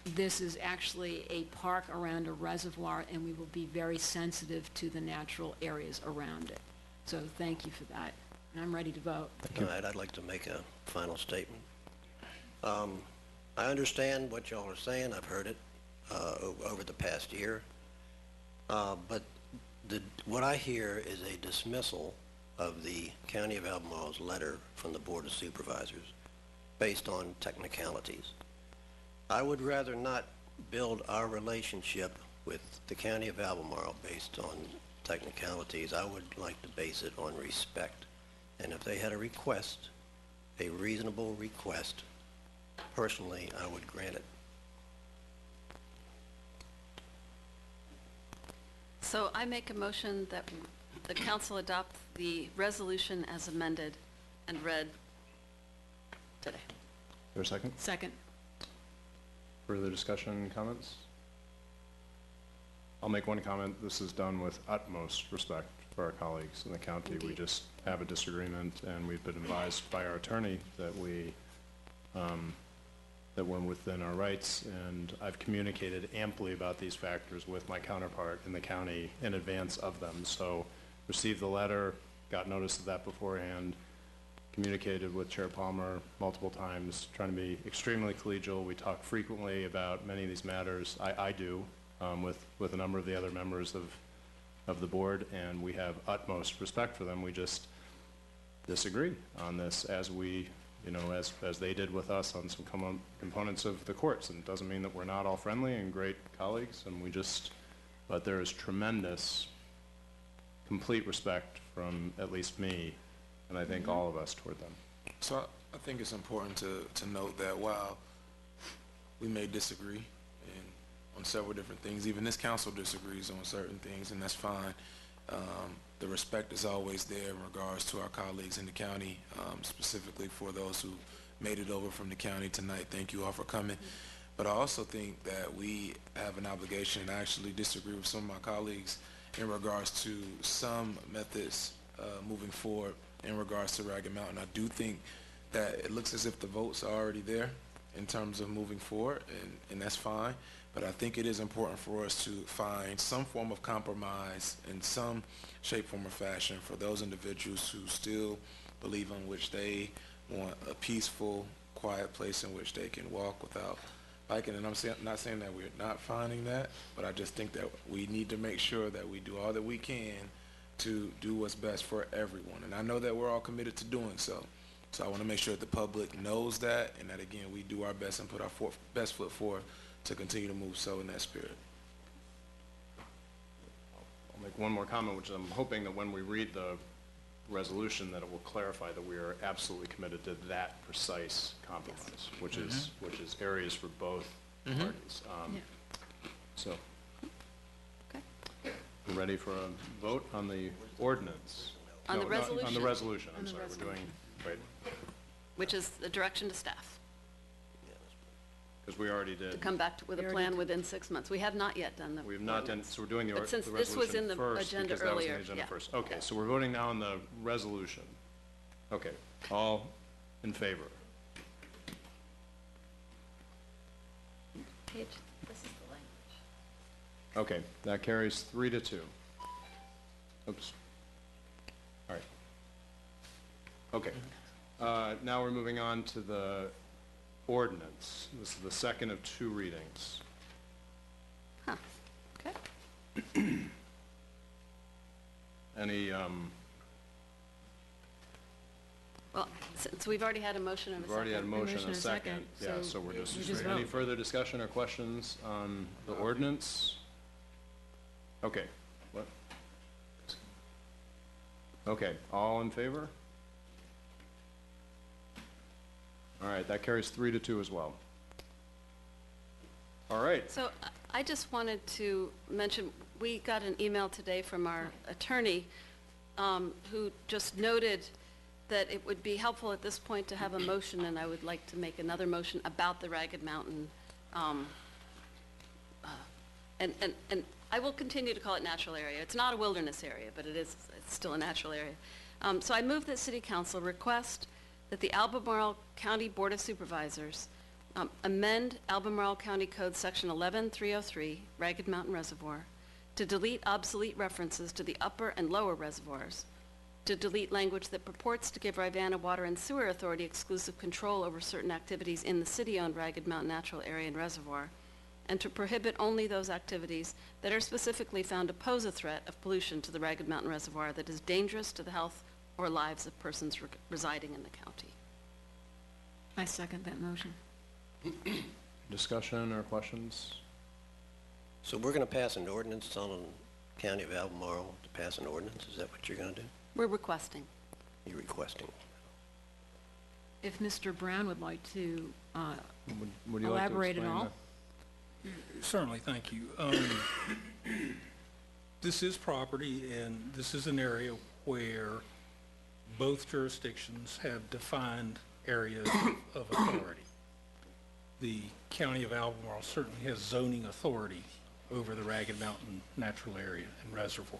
S16: This is actually a park around a reservoir, and we will be very sensitive to the natural areas around it. So thank you for that. And I'm ready to vote.
S4: All right, I'd like to make a final statement. I understand what y'all are saying. I've heard it over the past year. But what I hear is a dismissal of the County of Albemarle's letter from the Board of Supervisors based on technicalities. I would rather not build our relationship with the County of Albemarle based on technicalities. I would like to base it on respect. And if they had a request, a reasonable request, personally, I would grant it.
S17: So I make a motion that the council adopt the resolution as amended and read today.
S5: Is there a second?
S16: Second.
S5: Further discussion, comments? I'll make one comment. This is done with utmost respect for our colleagues in the county. We just have a disagreement, and we've been advised by our attorney that we that were within our rights, and I've communicated amply about these factors with my counterpart in the county in advance of them. So received the letter, got notice of that beforehand, communicated with Chair Palmer multiple times, trying to be extremely collegial. We talk frequently about many of these matters. I do, with a number of the other members of the board, and we have utmost respect for them. We just disagree on this, as we, as they did with us on some components of the courts. And it doesn't mean that we're not all friendly and great colleagues, and but there is tremendous, complete respect from at least me, and I think all of us toward them.
S1: So I think it's important to note that while we may disagree on several different things, even this council disagrees on certain things, and that's fine. The respect is always there in regards to our colleagues in the county, specifically for those who made it over from the county tonight. Thank you all for coming. But I also think that we have an obligation, and I actually disagree with some of my colleagues in regards to some methods moving forward in regards to Ragged Mountain. I do think that it looks as if the votes are already there in terms of moving forward, and that's fine. But I think it is important for us to find some form of compromise in some shape, form, or fashion for those individuals who still believe in which they want a peaceful, quiet place in which they can walk without biking. And I'm not saying that we're not finding that, but I just think that we need to make sure that we do all that we can to do what's best for everyone. And I know that we're all committed to doing so. So I want to make sure that the public knows that, and that, again, we do our best and put our best foot forward to continue to move so in that spirit.
S5: I'll make one more comment, which I'm hoping that when we read the resolution, that it will clarify that we are absolutely committed to that precise compromise, which is areas for both parties. So, we're ready for a vote on the ordinance.
S17: On the resolution.
S5: On the resolution, I'm sorry, we're doing, right.
S17: Which is the direction to staff,
S5: Because we already did.
S17: to come back with a plan within 6 months. We have not yet done the.
S5: We have not done, so we're doing the
S17: But since
S5: the
S17: this was in
S5: resolution
S17: the
S5: first,
S17: agenda
S5: because that was in
S17: earlier,
S5: the agenda
S17: yeah.
S5: first. Okay, so we're voting now on the resolution. Okay, all in favor?
S17: Page, this is the language.
S5: Okay, that carries 3-2. Oops. All right. Okay, now we're moving on to the ordinance. This is the second of 2 readings.
S17: Huh, okay.
S5: Any,
S17: Well, since we've already had a motion and a
S5: we've already had a
S17: second.
S5: motion and a second. Yeah, so we're just, any further discussion or questions on the ordinance? Okay, what? Okay, all in favor? All right, that carries 3-2 as well. All right.
S17: So I just wanted to mention, we got an email today from our attorney who just noted that it would be helpful at this point to have a motion, and I would like to make another motion about the Ragged Mountain. And I will continue to call it natural area. It's not a wilderness area, but it's still a natural area. So I move that City Council request that the Albemarle County Board of Supervisors amend Albemarle County Code Section 11303, Ragged Mountain Reservoir, to delete obsolete references to the upper and lower reservoirs, to delete language that purports to give Rivanna Water and Sewer Authority exclusive control over certain activities in the city-owned Ragged Mountain Natural Area and Reservoir, and to prohibit only those activities that are specifically found to pose a threat of pollution to the Ragged Mountain Reservoir that is dangerous to the health or lives of persons residing in the county.
S16: I second that motion.
S5: Discussion or questions?
S4: So we're going to pass an ordinance on the County of Albemarle to pass an ordinance? Is that what you're going to do?
S17: We're requesting.
S4: You're requesting?
S16: If Mr. Brown would like to
S5: Would you like to
S16: elaborate at
S5: explain
S16: all?
S5: that?
S7: Certainly, thank you. This is property, and this is an area where both jurisdictions have defined areas of authority. The County of Albemarle certainly has zoning authority over the Ragged Mountain Natural Area and Reservoir.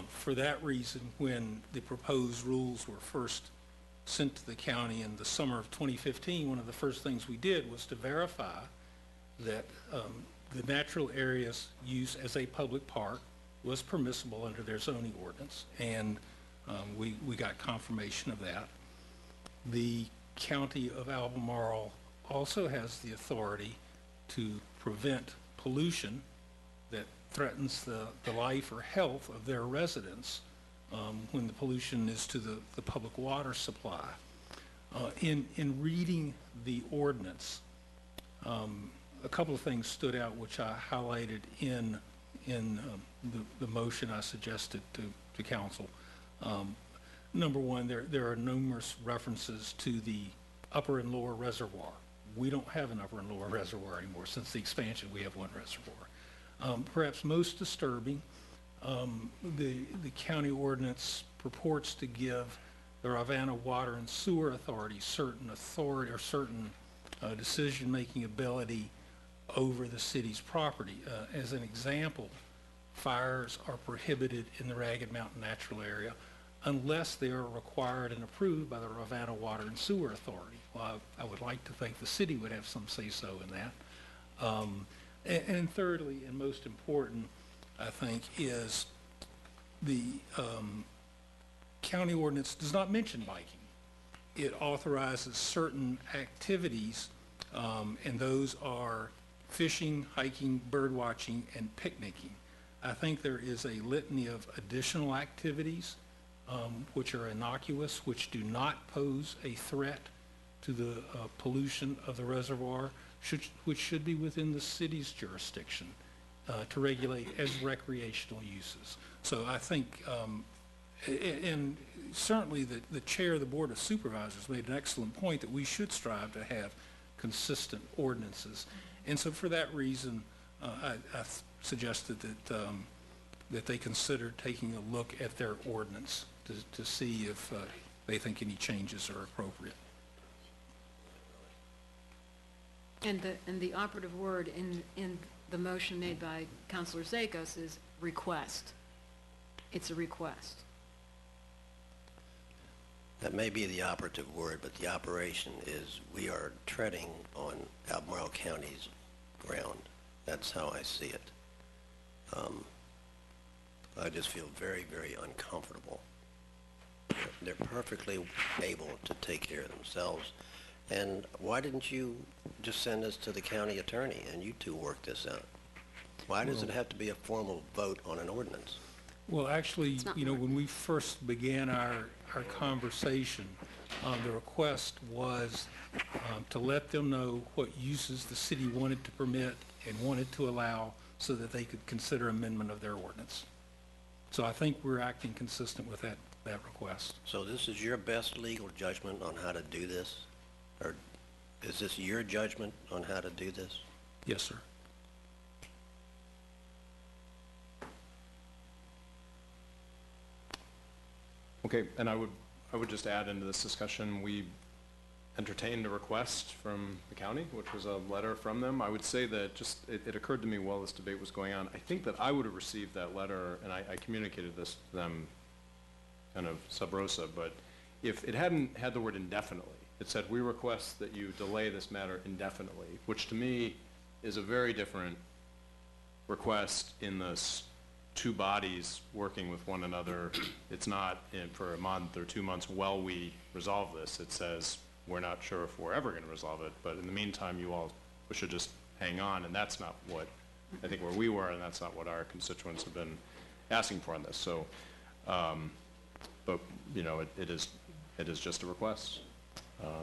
S7: For that reason, when the proposed rules were first sent to the county in the summer of 2015, one of the first things we did was to verify that the natural areas use as a public park was permissible under their zoning ordinance, and we got confirmation of that. The County of Albemarle also has the authority to prevent pollution that threatens the life or health of their residents when the pollution is to the public water supply. In reading the ordinance, a couple of things stood out which I highlighted in the motion I suggested to council. Number one, there are numerous references to the upper and lower reservoir. We don't have an upper and lower reservoir anymore. Since the expansion, we have one reservoir. Perhaps most disturbing, the county ordinance purports to give the Ravenna Water and Sewer Authority certain authority or certain decision-making ability over the city's property. As an example, fires are prohibited in the Ragged Mountain Natural Area unless they are required and approved by the Ravenna Water and Sewer Authority. Well, I would like to think the city would have some say-so in that. And thirdly, and most important, I think, is the county ordinance does not mention biking. It authorizes certain activities, and those are fishing, hiking, bird watching, and picnicking. I think there is a litany of additional activities which are innocuous, which do not pose a threat to the pollution of the reservoir, which should be within the city's jurisdiction to regulate as recreational uses. So I think, and certainly the chair of the Board of Supervisors made an excellent point that we should strive to have consistent ordinances. And so for that reason, I suggested that they consider taking a look at their ordinance to see if they think any changes are appropriate.
S16: And the operative word in the motion made by Councilor Zakos is request. It's a request.
S4: That may be the operative word, but the operation is we are treading on Albemarle County's ground. That's how I see it. I just feel very, very uncomfortable. They're perfectly able to take care of themselves. And why didn't you just send this to the county attorney and you two work this out? Why does it have to be a formal vote on an ordinance?
S7: Well, actually, you know, when we first began our conversation, the request was to let them know what uses the city wanted to permit and wanted to allow so that they could consider amendment of their ordinance. So I think we're acting consistent with that request.
S4: So this is your best legal judgment on how to do this? Or is this your judgment on how to do this?
S7: Yes, sir.
S5: Okay, and I would just add into this discussion, we entertained a request from the county, which was a letter from them. I would say that just, it occurred to me while this debate was going on, I think that I would have received that letter, and I communicated this to them kind of sub rosa, but if it hadn't had the word indefinitely, it said, we request that you delay this matter indefinitely, which to me is a very different request in this two bodies working with one another. It's not for a month or 2 months while we resolve this. It says, we're not sure if we're ever going to resolve it, but in the meantime, you all should just hang on, and that's not what, I think where we were, and that's not what our constituents have been asking for on this. So, but, you know, it is just a request.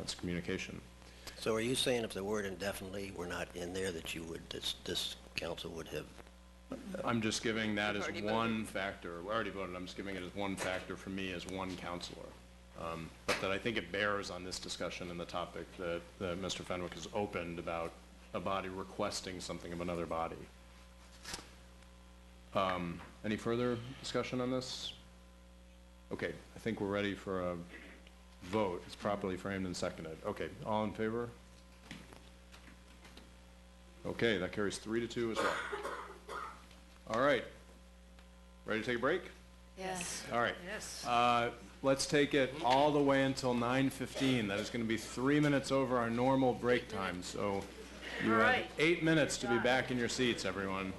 S5: It's communication.
S4: So are you saying if the word indefinitely were not in there that you would, this council would have?
S5: I'm just giving that as one factor. We already voted. I'm just giving it as one factor for me as one counselor. But that I think it bears on this discussion and the topic that Mr. Fenwick has opened about a body requesting something of another body. Any further discussion on this? Okay, I think we're ready for a vote. It's properly framed and seconded. Okay, all in favor? Okay, that carries 3-2 as well. All right, ready to take a break?
S16: Yes.
S5: All right.
S16: Yes.
S5: Let's take it all the way until 9:15. That is going to be 3 minutes over our normal break time. So you
S16: All
S5: have
S16: right.
S5: 8 minutes to be back in your seats, everyone.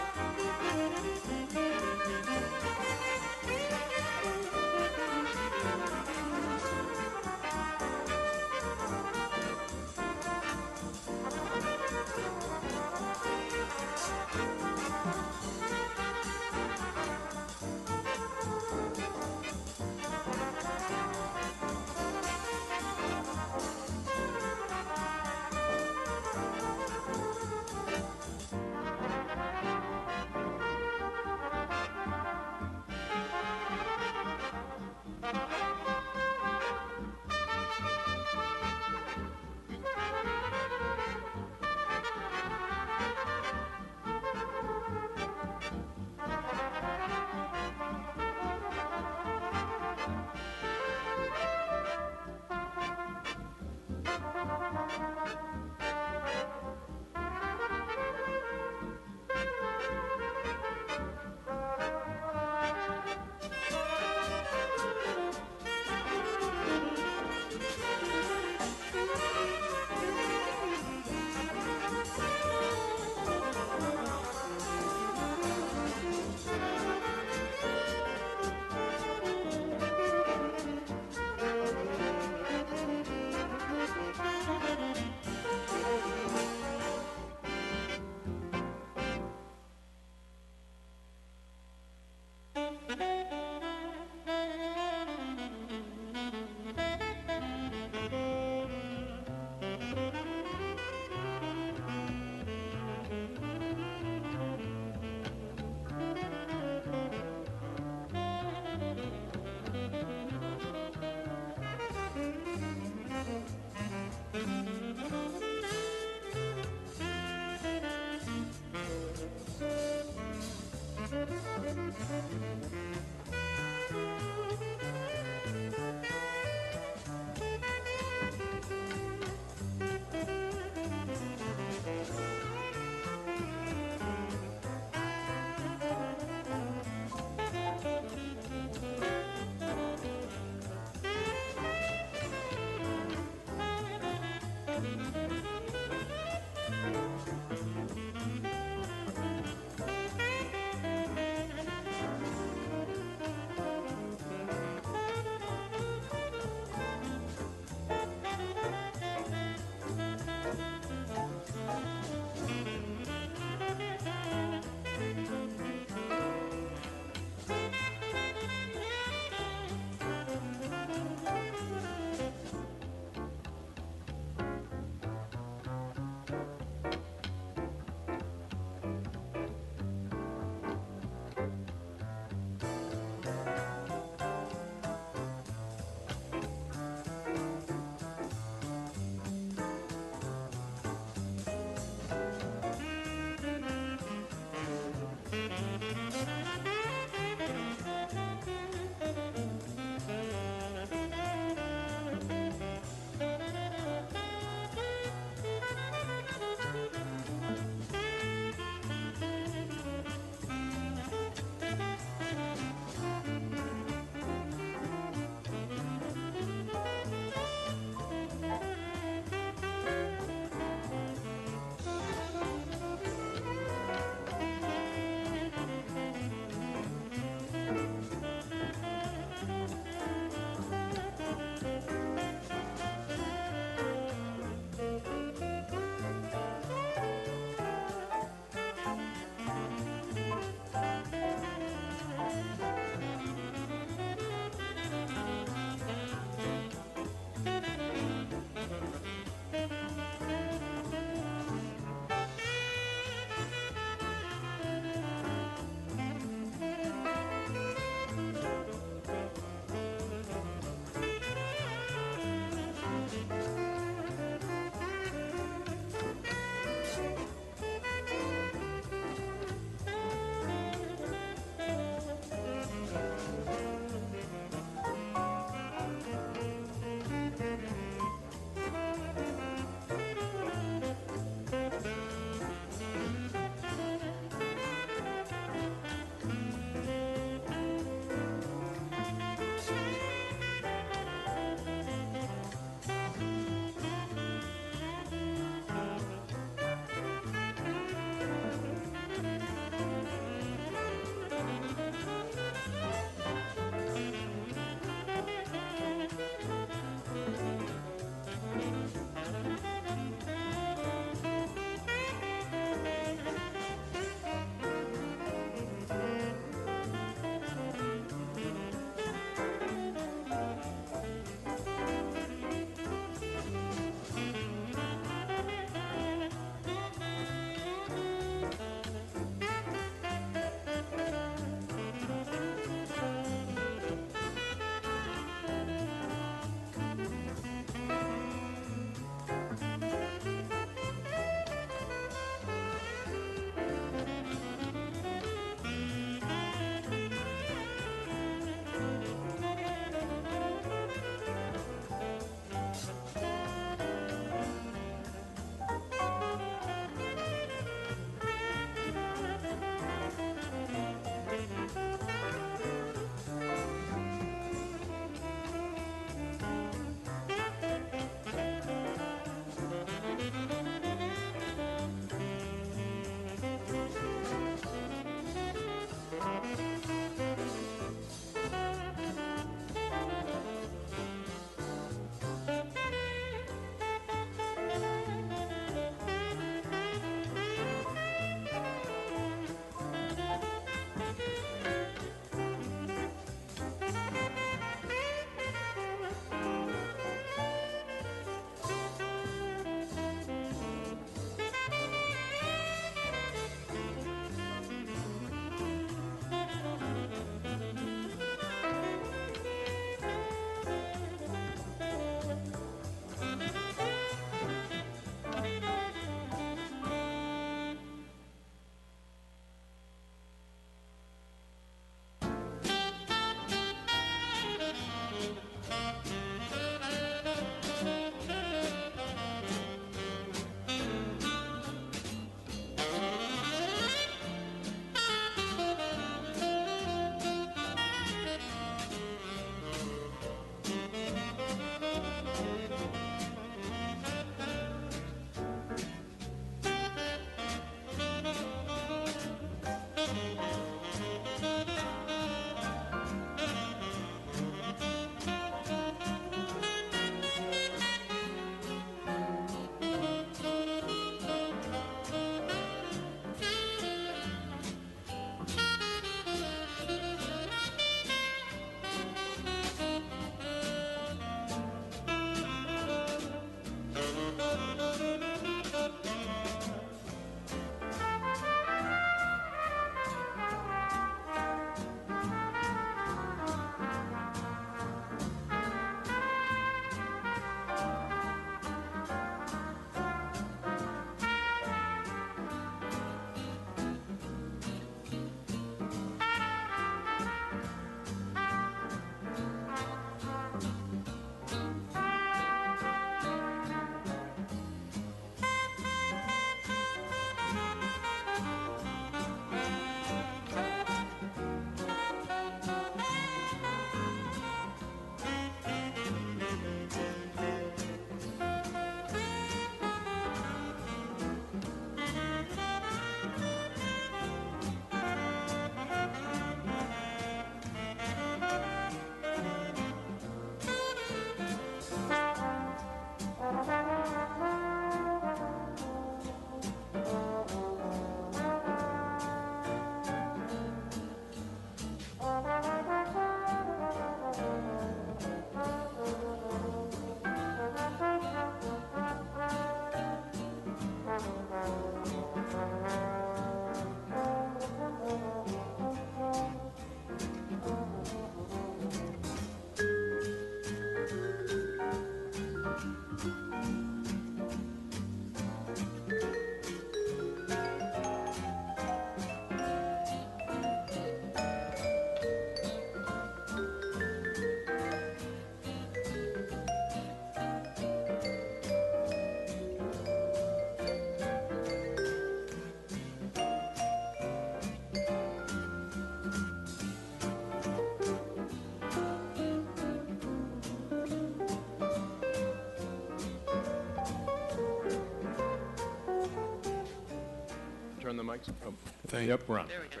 S5: Turn the mics. Oh,
S1: Thank
S5: yep, we're on.
S17: There we go.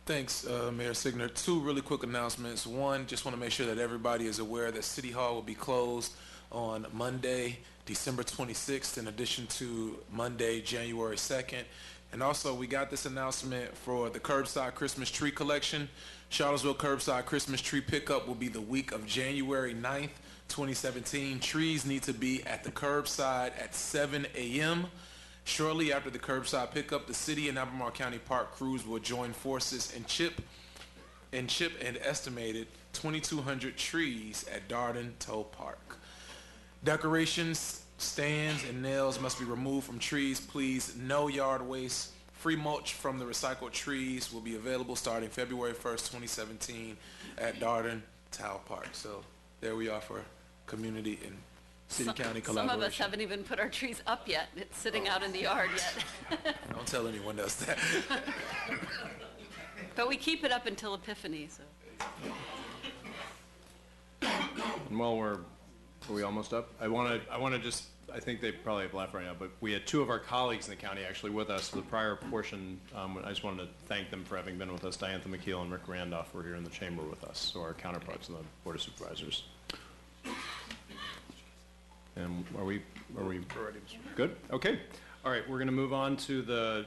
S1: Thanks, Mayor Signer. Two really quick announcements. One, just want to make sure that everybody is aware that City Hall will be closed on Monday, December 26th, in addition to Monday, January 2nd. And also, we got this announcement for the curbside Christmas tree collection. Charlottesville curbside Christmas tree pickup will be the week of January 9th, 2017. Trees need to be at the curbside at 7 a.m. Shortly after the curbside pickup, the city and Albemarle County Park crews will join forces and chip an estimated 2,200 trees at Darden Tow Park. Decorations, stands, and nails must be removed from trees. Please, no yard waste. Free mulch from the recycled trees will be available starting February 1st, 2017 at Darden Tow Park. So there we are for community and city-county collaboration.
S17: Some of us haven't even put our trees up yet. It's sitting out in the yard yet.
S1: Don't tell anyone else that.
S17: But we keep it up until Epiphany, so.
S5: And while are we almost up? I want to just, I think they probably have left right now, but we had two of our colleagues in the county actually with us for the prior portion. I just wanted to thank them for having been with us. Diantha McKeel and Rick Randolph were here in the chamber with us, so our counterparts in the Board of Supervisors. And are we good? Okay. All right, we're going to move on to the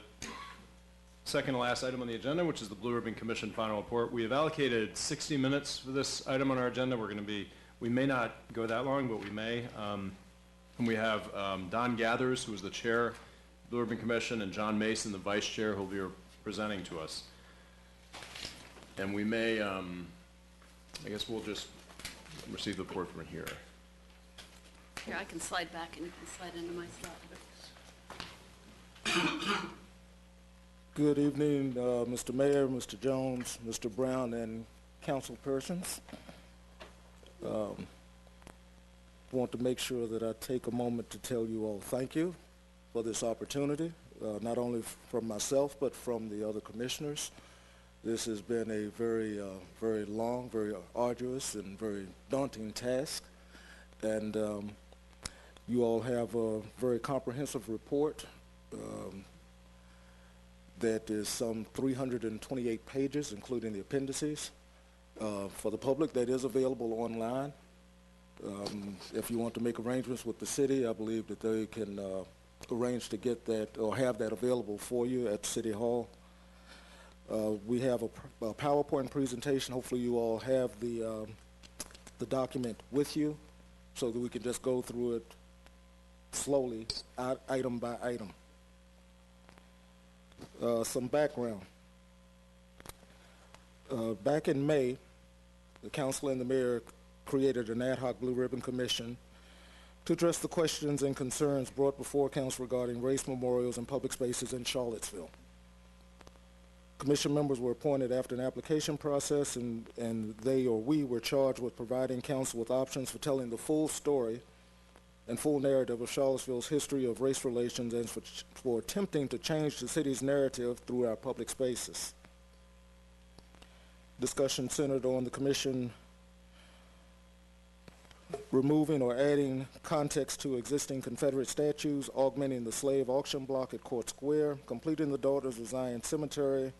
S5: second to last item on the agenda, which is the Blue Ribbon Commission final report. We have allocated 60 minutes for this item on our agenda. We may not go that long, but we may. And we have Don Gathers, who is the chair of the Blue Ribbon Commission, and John Mason, the vice chair, who will be presenting to us. And we may, I guess we'll just receive the report from here.
S17: Here, I can slide back and you can slide into my slot.
S9: Good evening, Mr. Mayor, Mr. Jones, Mr. Brown, and council persons. Want to make sure that I take a moment to tell you all thank you for this opportunity, not only from myself, but from the other commissioners. This has been a very, very long, very arduous, and very daunting task. And you all have a very comprehensive report that is some 328 pages, including the appendices. For the public, that is available online. If you want to make arrangements with the city, I believe that they can arrange to get that or have that available for you at City Hall. We have a PowerPoint presentation. Hopefully you all have the document with you so that we can just go through it slowly, item by item. Some background. Back in May, the council and the mayor created an ad hoc Blue Ribbon Commission to address the questions and concerns brought before council regarding race memorials and public spaces in Charlottesville. Commission members were appointed after an application process, and we were charged with providing council with options for telling the full story and full narrative of Charlottesville's history of race relations and for attempting to change the city's narrative through our public spaces. Discussion centered on the commission removing or adding context to existing Confederate statues, augmenting the slave auction block at Court Square, completing the Daughters of Zion Cemetery,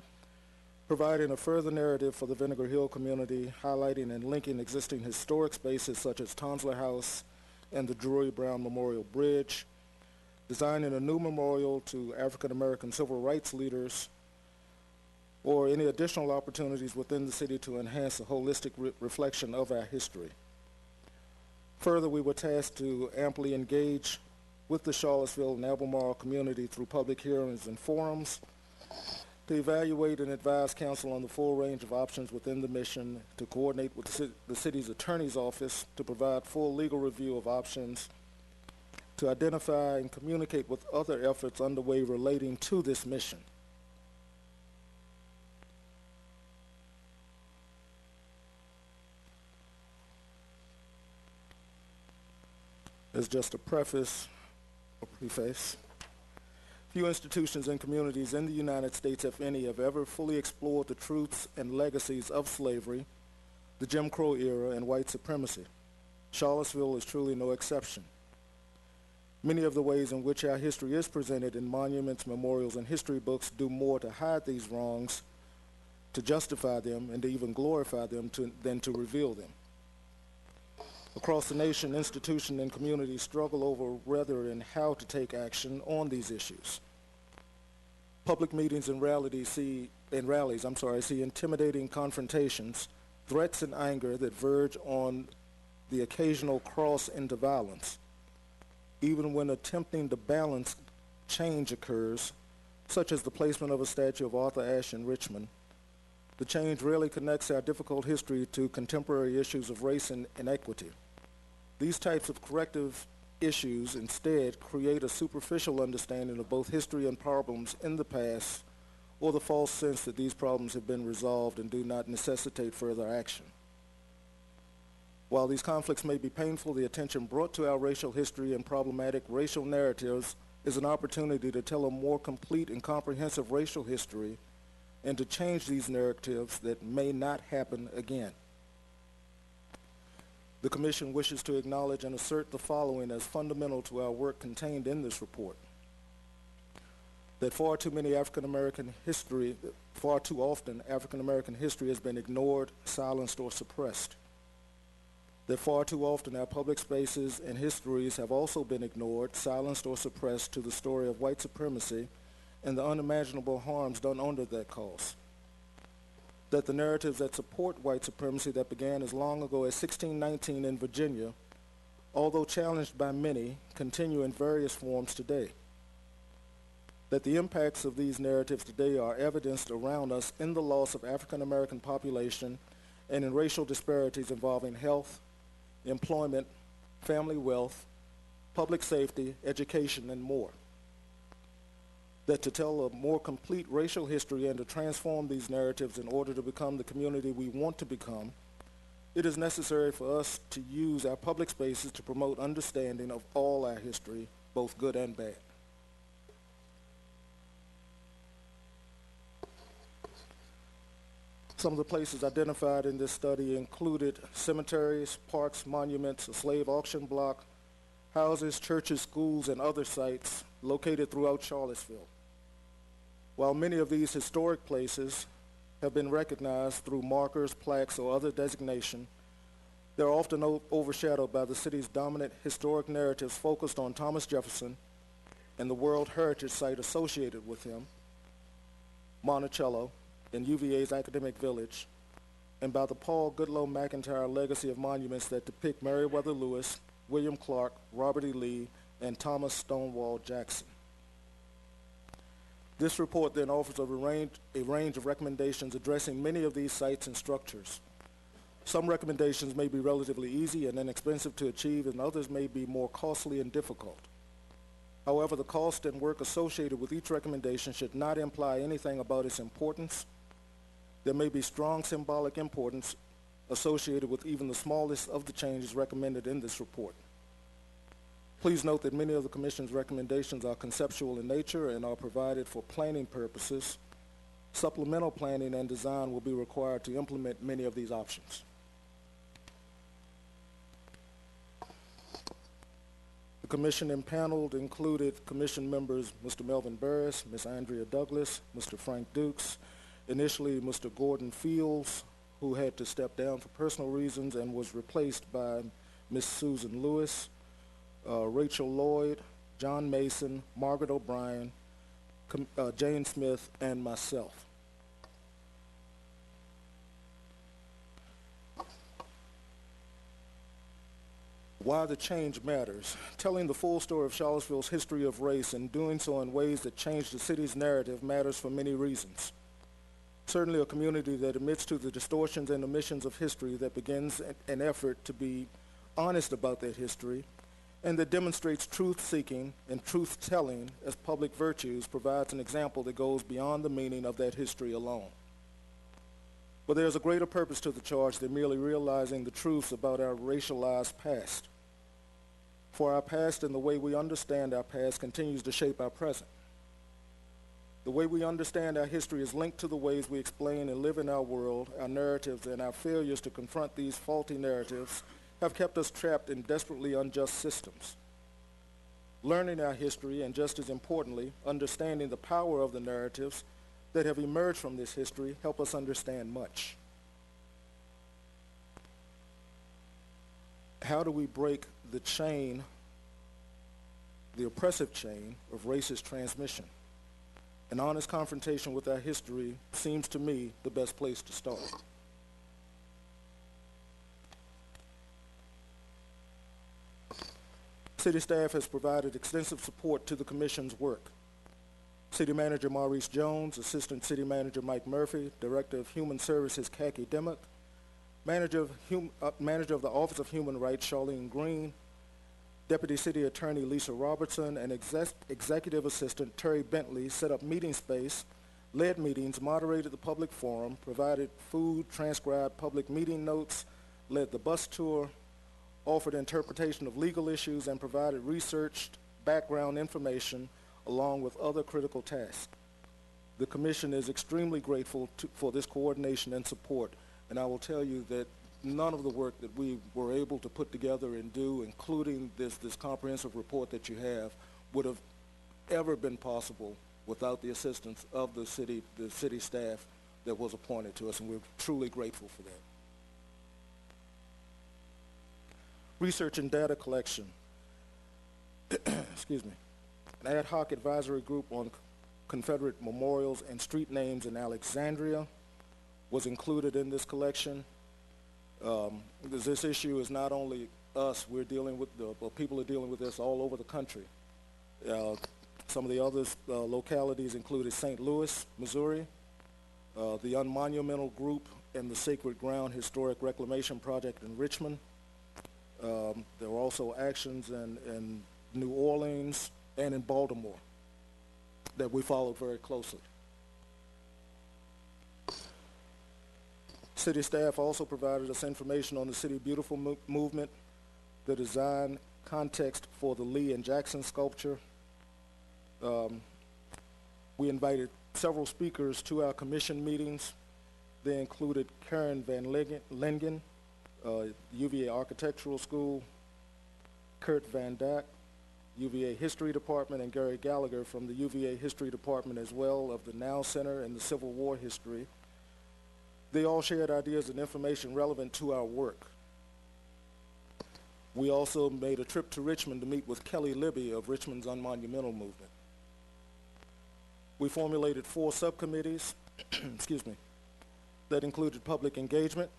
S9: providing a further narrative for the Vinegar Hill community, highlighting and linking existing historic spaces such as Tonsler House and the Drury Brown Memorial Bridge, designing a new memorial to African American civil rights leaders, or any additional opportunities within the city to enhance a holistic reflection of our history. Further, we were tasked to amply engage with the Charlottesville and Albemarle community through public hearings and forums to evaluate and advise council on the full range of options within the mission, to coordinate with the city's attorney's office to provide full legal review of options, to identify and communicate with other efforts underway relating to this mission. As just a preface or preface, few institutions and communities in the United States, if any, have ever fully explored the truths and legacies of slavery, the Jim Crow era, and white supremacy. Charlottesville is truly no exception. Many of the ways in which our history is presented in monuments, memorials, and history books do more to hide these wrongs, to justify them, and to even glorify them than to reveal them. Across the nation, institutions and communities struggle over whether and how to take action on these issues. Public meetings and rallies see intimidating confrontations, threats and anger that verge on the occasional cross into violence. Even when attempting to balance change occurs, such as the placement of a statue of Arthur Ashe in Richmond, the change rarely connects our difficult history to contemporary issues of race and inequity. These types of corrective issues instead create a superficial understanding of both history and problems in the past, or the false sense that these problems have been resolved and do not necessitate further action. While these conflicts may be painful, the attention brought to our racial history and problematic racial narratives is an opportunity to tell a more complete and comprehensive racial history and to change these narratives that may not happen again. The Commission wishes to acknowledge and assert the following as fundamental to our work contained in this report: that far too often African American history has been ignored, silenced, or suppressed. That far too often our public spaces and histories have also been ignored, silenced, or suppressed to the story of white supremacy and the unimaginable harms done under that cause. That the narratives that support white supremacy that began as long ago as 1619 in Virginia, although challenged by many, continue in various forms today. That the impacts of these narratives today are evidenced around us in the loss of African American population and in racial disparities involving health, employment, family wealth, public safety, education, and more. That to tell a more complete racial history and to transform these narratives in order to become the community we want to become, it is necessary for us to use our public spaces to promote understanding of all our history, both good and bad. Some of the places identified in this study included cemeteries, parks, monuments, a slave auction block, houses, churches, schools, and other sites located throughout Charlottesville. While many of these historic places have been recognized through markers, plaques, or other designation, they are often overshadowed by the city's dominant historic narratives focused on Thomas Jefferson and the World Heritage Site associated with him, Monticello, and UVA's Academic Village, and by the Paul Goodloe McIntyre legacy of monuments that depict Meriwether Lewis, William Clark, Robert E. Lee, and Thomas Stonewall Jackson. This report then offers a range of recommendations addressing many of these sites and structures. Some recommendations may be relatively easy and inexpensive to achieve, and others may be more costly and difficult. However, the cost and work associated with each recommendation should not imply anything about its importance. There may be strong symbolic importance associated with even the smallest of the changes recommended in this report. Please note that many of the Commission's recommendations are conceptual in nature and are provided for planning purposes. Supplemental planning and design will be required to implement many of these options. The Commission impaneled included Commission members Mr. Melvin Burris, Ms. Andrea Douglas, Mr. Frank Dukes, initially Mr. Gordon Fields, who had to step down for personal reasons and was replaced by Ms. Susan Lewis, Rachel Lloyd, John Mason, Margaret O'Brien, Jane Smith, and myself. Why the change matters. Telling the full story of Charlottesville's history of race and doing so in ways that change the city's narrative matters for many reasons. Certainly a community that admits to the distortions and omissions of history that begins an effort to be honest about that history and that demonstrates truth-seeking and truth-telling as public virtues provides an example that goes beyond the meaning of that history alone. But there's a greater purpose to the charge than merely realizing the truths about our racialized past. For our past and the way we understand our past continues to shape our present. The way we understand our history is linked to the ways we explain and live in our world, our narratives, and our failures to confront these faulty narratives have kept us trapped in desperately unjust systems. Learning our history, and just as importantly, understanding the power of the narratives that have emerged from this history, help us understand much. How do we break the chain, the oppressive chain of racist transmission? An honest confrontation with our history seems to me the best place to start. City staff has provided extensive support to the Commission's work. City Manager Maurice Jones, Assistant City Manager Mike Murphy, Director of Human Services Khaki Dimmock, Manager of the Office of Human Rights Charlene Green, Deputy City Attorney Lisa Robertson, and Executive Assistant Terry Bentley set up meeting space, led meetings, moderated the public forum, provided food, transcribed public meeting notes, led the bus tour, offered interpretation of legal issues, and provided researched background information along with other critical tasks. The Commission is extremely grateful for this coordination and support, and I will tell you that none of the work that we were able to put together and do, including this comprehensive report that you have, would have ever been possible without the assistance of the city staff that was appointed to us, and we're truly grateful for that. Research and data collection. Excuse me. An ad hoc advisory group on Confederate memorials and street names in Alexandria was included in this collection. This issue is not only us, we're dealing with, people are dealing with this all over the country. Some of the other localities included St. Louis, Missouri, the Unmonumental Group, and the Sacred Ground Historic Reclamation Project in Richmond. There were also actions in New Orleans and in Baltimore that we followed very closely. City staff also provided us information on the City Beautiful movement, the design context for the Lee and Jackson sculpture. We invited several speakers to our commission meetings. They included Karen Van Lingen, UVA Architectural School, Kurt Van Dyck, UVA History Department, and Gary Gallagher from the UVA History Department as well, of the Now Center and the Civil War History. They all shared ideas and information relevant to our work. We also made a trip to Richmond to meet with Kelly Libby of Richmond's Unmonumental Movement. We formulated 4 subcommittees, excuse me, that included public engagement,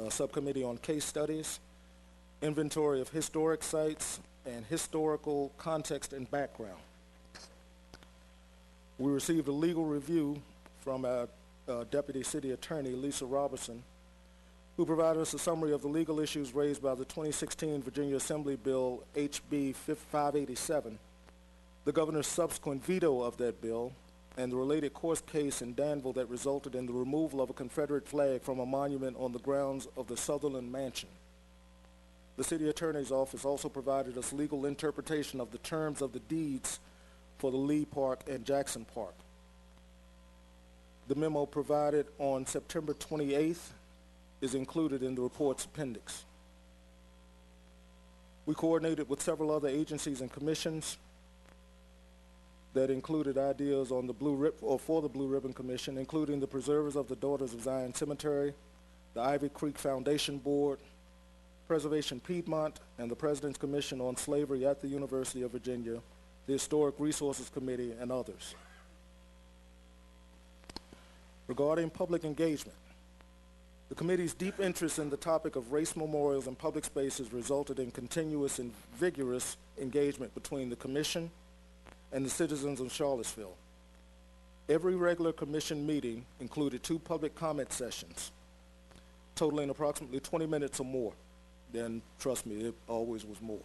S9: subcommittee on case studies, inventory of historic sites, and historical context and background. We received a legal review from our Deputy City Attorney, Lisa Robertson, who provided us a summary of the legal issues raised by the 2016 Virginia Assembly Bill HB 587, the governor's subsequent veto of that bill, and the related court case in Danville that resulted in the removal of a Confederate flag from a monument on the grounds of the Sutherland Mansion. The City Attorney's Office also provided us legal interpretation of the terms of the deeds for the Lee Park and Jackson Park. The memo provided on September 28th is included in the report's appendix. We coordinated with several other agencies and commissions that included ideas on the for the Blue Ribbon Commission, including the Preservers of the Daughters of Zion Cemetery, the Ivy Creek Foundation Board, Preservation Piedmont, and the President's Commission on Slavery at the University of Virginia, the Historic Resources Committee, and others. Regarding public engagement, the committee's deep interest in the topic of race memorials and public spaces resulted in continuous and vigorous engagement between the commission and the citizens of Charlottesville. Every regular commission meeting included 2 public comment sessions, totaling approximately 20 minutes or more. then trust me, it always was more.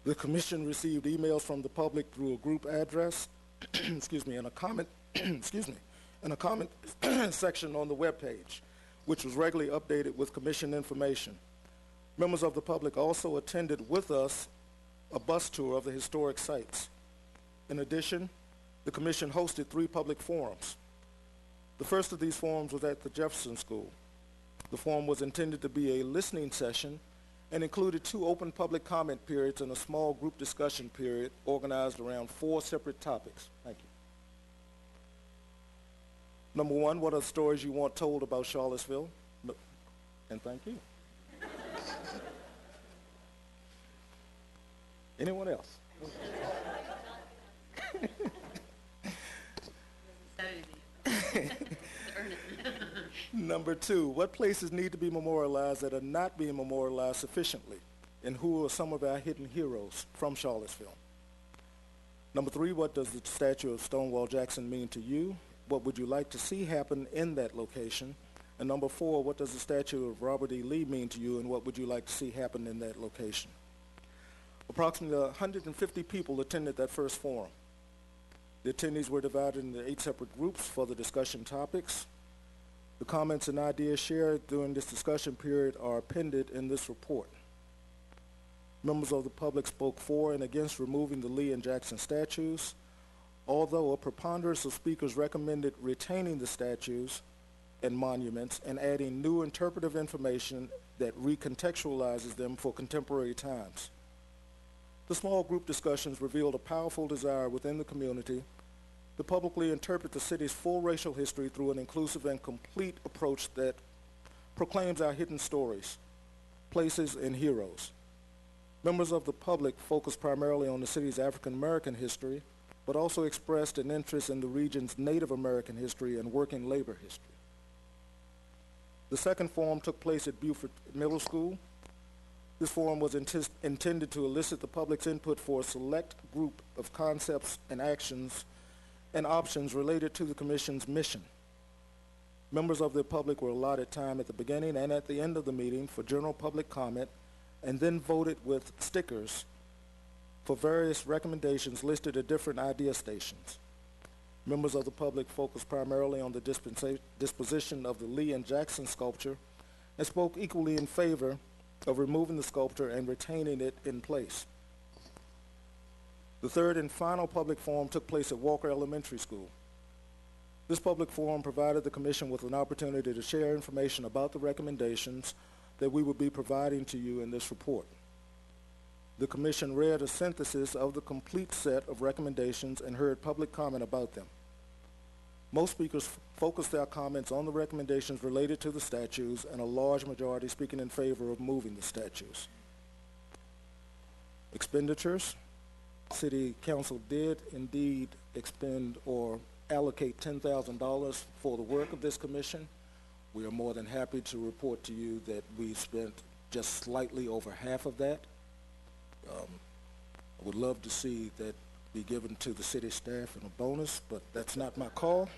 S9: The commission received emails from the public through a group address, excuse me, and a comment, excuse me, and a comment section on the webpage, which was regularly updated with commission information. Members of the public also attended with us a bus tour of the historic sites. In addition, the commission hosted 3 public forums. The first of these forums was at the Jefferson School. The forum was intended to be a listening session and included 2 open public comment periods and a small group discussion period organized around 4 separate topics. Thank you. Number 1, what are the stories you want told about Charlottesville? And thank you. Anyone else? Number 2, what places need to be memorialized that are not being memorialized sufficiently? And who are some of our hidden heroes from Charlottesville? Number 3, what does the statue of Stonewall Jackson mean to you? What would you like to see happen in that location? And number 4, what does the statue of Robert E. Lee mean to you, and what would you like to see happen in that location? Approximately 150 people attended that first forum. The attendees were divided into 8 separate groups for the discussion topics. The comments and ideas shared during this discussion period are appended in this report. Members of the public spoke for and against removing the Lee and Jackson statues. Although a preponderance of speakers recommended retaining the statues and monuments and adding new interpretive information that recontextualizes them for contemporary times. The small group discussions revealed a powerful desire within the community to publicly interpret the city's full racial history through an inclusive and complete approach that proclaims our hidden stories, places, and heroes. Members of the public focused primarily on the city's African American history, but also expressed an interest in the region's Native American history and working labor history. The second forum took place at Beaufort Middle School. This forum was intended to elicit the public's input for a select group of concepts and actions and options related to the Commission's mission. Members of the public were allotted time at the beginning and at the end of the meeting for general public comment, and then voted with stickers for various recommendations listed at different idea stations. Members of the public focused primarily on the disposition of the Lee and Jackson sculpture and spoke equally in favor of removing the sculpture and retaining it in place. The third and final public forum took place at Walker Elementary School. This public forum provided the Commission with an opportunity to share information about the recommendations that we will be providing to you in this report. The Commission read a synthesis of the complete set of recommendations and heard public comment about them. Most speakers focused their comments on the recommendations related to the statues, and a large majority speaking in favor of moving the statues. Expenditures. City Council did indeed expend or allocate $10,000 for the work of this commission. We are more than happy to report to you that we spent just slightly over half of that. I would love to see that be given to the city staff in a bonus, but that's not my call.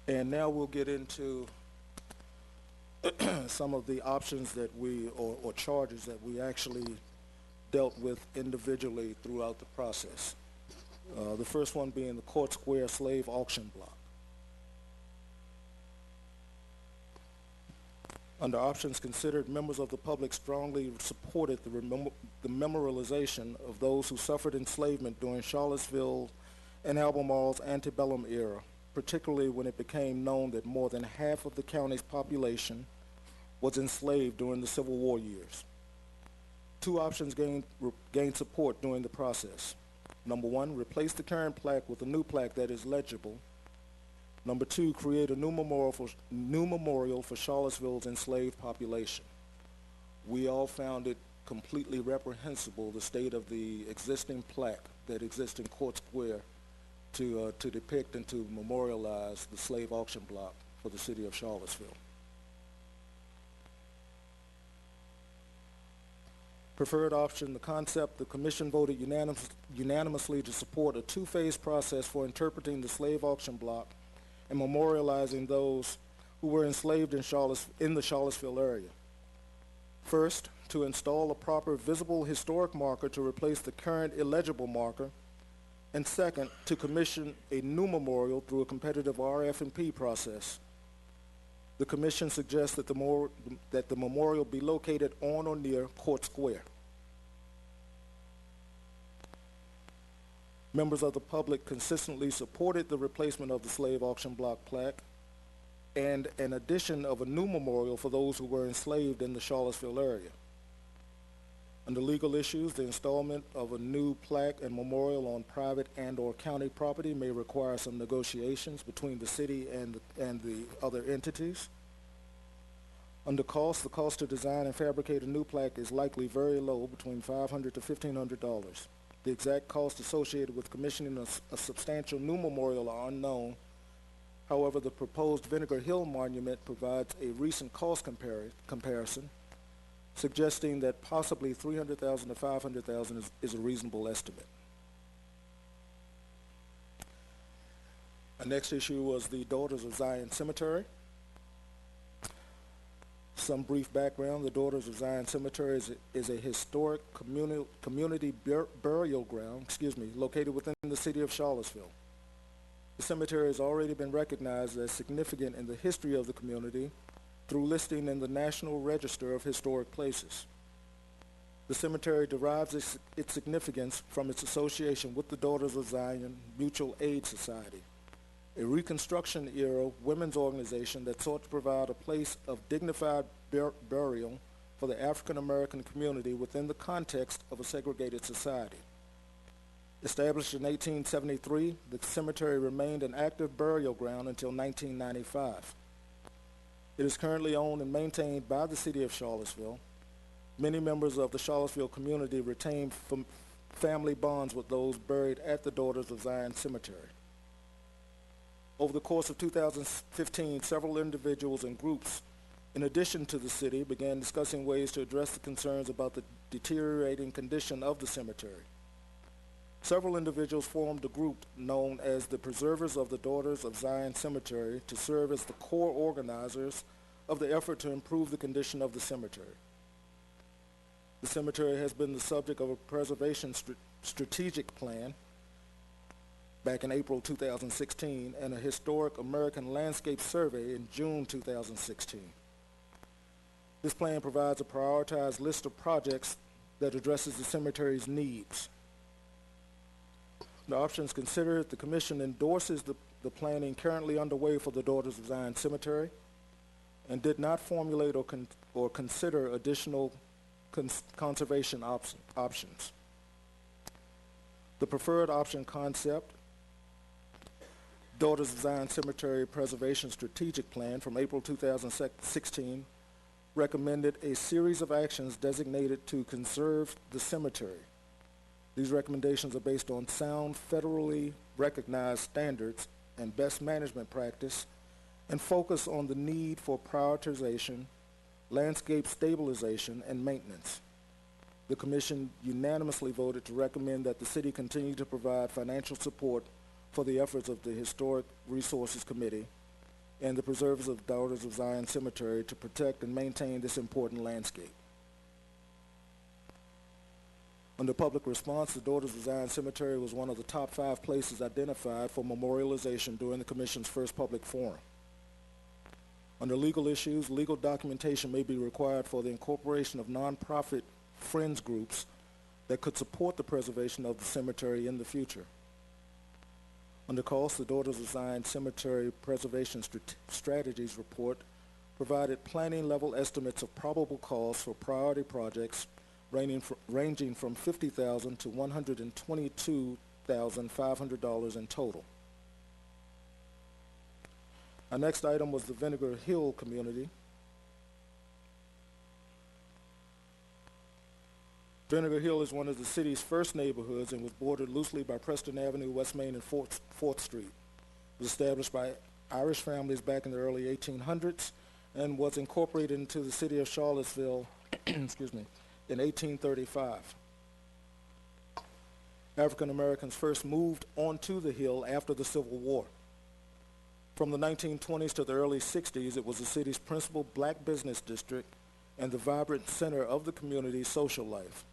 S9: And now we'll get into some of the options that we, or charges that we actually dealt with individually throughout the process. The first one being the Court Square slave auction block. Under options considered, members of the public strongly supported the memorialization of those who suffered enslavement during Charlottesville and Albemarle's antebellum era, particularly when it became known that more than half of the county's population was enslaved during the Civil War years. Two options gained support during the process. Number one, replace the current plaque with a new plaque that is legible. Number two, create a new memorial for Charlottesville's enslaved population. We all found it completely reprehensible, the state of the existing plaque that exists in Court Square to depict and to memorialize the slave auction block for the city of Charlottesville. Preferred option, the concept, the commission voted unanimously to support a two-phase process for interpreting the slave auction block and memorializing those who were enslaved in the Charlottesville area. First, to install a proper visible historic marker to replace the current illegible marker, and second, to commission a new memorial through a competitive RF&P process. The commission suggests that the memorial be located on or near Court Square. Members of the public consistently supported the replacement of the slave auction block plaque and an addition of a new memorial for those who were enslaved in the Charlottesville area. Under legal issues, the installment of a new plaque and memorial on private and/or county property may require some negotiations between the city and the other entities. Under cost, the cost to design and fabricate a new plaque is likely very low, between $500 to $1,500. The exact cost associated with commissioning a substantial new memorial are unknown. However, the proposed Vinegar Hill Monument provides a recent cost comparison, suggesting that possibly $300,000 to $500,000 is a reasonable estimate. Our next issue was the Daughters of Zion Cemetery. Some brief background: the Daughters of Zion Cemetery is a historic community burial ground, located within the city of Charlottesville. The cemetery has already been recognized as significant in the history of the community through listing in the National Register of Historic Places. The cemetery derives its significance from its association with the Daughters of Zion Mutual Aid Society, a Reconstruction-era women's organization that sought to provide a place of dignified burial for the African-American community within the context of a segregated society. Established in 1873, the cemetery remained an active burial ground until 1995. It is currently owned and maintained by the city of Charlottesville. Many members of the Charlottesville community retain family bonds with those buried at the Daughters of Zion Cemetery. Over the course of 2015, several individuals and groups, in addition to the city, began discussing ways to address the concerns about the deteriorating condition of the cemetery. Several individuals formed a group known as the Preservers of the Daughters of Zion Cemetery to serve as the core organizers of the effort to improve the condition of the cemetery. The cemetery has been the subject of a preservation strategic plan back in April 2016 and a historic American landscape survey in June 2016. This plan provides a prioritized list of projects that addresses the cemetery's needs. The options considered, the commission endorses the planning currently underway for the Daughters of Zion Cemetery and did not formulate or consider additional conservation options. The preferred option concept, Daughters of Zion Cemetery Preservation Strategic Plan from April 2016, recommended a series of actions designated to conserve the cemetery. These recommendations are based on sound, federally recognized standards and best management practice and focus on the need for prioritization, landscape stabilization, and maintenance. The commission unanimously voted to recommend that the city continue to provide financial support for the efforts of the Historic Resources Committee and the Preservers of Daughters of Zion Cemetery to protect and maintain this important landscape. Under public response, the Daughters of Zion Cemetery was one of the top 5 places identified for memorialization during the Commission's first public forum. Under legal issues, legal documentation may be required for the incorporation of nonprofit friends groups that could support the preservation of the cemetery in the future. Under cost, the Daughters of Zion Cemetery Preservation Strategies report provided planning-level estimates of probable costs for priority projects ranging from $50,000 to $122,500 in total. Our next item was the Vinegar Hill community. Vinegar Hill is one of the city's first neighborhoods and was bordered loosely by Preston Avenue, West Main, and 4th Street. It was established by Irish families back in the early 1800s and was incorporated into the city of Charlottesville in 1835. African Americans first moved onto the hill after the Civil War. From the 1920s to the early 60s, it was the city's principal black business district and the vibrant center of the community's social life.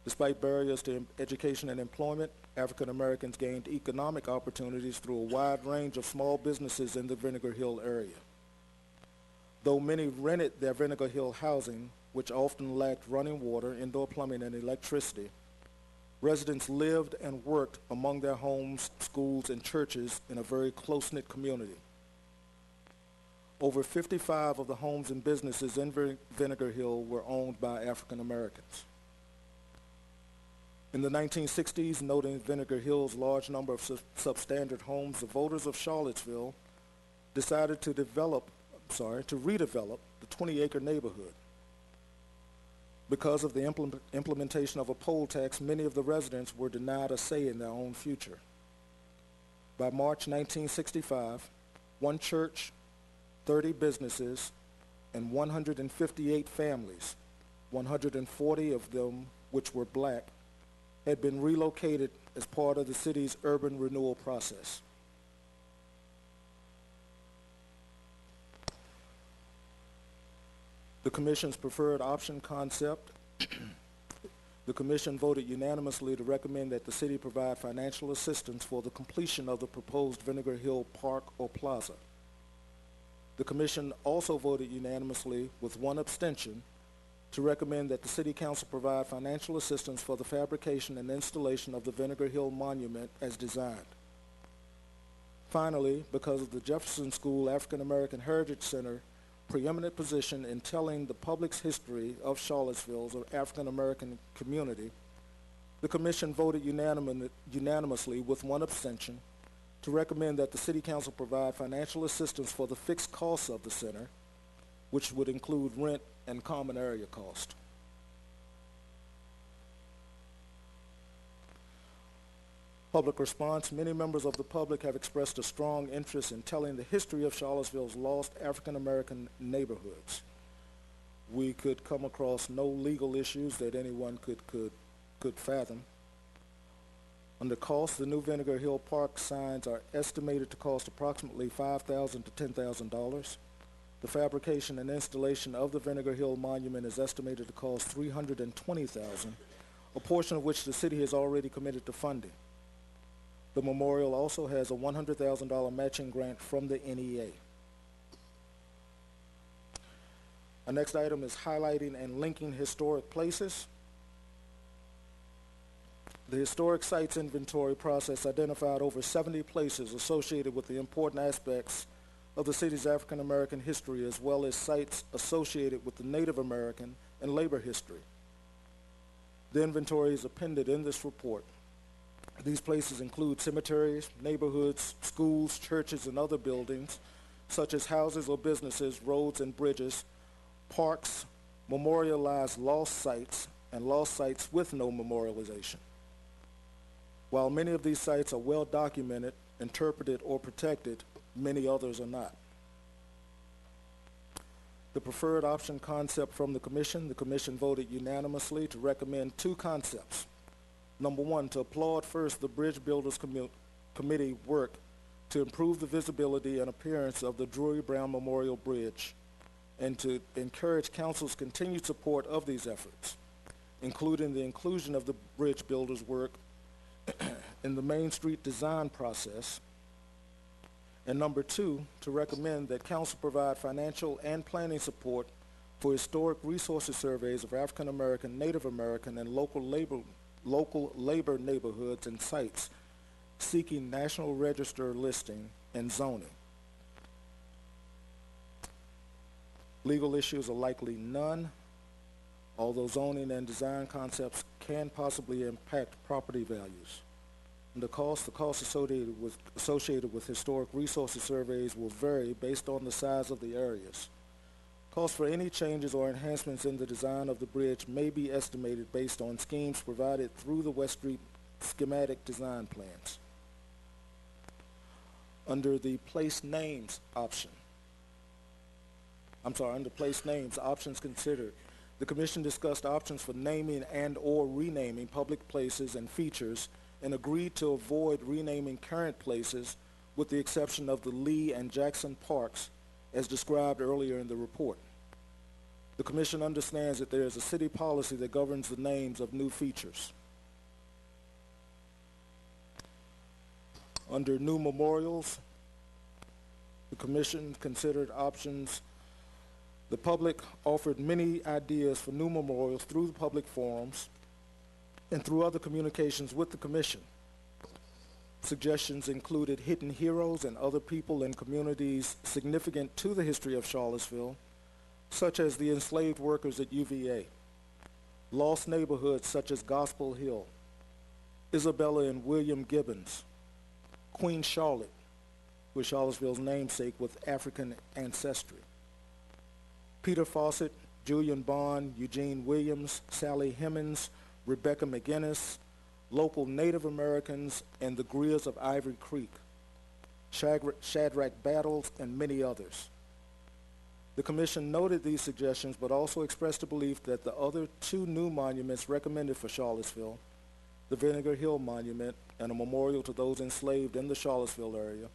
S9: Despite barriers to education and employment, African Americans gained economic opportunities through a wide range of small businesses in the Vinegar Hill area. Though many rented their Vinegar Hill housing, which often lacked running water, indoor plumbing, and electricity, residents lived and worked among their homes, schools, and churches in a very close-knit community. Over 55 of the homes and businesses in Vinegar Hill were owned by African Americans. In the 1960s, noting Vinegar Hill's large number of substandard homes, the voters of Charlottesville decided to redevelop the 20-acre neighborhood. Because of the implementation of a poll tax, many of the residents were denied a say in their own future. By March 1965, one church, 30 businesses, and 158 families, 140 of them which were black, had been relocated as part of the city's urban renewal process. The Commission's preferred option concept, the Commission voted unanimously to recommend that the city provide financial assistance for the completion of the proposed Vinegar Hill Park or Plaza. The Commission also voted unanimously, with one abstention, to recommend that the City Council provide financial assistance for the fabrication and installation of the Vinegar Hill Monument as designed. Finally, because of the Jefferson School African American Heritage Center preeminent position in telling the public's history of Charlottesville's African American community, the Commission voted unanimously, with one abstention, to recommend that the City Council provide financial assistance for the fixed costs of the center, which would include rent and common area cost. Public response. Many members of the public have expressed a strong interest in telling the history of Charlottesville's lost African American neighborhoods. We could come across no legal issues that anyone could fathom. Under cost, the new Vinegar Hill Park signs are estimated to cost approximately $5,000 to $10,000. The fabrication and installation of the Vinegar Hill Monument is estimated to cost $320,000, a portion of which the city has already committed to funding. The memorial also has a $100,000 matching grant from the NEA. Our next item is highlighting and linking historic places. The historic sites inventory process identified over 70 places associated with the important aspects of the city's African American history, as well as sites associated with the Native American and labor history. The inventory is appended in this report. These places include cemeteries, neighborhoods, schools, churches, and other buildings, such as houses or businesses, roads and bridges, parks, memorialized lost sites, and lost sites with no memorialization. While many of these sites are well documented, interpreted, or protected, many others are not. The preferred option concept from the Commission voted unanimously to recommend two concepts. Number one, to applaud first the Bridge Builders Committee work to improve the visibility and appearance of the Drury Brown Memorial Bridge, and to encourage Council's continued support of these efforts, including the inclusion of the bridge builders' work in the Main Street design process. And number two, to recommend that Council provide financial and planning support for historic resources surveys of African American, Native American, and local labor neighborhoods and sites seeking National Register listing and zoning. Legal issues are likely none, although zoning and design concepts can possibly impact property values. And the cost associated with historic resources surveys will vary based on the size of the areas. Costs for any changes or enhancements in the design of the bridge may be estimated based on schemes provided through the West Street schematic design plans. Under the place names option, under place names, options considered, The commission discussed options for naming and/or renaming public places and features and agreed to avoid renaming current places with the exception of the Lee and Jackson Parks as described earlier in the report. The commission understands that there is a city policy that governs the names of new features. Under new memorials, the commission considered options. The public offered many ideas for new memorials through the public forums and through other communications with the commission. Suggestions included hidden heroes and other people and communities significant to the history of Charlottesville, such as the enslaved workers at UVA, lost neighborhoods such as Gospel Hill, Isabella and William Gibbons, Queen Charlotte, who is Charlottesville's namesake with African ancestry, Peter Fawcett, Julian Bond, Eugene Williams, Sally Hemings, Rebecca McGinnis, local Native Americans, and the Greers of Ivory Creek, Shadrach Battles, and many others. The commission noted these suggestions, but also expressed a belief that the other two new monuments recommended for Charlottesville, the Vinegar Hill Monument and a memorial to those enslaved in the Charlottesville area,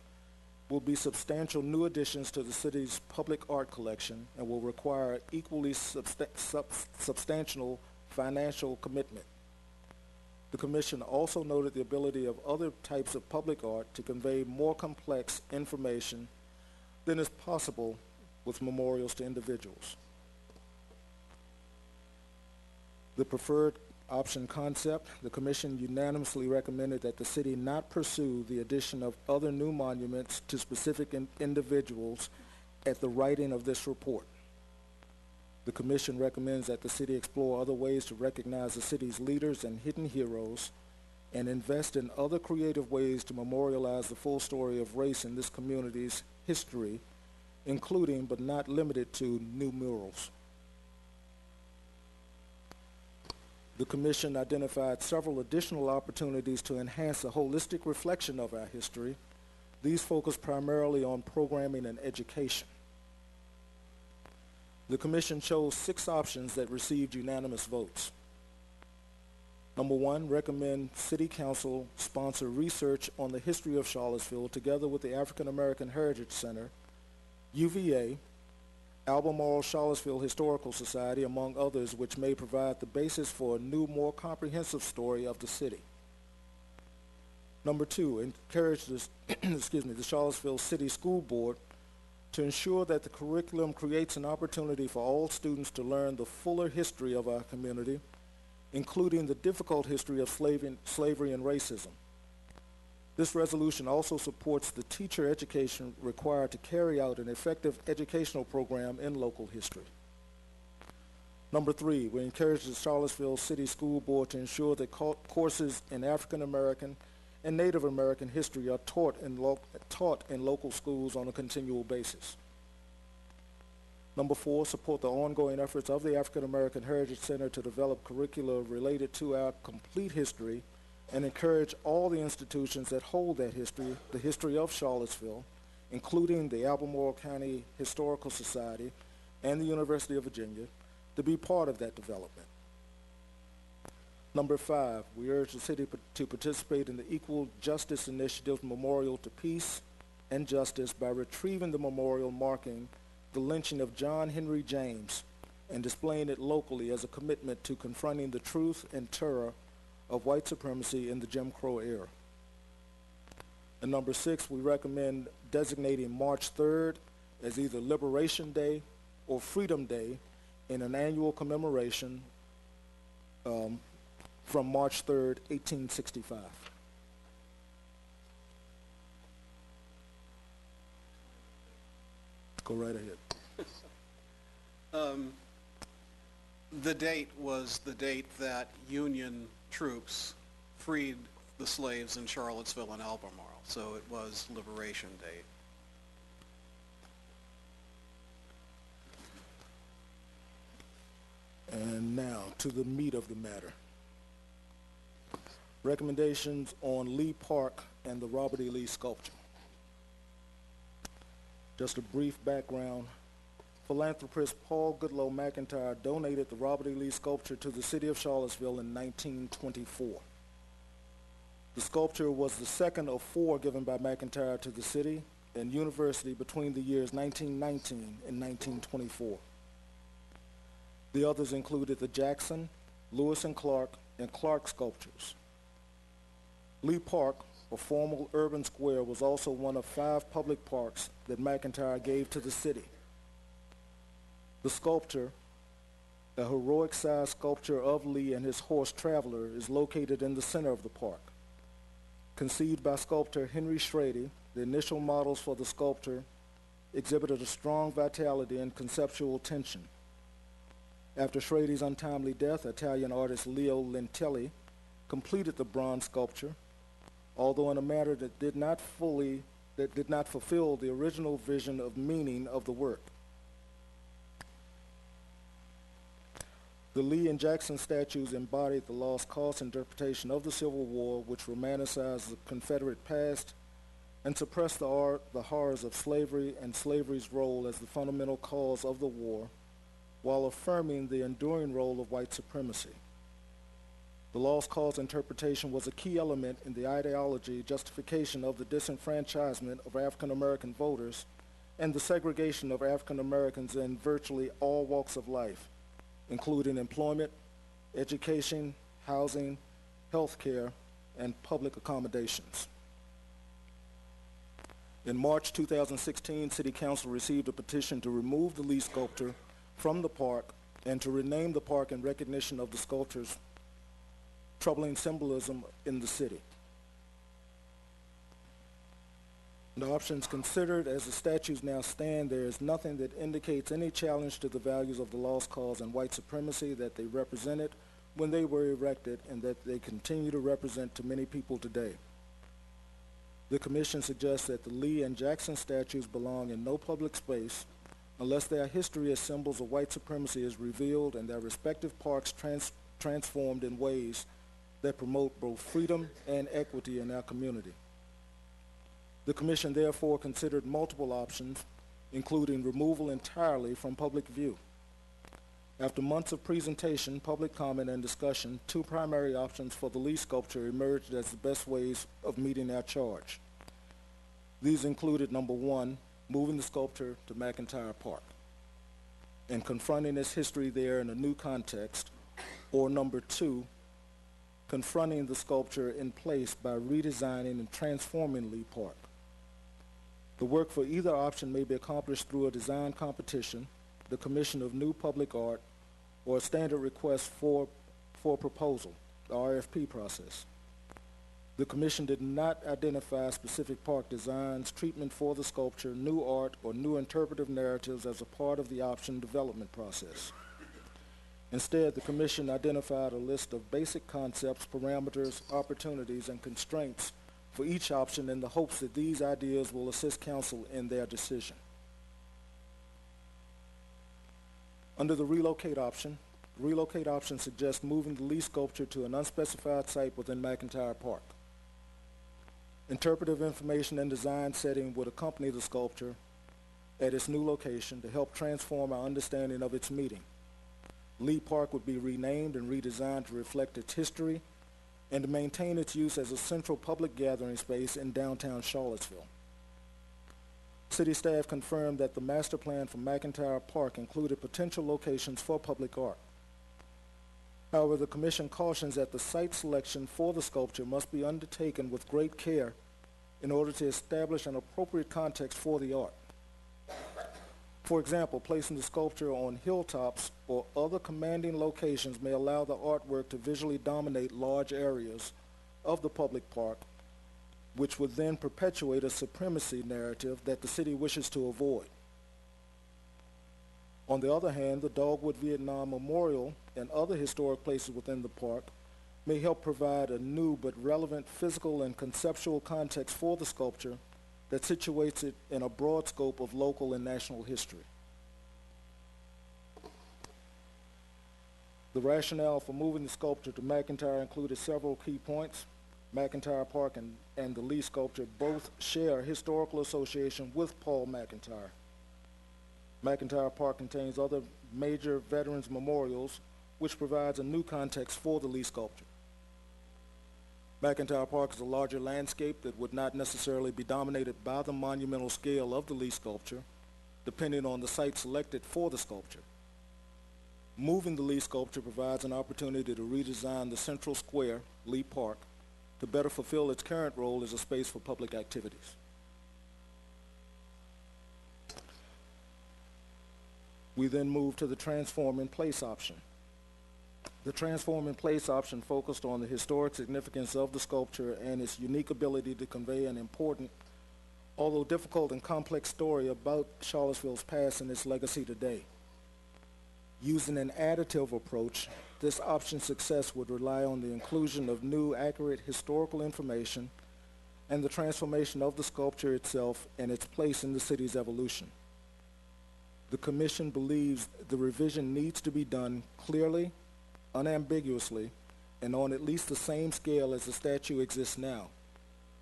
S9: will be substantial new additions to the city's public art collection and will require equally substantial financial commitment. The commission also noted the ability of other types of public art to convey more complex information than is possible with memorials to individuals. The preferred option concept, the commission unanimously recommended that the city not pursue the addition of other new monuments to specific individuals at the writing of this report. The commission recommends that the city explore other ways to recognize the city's leaders and hidden heroes and invest in other creative ways to memorialize the full story of race in this community's history, including but not limited to new murals. The commission identified several additional opportunities to enhance a holistic reflection of our history. These focus primarily on programming and education. The commission chose 6 options that received unanimous votes. Number 1, recommend City Council sponsor research on the history of Charlottesville together with the African American Heritage Center, UVA, Albemarle Charlottesville Historical Society, among others, which may provide the basis for a new, more comprehensive story of the city. Number 2, encourage the Charlottesville City School Board to ensure that the curriculum creates an opportunity for all students to learn the fuller history of our community, including the difficult history of slavery and racism. This resolution also supports the teacher education required to carry out an effective educational program in local history. Number 3, we encourage the Charlottesville City School Board to ensure that courses in African American and Native American history are taught in local schools on a continual basis. Number 4, support the ongoing efforts of the African American Heritage Center to develop curricula related to our complete history and encourage all the institutions that hold that history, the history of Charlottesville, including the Albemarle County Historical Society and the University of Virginia, to be part of that development. Number 5, we urge the city to participate in the Equal Justice Initiative Memorial to Peace and Justice by retrieving the memorial marking the lynching of John Henry James and displaying it locally as a commitment to confronting the truth and terror of white supremacy in the Jim Crow era. And number 6, we recommend designating March 3rd as either Liberation Day or Freedom Day in an annual commemoration from March 3rd, 1865. Go right ahead.
S10: The date was the date that Union troops freed the slaves in Charlottesville and Albemarle, so it was Liberation Day.
S9: And now to the meat of the matter. Recommendations on Lee Park and the Robert E. Lee sculpture. Just a brief background philanthropist Paul Goodloe McIntyre donated the Robert E. Lee sculpture to the city of Charlottesville in 1924. The sculpture was the second of 4 given by McIntyre to the city and university between the years 1919 and 1924. The others included the Jackson, Lewis and Clark sculptures. Lee Park, a formal urban square, was also one of 5 public parks that McIntyre gave to the city. The sculpture, a heroic-sized sculpture of Lee and his horse Traveler, is located in the center of the park. Conceived by sculptor Henry Schrady, the initial models for the sculpture exhibited a strong vitality and conceptual tension. After Schrady's untimely death, Italian artist Leo Lentelli completed the bronze sculpture, although in a manner that did not fulfill the original vision of meaning of the work. The Lee and Jackson statues embodied the lost cause interpretation of the Civil War, which romanticized the Confederate past and suppressed the horrors of slavery and slavery's role as the fundamental cause of the war, while affirming the enduring role of white supremacy. The lost cause interpretation was a key element in the ideology justification of the disenfranchisement of African American voters and the segregation of African Americans in virtually all walks of life, including employment, education, housing, health care, and public accommodations. In March 2016, City Council received a petition to remove the Lee sculpture from the park and to rename the park in recognition of the sculpture's troubling symbolism in the city. The options considered, as the statues now stand, there is nothing that indicates any challenge to the values of the lost cause and white supremacy that they represented when they were erected and that they continue to represent to many people today. The Commission suggests that the Lee and Jackson statues belong in no public space unless their history as symbols of white supremacy is revealed and their respective parks transformed in ways that promote both freedom and equity in our community. The Commission therefore considered multiple options, including removal entirely from public view. After months of presentation, public comment, and discussion, 2 primary options for the Lee sculpture emerged as the best ways of meeting our charge. These included, number 1, moving the sculpture to McIntyre Park and confronting its history there in a new context, or number 2, confronting the sculpture in place by redesigning and transforming Lee Park. The work for either option may be accomplished through a design competition, the commission of new public art, or a standard request for proposal, the RFP process. The Commission did not identify specific park designs, treatment for the sculpture, new art, or new interpretive narratives as a part of the option development process. Instead, the Commission identified a list of basic concepts, parameters, opportunities, and constraints for each option in the hopes that these ideas will assist Council in their decision. Under the relocate option suggests moving the Lee sculpture to an unspecified site within McIntyre Park. Interpretive information and design setting would accompany the sculpture at its new location to help transform our understanding of its meaning. Lee Park would be renamed and redesigned to reflect its history and to maintain its use as a central public gathering space in downtown Charlottesville. City staff confirmed that the master plan for McIntyre Park included potential locations for public art. However, the Commission cautions that the site selection for the sculpture must be undertaken with great care in order to establish an appropriate context for the art. For example, placing the sculpture on hilltops or other commanding locations may allow the artwork to visually dominate large areas of the public park, which would then perpetuate a supremacy narrative that the city wishes to avoid. On the other hand, the Dogwood Vietnam Memorial and other historic places within the park may help provide a new but relevant physical and conceptual context for the sculpture that situates it in a broad scope of local and national history. The rationale for moving the sculpture to McIntyre included several key points. McIntyre Park and the Lee sculpture both share a historical association with Paul McIntyre. McIntyre Park contains other major veterans memorials, which provides a new context for the Lee sculpture. McIntyre Park is a larger landscape that would not necessarily be dominated by the monumental scale of the Lee sculpture, depending on the site selected for the sculpture. Moving the Lee sculpture provides an opportunity to redesign the central square, Lee Park, to better fulfill its current role as a space for public activities. We then move to the transform in place option. The transform in place option focused on the historic significance of the sculpture and its unique ability to convey an important, although difficult and complex story about Charlottesville's past and its legacy today. Using an additive approach, this option's success would rely on the inclusion of new, accurate historical information and the transformation of the sculpture itself and its place in the city's evolution. The Commission believes the revision needs to be done clearly, unambiguously, and on at least the same scale as the statue exists now,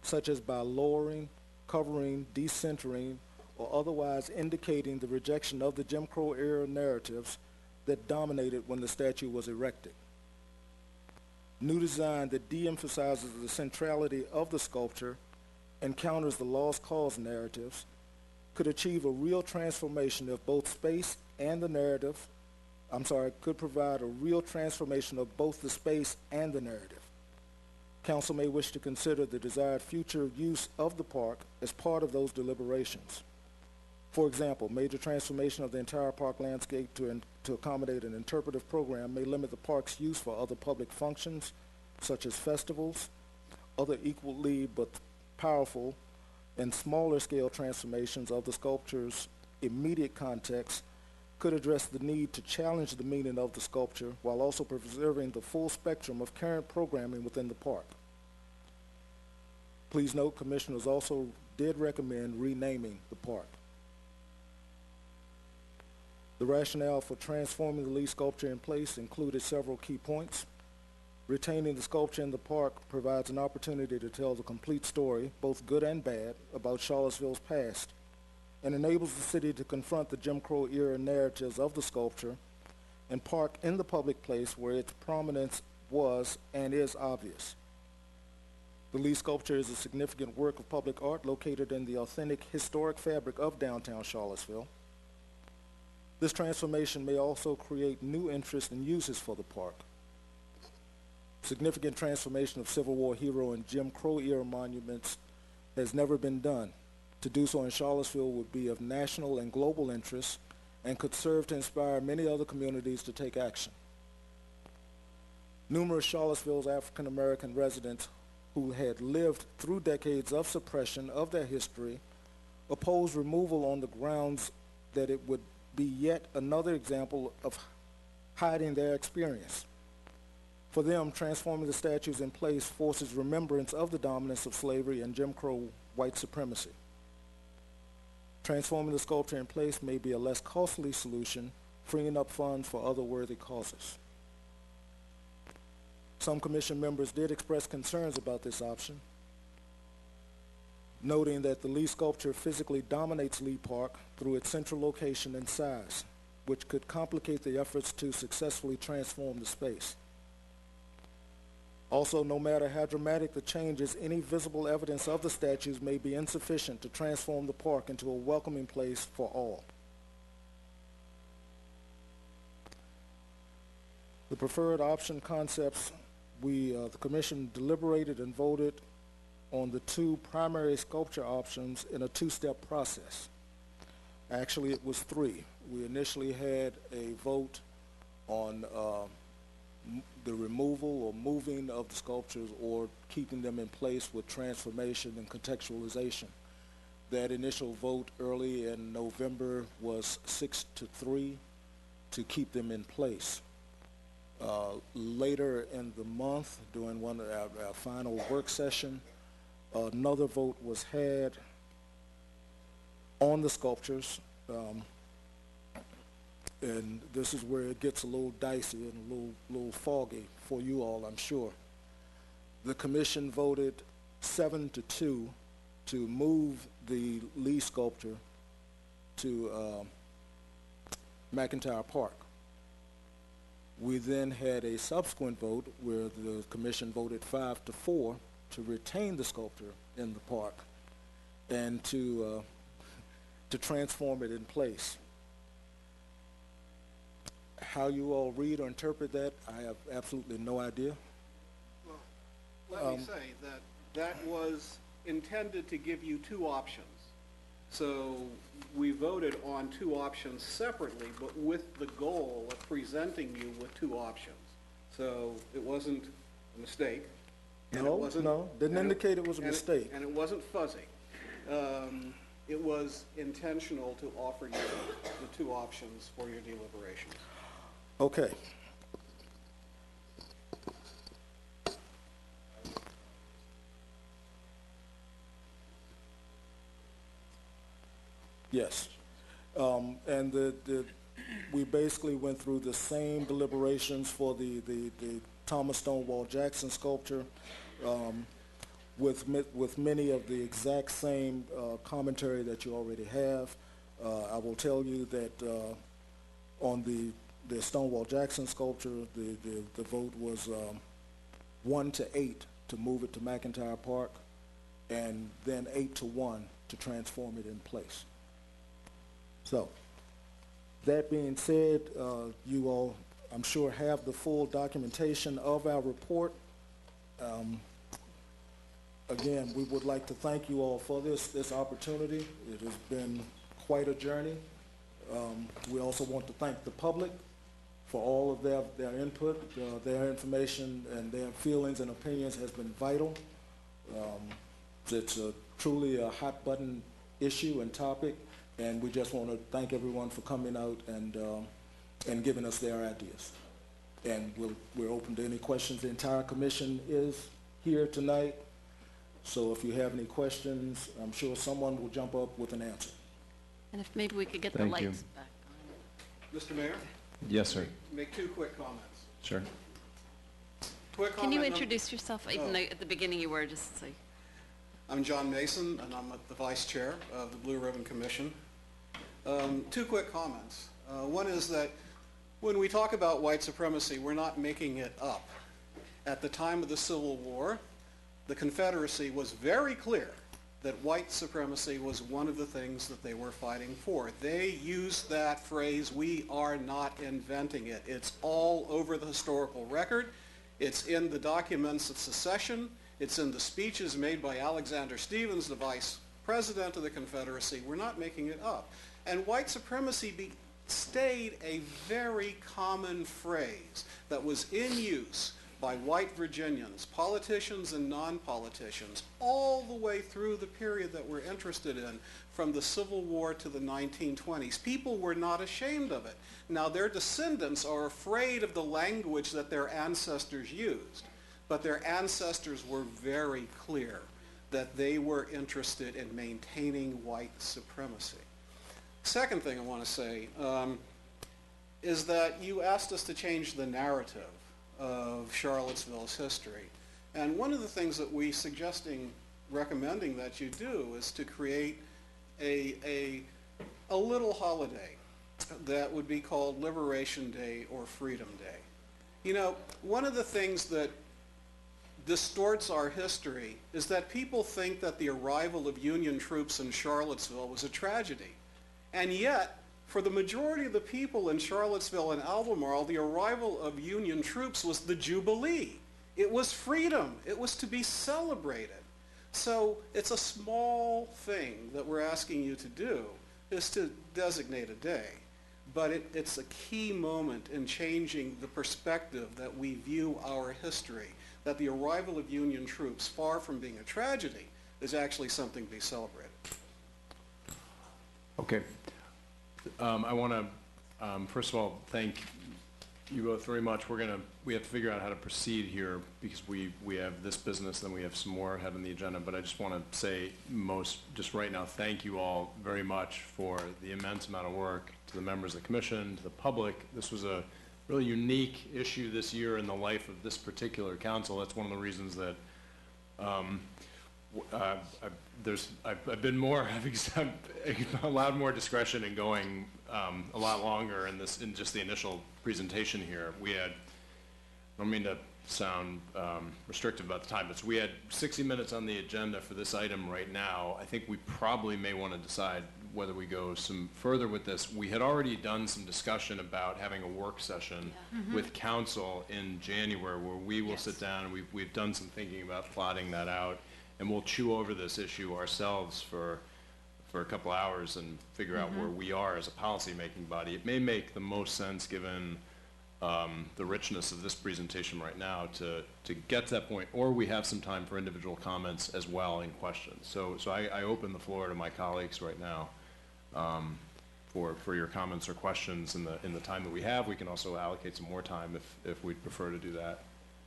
S9: such as by lowering, covering, decentering, or otherwise indicating the rejection of the Jim Crow era narratives that dominated when the statue was erected. New design that de-emphasizes the centrality of the sculpture and counters the lost cause narratives could achieve a real transformation of both space and the narrative. Could provide a real transformation of both the space and the narrative. Council may wish to consider the desired future use of the park as part of those deliberations. For example, major transformation of the entire park landscape to accommodate an interpretive program may limit the park's use for other public functions, such as festivals. Other equally but powerful and smaller scale transformations of the sculpture's immediate context could address the need to challenge the meaning of the sculpture while also preserving the full spectrum of current programming within the park. Please note, commissioners also did recommend renaming the park. The rationale for transforming the Lee sculpture in place included several key points. Retaining the sculpture in the park provides an opportunity to tell the complete story, both good and bad, about Charlottesville's past, and enables the city to confront the Jim Crow era narratives of the sculpture and park in the public place where its prominence was and is obvious. The Lee sculpture is a significant work of public art located in the authentic historic fabric of downtown Charlottesville. This transformation may also create new interest and uses for the park. Significant transformation of Civil War hero and Jim Crow era monuments has never been done. To do so in Charlottesville would be of national and global interest and could serve to inspire many other communities to take action. Numerous Charlottesville's African American residents who had lived through decades of suppression of their history oppose removal on the grounds that it would be yet another example of hiding their experience. For them, transforming the statues in place forces remembrance of the dominance of slavery and Jim Crow white supremacy. Transforming the sculpture in place may be a less costly solution, freeing up funds for other worthy causes. Some commission members did express concerns about this option, noting that the Lee sculpture physically dominates Lee Park through its central location and size, which could complicate the efforts to successfully transform the space. Also, no matter how dramatic the changes, any visible evidence of the statues may be insufficient to transform the park into a welcoming place for all. The preferred option concepts, the commission deliberated and voted on the two primary sculpture options in a two-step process. Actually, it was three. We initially had a vote on the removal or moving of the sculptures or keeping them in place with transformation and contextualization. That initial vote early in November was 6-3 to keep them in place. Later in the month, during one of our final work session, another vote was had on the sculptures, and this is where it gets a little dicey and a little foggy for you all, I'm sure. The commission voted 7-2 to move the Lee sculpture to McIntyre Park. We then had a subsequent vote where the commission voted 5-4 to retain the sculpture in the park and to transform it in place. How you all read or interpret that, I have absolutely no idea.
S10: Well, let me say that that was intended to give you two options. So we voted on two options separately, but with the goal of presenting you with two options. So it wasn't a mistake.
S9: No, didn't indicate it was a mistake.
S10: And it wasn't fuzzy. It was intentional to offer you the two options for your deliberation.
S9: Okay. Yes. And we basically went through the same deliberations for the Thomas Stonewall Jackson sculpture with many of the exact same commentary that you already have. I will tell you that on the Stonewall Jackson sculpture, the vote was 1-8 to move it to McIntyre Park, and then 8-1 to transform it in place. So, that being said, you all, I'm sure, have the full documentation of our report. Again, we would like to thank you all for this opportunity. It has been quite a journey. We also want to thank the public for all of their input. Their information and their feelings and opinions has been vital. It's truly a hot button issue and topic, and we just want to thank everyone for coming out and giving us their ideas. And we're open to any questions. The entire commission is here tonight, so if you have any questions, I'm sure someone will jump up with an answer.
S17: And if maybe we could get the
S5: Thank you.
S17: lights back on.
S10: Mr. Mayor?
S5: Yes, sir.
S10: Make two quick comments.
S5: Sure.
S10: Quick
S17: Can you
S10: comment
S17: introduce yourself, even though at the beginning you were, just say?
S10: I'm John Mason, and I'm the Vice Chair of the Blue Ribbon Commission. Two quick comments. One is that when we talk about white supremacy, we're not making it up. At the time of the Civil War, the Confederacy was very clear that white supremacy was one of the things that they were fighting for. They used that phrase, "We are not inventing it." It's all over the historical record. It's in the documents of secession. It's in the speeches made by Alexander Stephens, the Vice President of the Confederacy. We're not making it up. And white supremacy stayed a very common phrase that was in use by white Virginians, politicians and non-politicians, all the way through the period that we're interested in, from the Civil War to the 1920s. People were not ashamed of it. Now, their descendants are afraid of the language that their ancestors used, but their ancestors were very clear that they were interested in maintaining white supremacy. Second thing I want to say is that you asked us to change the narrative of Charlottesville's history. And one of the things that we recommending that you do is to create a little holiday that would be called Liberation Day or Freedom Day. You know, one of the things that distorts our history is that people think that the arrival of Union troops in Charlottesville was a tragedy. And yet, for the majority of the people in Charlottesville and Albemarle, the arrival of Union troops was the Jubilee. It was freedom. It was to be celebrated. So it's a small thing that we're asking you to do, is to designate a day. But it's a key moment in changing the perspective that we view our history, that the arrival of Union troops, far from being a tragedy, is actually something to be celebrated.
S5: Okay. I want to, first of all, thank you both very much. We have to figure out how to proceed here because we have this business, then we have some more ahead on the agenda. But I just want to say just right now, thank you all very much for the immense amount of work, to the members of the commission, to the public. This was a really unique issue this year in the life of this particular council. That's one of the reasons that I've been more, I've allowed more discretion in going a lot longer in just the initial presentation here. We had, I don't mean to sound restrictive about the time, but we had 60 minutes on the agenda for this item right now. I think we probably may want to decide whether we go some further with this. We had already done some discussion about having a work session with council in January where we will sit down and we've done some thinking about plotting that out, and we'll chew over this issue ourselves for a couple hours and figure out where we are as a policy-making body. It may make the most sense, given the richness of this presentation right now, to get to that point, or we have some time for individual comments as well in questions. So I open the floor to my colleagues right now for your comments or questions in the time that we have. We can also allocate some more time if we'd prefer to do that.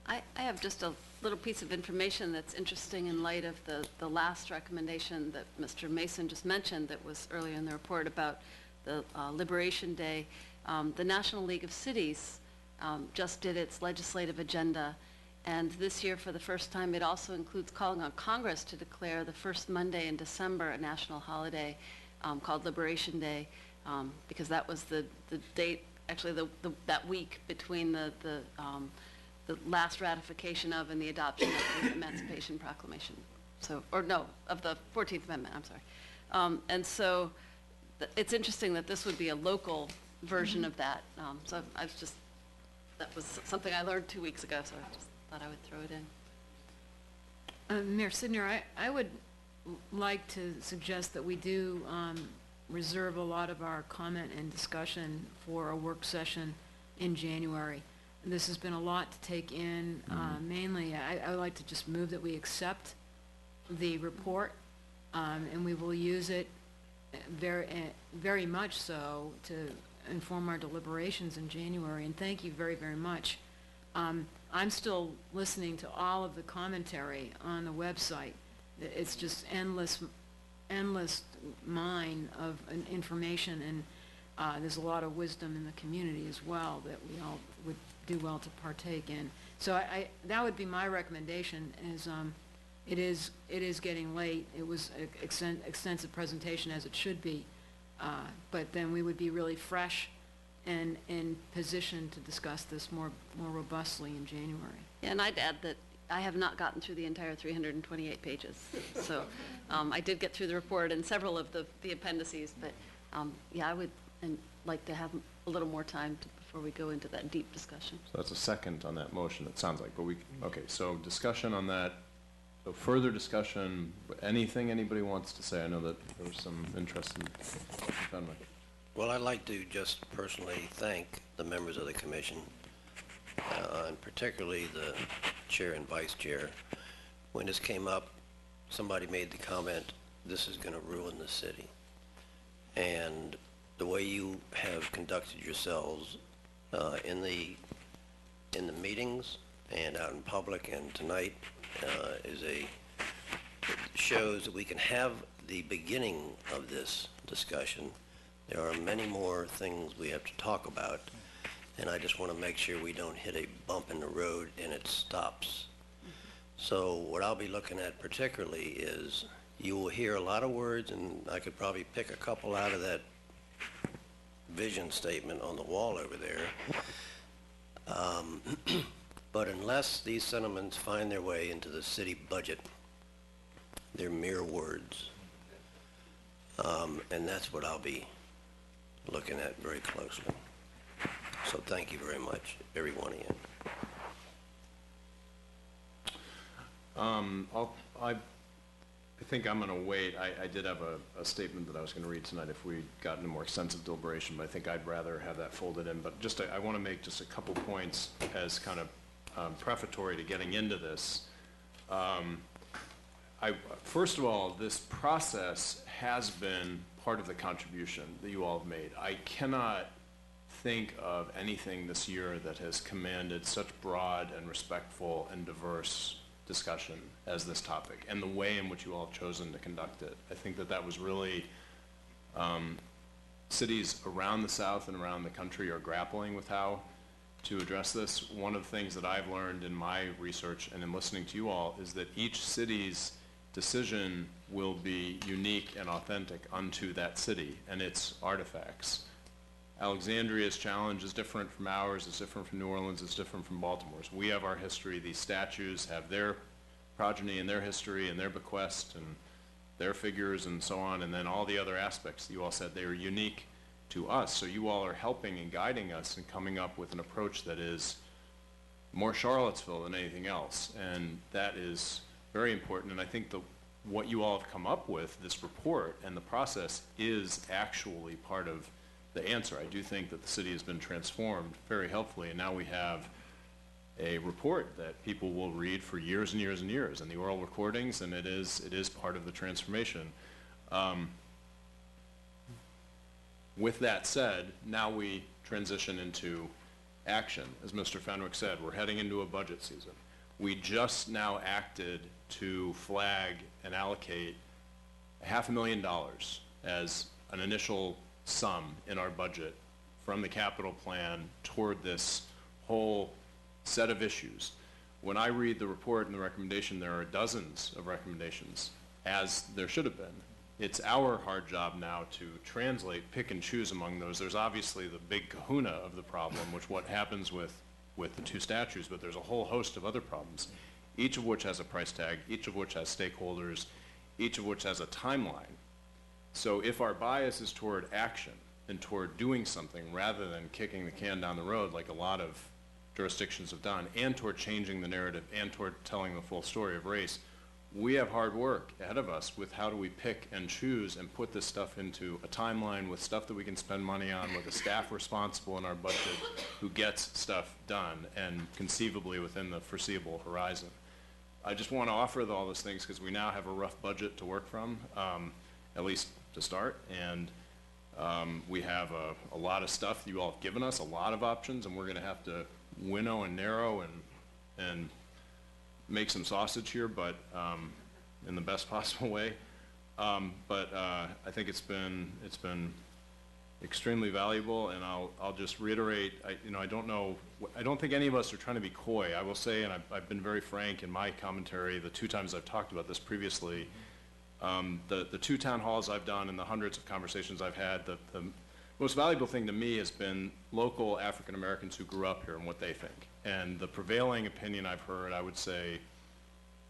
S17: I have just a little piece of information that's interesting in light of the last recommendation that Mr. Mason just mentioned that was earlier in the report about the Liberation Day. The National League of Cities just did its legislative agenda, and this year for the first time it also includes calling on Congress to declare the first Monday in December a national holiday called Liberation Day, because that was the date, actually that week between the last ratification of and the adoption of the Emancipation Proclamation. So, or no, of the 14th Amendment, I'm sorry. And so it's interesting that this would be a local version of that. So I was just, that was something I learned 2 weeks ago, so I just thought I would throw it in.
S16: Mayor Sidner, I would like to suggest that we do reserve a lot of our comment and discussion for a work session in January. This has been a lot to take in. Mainly, I would like to just move that we accept the report, and we will use it very much so to inform our deliberations in January. And thank you very, very much. I'm still listening to all of the commentary on the website. It's just endless mine of information, and there's a lot of wisdom in the community as well that we all would do well to partake in. So that would be my recommendation. Is it is getting late. It was an extensive presentation, as it should be, but then we would be really fresh and in position to discuss this more robustly in January.
S17: Yeah, and I'd add that I have not gotten through the entire 328 pages. So I did get through the report and several of the appendices, but yeah, I would like to have a little more time before we go into that deep discussion.
S5: So that's a second on that motion, it sounds like, but okay, so discussion on that. So further discussion, anything anybody wants to say? I know that there was some interest in Fenwick.
S4: Well, I'd like to just personally thank the members of the commission, and particularly the chair and vice chair. When this came up, somebody made the comment, this is going to ruin the city. And the way you have conducted yourselves in the meetings and out in public and tonight shows that we can have the beginning of this discussion. There are many more things we have to talk about, and I just want to make sure we don't hit a bump in the road and it stops. So what I'll be looking at particularly is you will hear a lot of words, and I could probably pick a couple out of that vision statement on the wall over there. But unless these sentiments find their way into the city budget, they're mere words. And that's what I'll be looking at very closely. So thank you very much, every one of you.
S5: I think I'm going to wait. I did have a statement that I was going to read tonight if we got into more extensive deliberation, but I think I'd rather have that folded in. But just I want to make just a couple points as kind of prefatory to getting into this. First of all, this process has been part of the contribution that you all have made. I cannot think of anything this year that has commanded such broad and respectful and diverse discussion as this topic, and the way in which you all have chosen to conduct it. I think that was really, cities around the South and around the country are grappling with how to address this. One of the things that I've learned in my research and in listening to you all is that each city's decision will be unique and authentic unto that city and its artifacts. Alexandria's challenge is different from ours, it's different from New Orleans, it's different from Baltimore's. We have our history, these statues have their progeny and their history and their bequest and their figures and so on, and then all the other aspects that you all said, they are unique to us. So you all are helping and guiding us and coming up with an approach that is more Charlottesville than anything else, and that is very important. And I think what you all have come up with, this report and the process, is actually part of the answer. I do think that the city has been transformed very helpfully, and now we have a report that people will read for years and years and years, and the oral recordings, and it is part of the transformation. With that said, now we transition into action. As Mr. Fenwick said, we're heading into a budget season. We just now acted to flag and allocate $500,000 as an initial sum in our budget from the capital plan toward this whole set of issues. When I read the report and the recommendation, there are dozens of recommendations, as there should have been. It's our hard job now to translate, pick and choose among those. There's obviously the big kahuna of the problem, which what happens with the two statues, but there's a whole host of other problems, each of which has a price tag, each of which has stakeholders, each of which has a timeline. So if our bias is toward action and toward doing something rather than kicking the can down the road like a lot of jurisdictions have done, and toward changing the narrative and toward telling the full story of race, we have hard work ahead of us with how do we pick and choose and put this stuff into a timeline with stuff that we can spend money on, with a staff responsible in our budget who gets stuff done and conceivably within the foreseeable horizon. I just want to offer all those things because we now have a rough budget to work from, at least to start, and we have a lot of stuff that you all have given us, a lot of options, and we're going to have to winnow and narrow and make some sausage here, but in the best possible way. But I think it's been extremely valuable, and I'll just reiterate. I don't think any of us are trying to be coy. I will say, and I've been very frank in my commentary the two times I've talked about this previously. The two town halls I've done and the hundreds of conversations I've had, the most valuable thing to me has been local African Americans who grew up here and what they think. And the prevailing opinion I've heard, I would say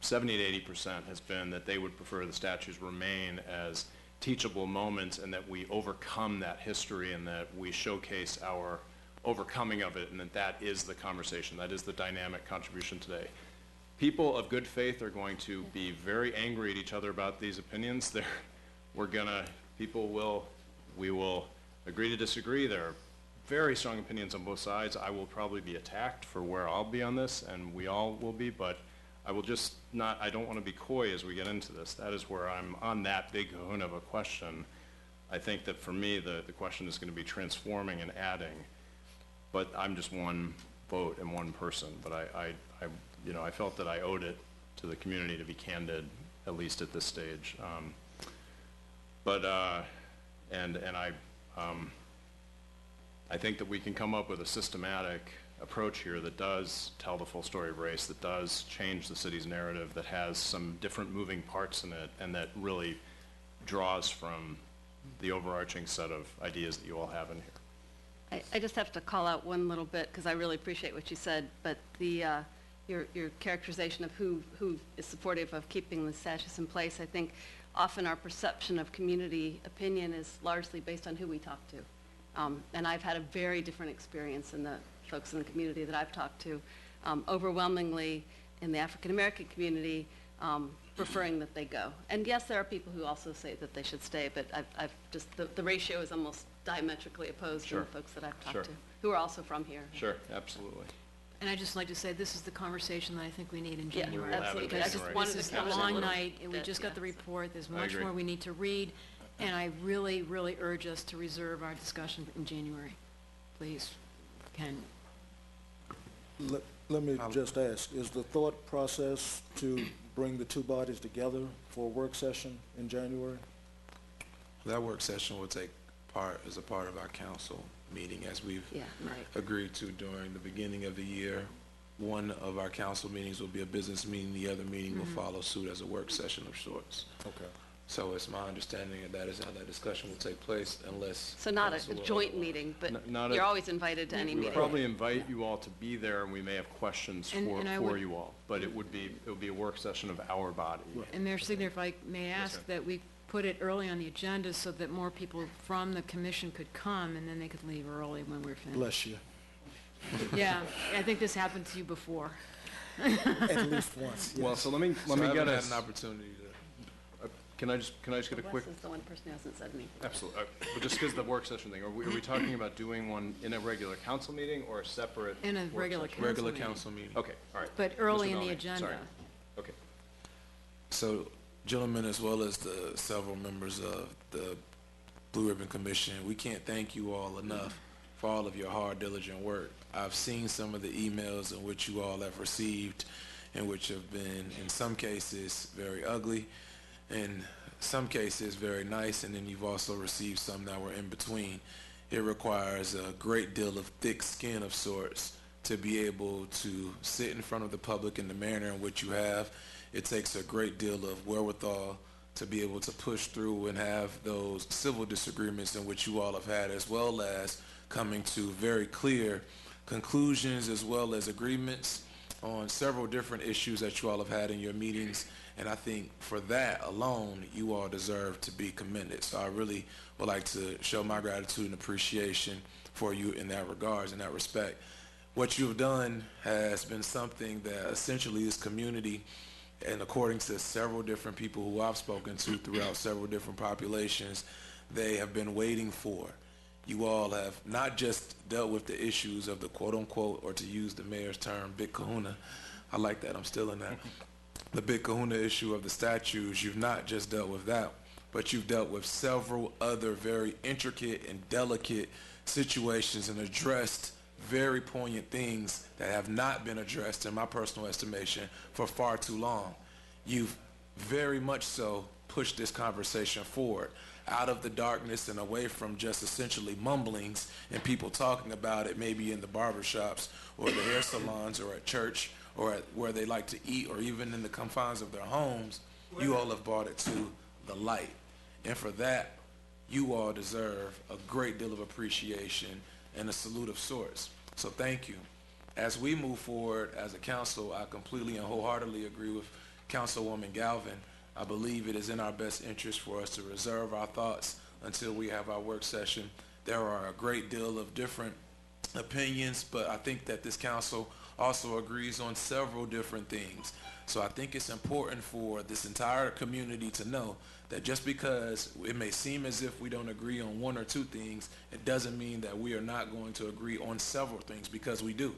S5: 70 to 80% has been that they would prefer the statues remain as teachable moments and that we overcome that history and that we showcase our overcoming of it, and that is the conversation, that is the dynamic contribution today. People of good faith are going to be very angry at each other about these opinions. We will agree to disagree. There are very strong opinions on both sides. I will probably be attacked for where I'll be on this, and we all will be, but I don't want to be coy as we get into this. That is where I'm on that big kahuna of a question. I think that for me, the question is going to be transforming and adding, but I'm just one vote and one person, but I felt that I owed it to the community to be candid, at least at this stage. I think that we can come up with a systematic approach here that does tell the full story of race, that does change the city's narrative, that has some different moving parts in it, and that really draws from the overarching set of ideas that you all have in here.
S17: I just have to call out one little bit because I really appreciate what you said, but your characterization of who is supportive of keeping the statues in place, I think often our perception of community opinion is largely based on who we talk to. And I've had a very different experience in the folks in the community that I've talked to, overwhelmingly in the African American community, preferring that they go. And yes, there are people who also say that they should stay, but I've just, the ratio is almost diametrically opposed to the folks that I've talked to, who are also from here.
S5: Sure, absolutely.
S16: And I'd just like to say this is the conversation that I think we need in
S17: Yeah,
S16: January.
S17: absolutely.
S16: Because
S17: I just wanted
S16: this
S17: to
S16: is a
S17: comment
S16: long
S17: a little
S16: night, and we
S17: bit,
S16: just got the
S17: yes.
S16: report. There's
S5: I
S16: much
S5: agree.
S16: more we need to read, and I really, really urge us to reserve our discussion in January. Please, Ken.
S9: Let me just ask, is the thought process to bring the two bodies together for a work session in January?
S1: That work session will take part as a part of our council meeting as we've
S17: Yeah, right.
S1: agreed to during the beginning of the year. one of our council meetings will be a business meeting, the other meeting will follow suit as a work session of sorts.
S20: Okay.
S1: So it's my understanding that is how that discussion will take place unless.
S17: So not a
S1: council will
S17: joint
S1: otherwise.
S17: meeting, but
S5: Not a-
S17: you're always invited to any
S5: We'll
S17: meeting.
S5: probably invite you all to be there, and we may have questions
S16: And I
S5: for
S16: would-
S5: you all, but it would be a work session of our body.
S16: And Mayor Signer, if I may ask that we put it early on the agenda so that more people from the commission could come, and then they could leave early when we're finished.
S9: Bless you.
S16: Yeah, I think this happened to you before.
S9: At least once,
S5: Well,
S9: yes.
S5: so let me
S1: So I
S5: get
S1: haven't had
S5: us,
S1: an opportunity to.
S5: can I just get a quick?
S17: Wes is the one person who hasn't said anything.
S5: Absolutely. But just because the work session thing, are we talking about doing one in a regular council meeting or a separate?
S16: In a
S5: work
S16: regular
S5: session?
S16: council
S1: Regular
S16: meeting.
S1: council meeting.
S5: Okay, all right.
S16: But early
S5: Mr.
S16: in the
S5: Melnick,
S16: agenda.
S5: sorry. Okay.
S1: So, gentlemen, as well as the several members of the Blue Ribbon Commission, we can't thank you all enough for all of your hard, diligent work. I've seen some of the emails in which you all have received, in which have been, in some cases, very ugly, in some cases, very nice, and then you've also received some that were in between. It requires a great deal of thick skin of sorts to be able to sit in front of the public in the manner in which you have. It takes a great deal of wherewithal to be able to push through and have those civil disagreements in which you all have had, as well as coming to very clear conclusions as well as agreements on several different issues that you all have had in your meetings. And I think for that alone, you all deserve to be commended. So I really would like to show my gratitude and appreciation for you in that regards, in that respect. What you've done has been something that essentially this community, and according to several different people who I've spoken to throughout several different populations, they have been waiting for. You all have not just dealt with the issues of the quote-unquote, or to use the mayor's term, big kahuna. I like that. I'm still in that. The big kahuna issue of the statues. You've not just dealt with that, but you've dealt with several other very intricate and delicate situations and addressed very poignant things that have not been addressed, in my personal estimation, for far too long. You've very much so pushed this conversation forward out of the darkness and away from just essentially mumblings and people talking about it maybe in the barbershops or the hair salons or at church or at where they like to eat or even in the confines of their homes. You all have brought it to the light. And for that, you all deserve a great deal of appreciation and a salute of sorts. So thank you. As we move forward as a council, I completely and wholeheartedly agree with Councilwoman Galvin. I believe it is in our best interest for us to reserve our thoughts until we have our work session. There are a great deal of different opinions, but I think that this council also agrees on several different things. So I think it's important for this entire community to know that just because it may seem as if we don't agree on one or two things, it doesn't mean that we are not going to agree on several things, because we do.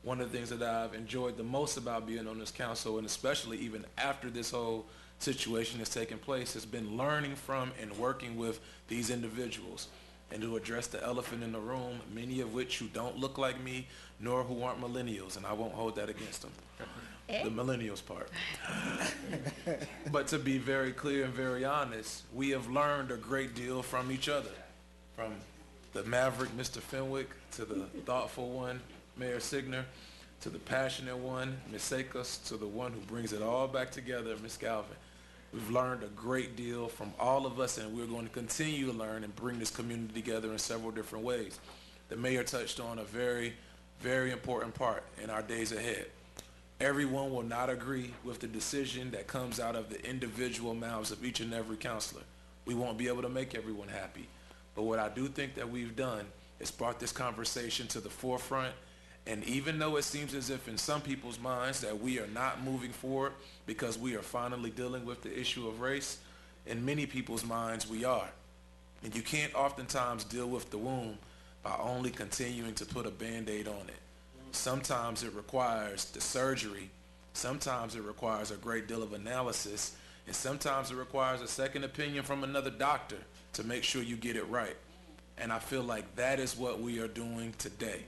S1: One of the things that I've enjoyed the most about being on this council, and especially even after this whole situation has taken place, has been learning from and working with these individuals and to address the elephant in the room, many of which who don't look like me, nor who aren't millennials, and I won't hold that against them. The millennials part. But to be very clear and very honest, we have learned a great deal from each other, from the maverick, Mr. Fenwick, to the thoughtful one, Mayor Signer, to the passionate one, Ms. Sakos, to the one who brings it all back together, Ms. Galvin. We've learned a great deal from all of us, and we're going to continue to learn and bring this community together in several different ways. The mayor touched on a very, very important part in our days ahead. Everyone will not agree with the decision that comes out of the individual mouths of each and every counselor. We won't be able to make everyone happy. But what I do think that we've done is brought this conversation to the forefront. And even though it seems as if in some people's minds that we are not moving forward because we are finally dealing with the issue of race, in many people's minds we are. And you can't oftentimes deal with the wound by only continuing to put a Band-Aid on it. Sometimes it requires the surgery, sometimes it requires a great deal of analysis, and sometimes it requires a second opinion from another doctor to make sure you get it right. And I feel like that is what we are doing today.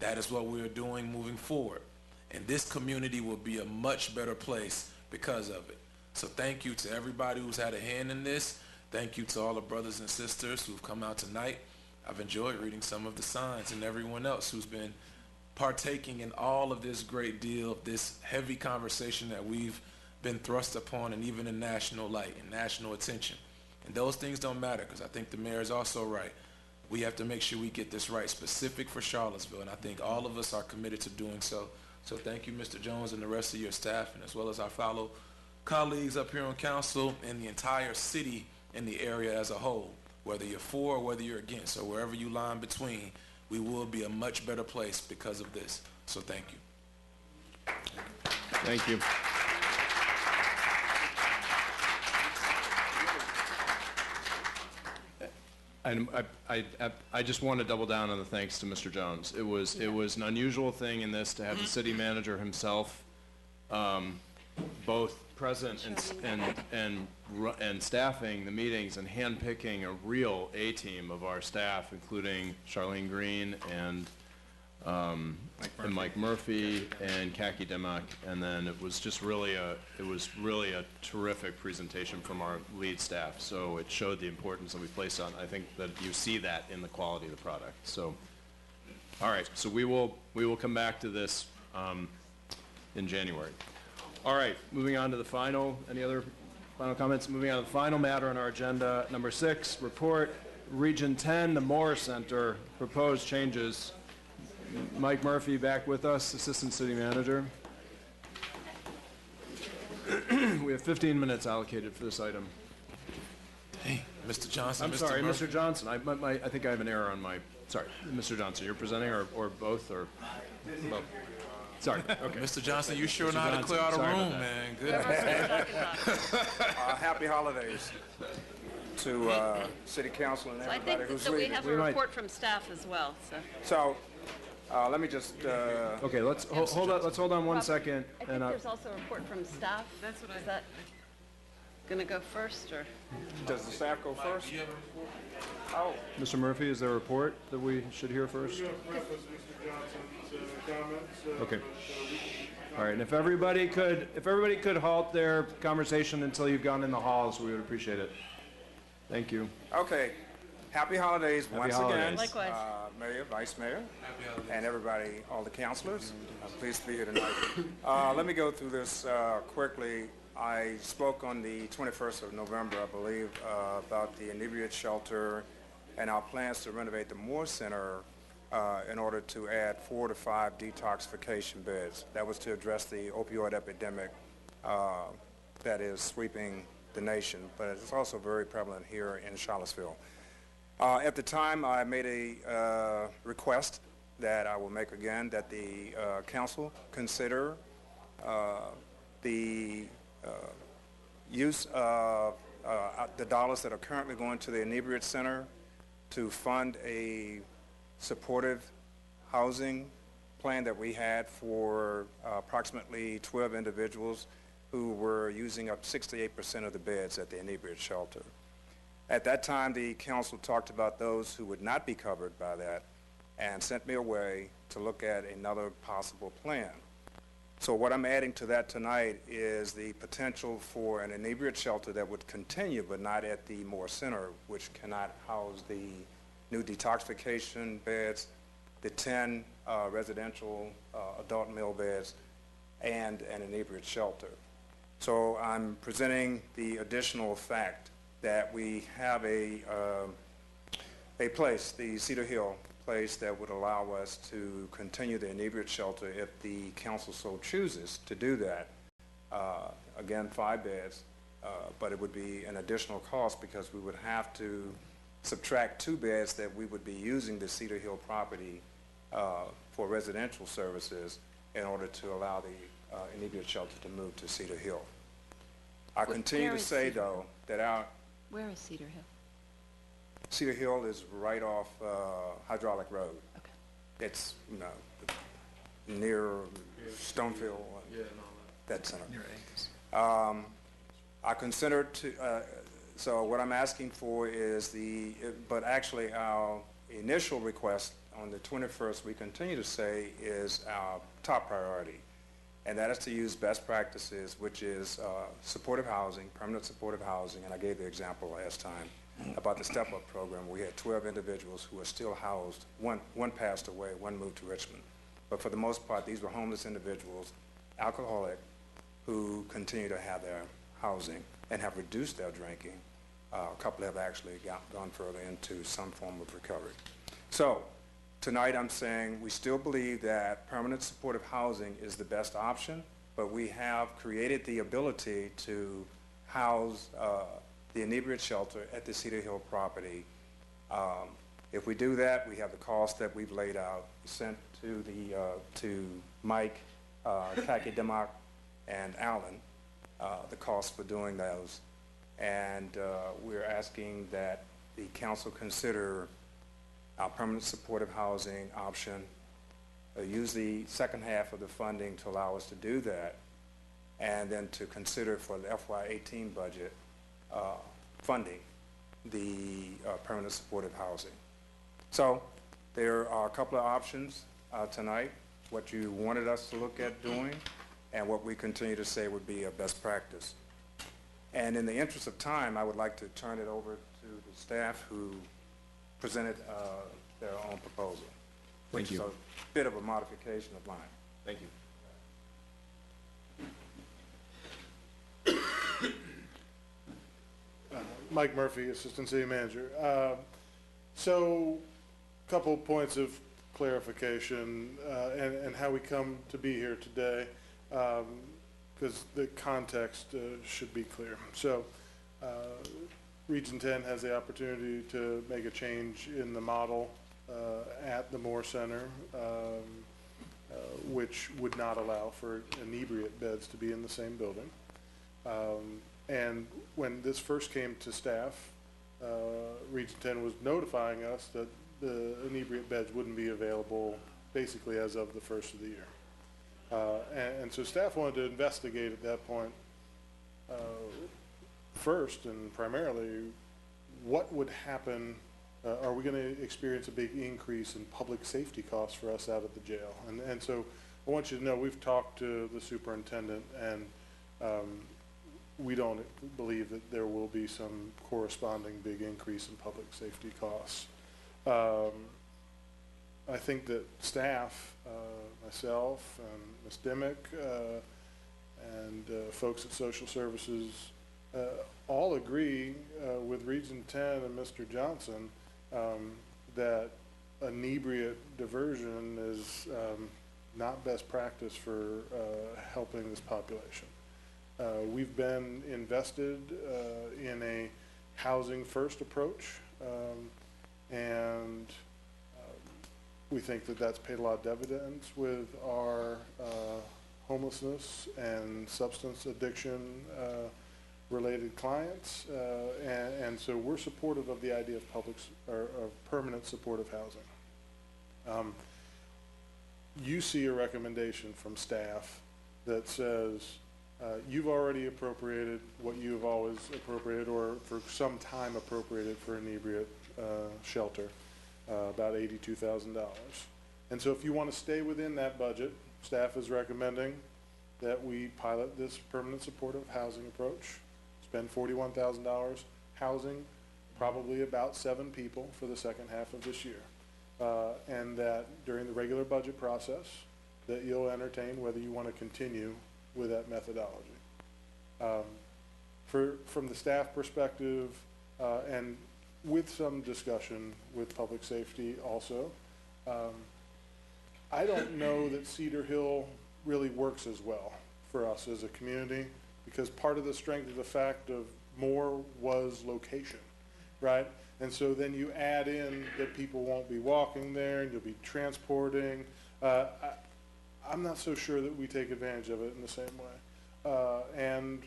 S1: That is what we are doing moving forward. And this community will be a much better place because of it. So thank you to everybody who's had a hand in this. Thank you to all the brothers and sisters who've come out tonight. I've enjoyed reading some of the signs, and everyone else who's been partaking in all of this great deal, this heavy conversation that we've been thrust upon, and even in national light and national attention. And those things don't matter, because I think the mayor is also right. We have to make sure we get this right, specific for Charlottesville, and I think all of us are committed to doing so. So thank you, Mr. Jones, and the rest of your staff, and as well as our fellow colleagues up here on council and the entire city and the area as a whole, whether you're for or whether you're against, or wherever you lie in between, we will be a much better place because of this. So thank you.
S5: Thank you. And I just want to double down on the thanks to Mr. Jones. It was an unusual thing in this to have the city manager himself both present and staffing the meetings and handpicking a real A-team of our staff, including Charlene Green and Mike Murphy and Kaki Demak, and then it was really a terrific presentation from our lead staff. So it showed the importance that we place on. I think that you see that in the quality of the product. So, all right. So we will come back to this in January. All right. Moving on to the final. Any other final comments? Moving on to the final matter on our agenda, number 6, report Region 10, the Moore Center, proposed changes. Mike Murphy back with us, Assistant City Manager. We have 15 minutes allocated for this item.
S1: Hey, Mr. Johnson.
S5: I'm sorry, Mr. Johnson. I think I have an error on my. Sorry, Mr. Johnson. You're presenting, or both, or both. Sorry. Okay.
S1: Mr. Johnson, you sure know how to clear out a room, man. Good.
S11: Happy holidays to City Council and
S17: So I
S11: everybody
S17: think
S11: who's
S17: that we
S11: leaving.
S17: have a report from staff as well, so.
S11: So, let me just.
S5: Okay, let's hold on. Let's hold on one second.
S17: I think there's also a report from staff. That's what Is that gonna go first, or?
S11: Does the staff go first? Oh.
S5: Mr. Murphy, is there a report that we should hear first?
S21: We're going to preface Mr. Johnson's comments.
S5: Okay. All right, and if everybody could halt their conversation until you've gone in the halls, we would appreciate it. Thank you.
S11: Okay. Happy holidays once again.
S17: Likewise.
S11: Mayor, Vice Mayor, and everybody, all the councilors. I'm pleased to be here tonight. Let me go through this quickly. I spoke on the 21st of November, I believe, about the inebriate shelter and our plans to renovate the Moore Center in order to add 4 to 5 detoxification beds. That was to address the opioid epidemic that is sweeping the nation, but it's also very prevalent here in Charlottesville. At the time, I made a request that I will make again, that the council consider the use of the dollars that are currently going to the Inebriate Center to fund a supportive housing plan that we had for approximately 12 individuals who were using up 68% of the beds at the Inebriate shelter. At that time, the council talked about those who would not be covered by that and sent me away to look at another possible plan. So what I'm adding to that tonight is the potential for an inebriate shelter that would continue, but not at the Moore Center, which cannot house the new detoxification beds, the 10 residential adult male beds, and an inebriate shelter. So I'm presenting the additional fact that we have a place, the Cedar Hill place, that would allow us to continue the inebriate shelter if the council so chooses to do that. Again, 5 beds, but it would be an additional cost because we would have to subtract 2 beds that we would be using the Cedar Hill property for residential services in order to allow the inebriate shelter to move to Cedar Hill. I continue to say, though, that our...
S16: Where is Cedar Hill?
S11: Cedar Hill is right off Hydraulic Road. Okay. It's, near Stonefield, that center. Near Angus. I considered so what I'm asking for is but actually our initial request on the 21st, we continue to say is our top priority. And that is to use best practices, which is supportive housing, permanent supportive housing, and I gave the example last time about the Step Up program. We had 12 individuals who are still housed. One passed away, one moved to Richmond. But for the most part, these were homeless individuals, alcoholic, who continue to have their housing and have reduced their drinking. A couple have actually gone further into some form of recovery. So tonight I'm saying we still believe that permanent supportive housing is the best option, but we have created the ability to house the inebriate shelter at the Cedar Hill property. If we do that, we have the cost that we've laid out, sent to Mike, Kaki Demak, and Alan, the cost for doing those. And we're asking that the council consider our permanent supportive housing option, use the second half of the funding to allow us to do that, and then to consider for the FY18 budget funding the permanent supportive housing. So there are a couple of options tonight, what you wanted us to look at doing and what we continue to say would be a best practice. And in the interest of time, I would like to turn it over to the staff who presented their own proposal.
S2: Thank you.
S11: Which is a bit of a modification of mine.
S2: Thank you.
S21: Mike Murphy, Assistant City Manager. So, a couple points of clarification and how we come to be here today, because the context should be clear. So, Region 10 has the opportunity to make a change in the model at the Moore Center, which would not allow for inebriate beds to be in the same building. And when this first came to staff, Region 10 was notifying us that the inebriate beds wouldn't be available basically as of the first of the year. And so staff wanted to investigate at that point first and primarily what would happen. Are we going to experience a big increase in public safety costs for us out at the jail? And so I want you to know we've talked to the superintendent, and we don't believe that there will be some corresponding big increase in public safety costs. I think that staff, myself and Ms. Dimick, and folks at Social Services all agree with Region 10 and Mr. Johnson that inebriate diversion is not best practice for helping this population. We've been invested in a housing first approach, and we think that that's paid a lot of dividends with our homelessness and substance addiction related clients, and so we're supportive of the idea of of permanent supportive housing. You see a recommendation from staff that says you've already appropriated what you've always appropriated, or for some time appropriated for inebriate shelter, about $82,000. And so if you want to stay within that budget, staff is recommending that we pilot this permanent supportive housing approach, spend $41,000 housing probably about 7 people for the second half of this year. And that during the regular budget process, that you'll entertain whether you want to continue with that methodology. From the staff perspective, and with some discussion with public safety also, I don't know that Cedar Hill really works as well for us as a community, because part of the strength of the fact of Moore was location, right? And so then you add in that people won't be walking there and you'll be transporting. I'm not so sure that we take advantage of it in the same way. And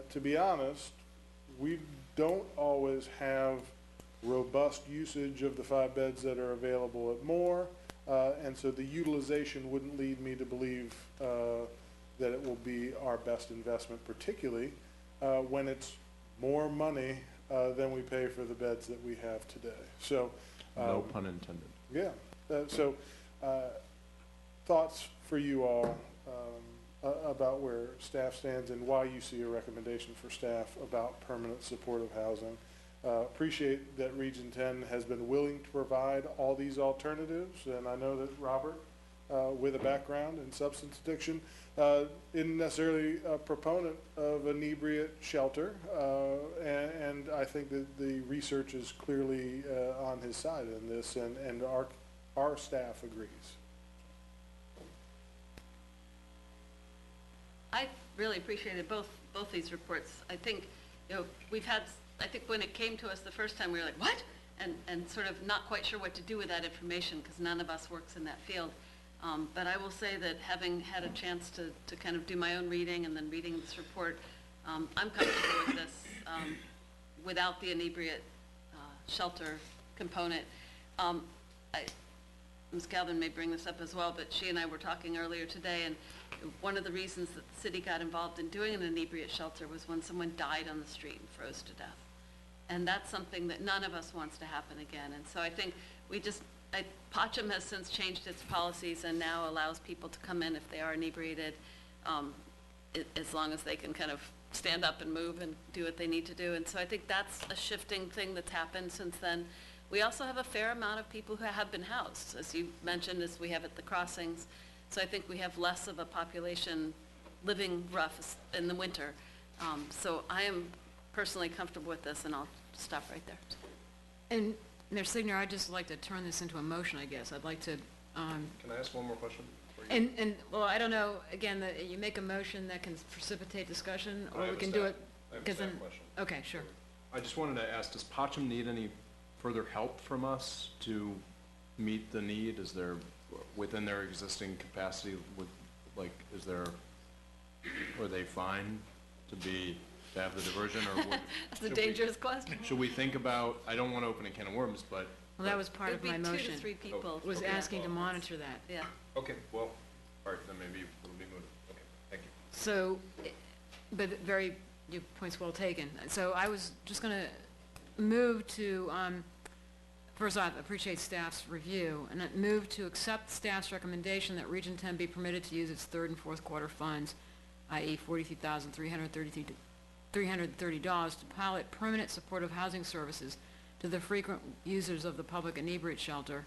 S21: to be honest, we don't always have robust usage of the 5 beds that are available at Moore. And so the utilization wouldn't lead me to believe that it will be our best investment, particularly when it's more money than we pay for the beds that we have today. So,
S2: no pun intended.
S21: Yeah. So thoughts for you all about where staff stands and why you see a recommendation for staff about permanent supportive housing. Appreciate that Region 10 has been willing to provide all these alternatives, and I know that Robert with a background in substance addiction, isn't necessarily a proponent of inebriate shelter, and I think that the research is clearly on his side in this, and our staff agrees.
S17: I really appreciated both these reports. I think, I think when it came to us the first time, we were like, what? And sort of not quite sure what to do with that information because none of us works in that field. But I will say that having had a chance to kind of do my own reading and then reading this report, I'm comfortable with this without the inebriate shelter component. Ms. Galvin may bring this up as well, but she and I were talking earlier today, and one of the reasons that the city got involved in doing an inebriate shelter was when someone died on the street and froze to death. And that's something that none of us wants to happen again. And so I think Pacham has since changed its policies and now allows people to come in if they are inebriated, as long as they can kind of stand up and move and do what they need to do. And so I think that's a shifting thing that's happened since then. We also have a fair amount of people who have been housed, as you mentioned, as we have at the crossings. So I think we have less of a population living rough in the winter. So I am personally comfortable with this, and I'll stop right there.
S16: And Mayor Signer, I'd just like to turn this into a motion, I guess. I'd like to,
S5: Can I ask one more question?
S16: well, I don't know, again, that you make a motion that can precipitate discussion, or we can do it.
S5: I have a staff question.
S16: Okay, sure.
S5: I just wanted to ask, does Pacham need any further help from us to meet the need? Is there, within their existing capacity, are they fine to have the diversion, or would?
S17: That's a dangerous question.
S5: Should we think about, I don't want to open a can of worms, but.
S16: Well, that was part of my motion.
S17: 2 to 3 people.
S16: Was asking to monitor that.
S17: Yeah.
S5: Okay, well, all right, then maybe it'll be moved. Okay, thank you.
S16: So, but your point's well taken. So I was just going to move to, first off, appreciate staff's review, and move to accept staff's recommendation that Region 10 be permitted to use its third and fourth quarter funds, i.e. $43,330 to pilot permanent supportive housing services to the frequent users of the public inebriate shelter.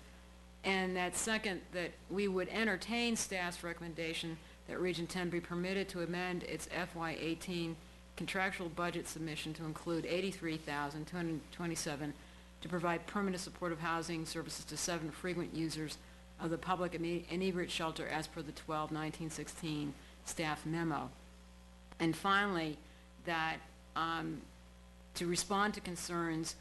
S16: And that second, that we would entertain staff's recommendation that Region 10 be permitted to amend its FY18 contractual budget submission to include $83,227 to provide permanent supportive housing services to 7 frequent users of the public inebriate shelter as per the 12/19/16 staff memo. And finally, that to respond to concerns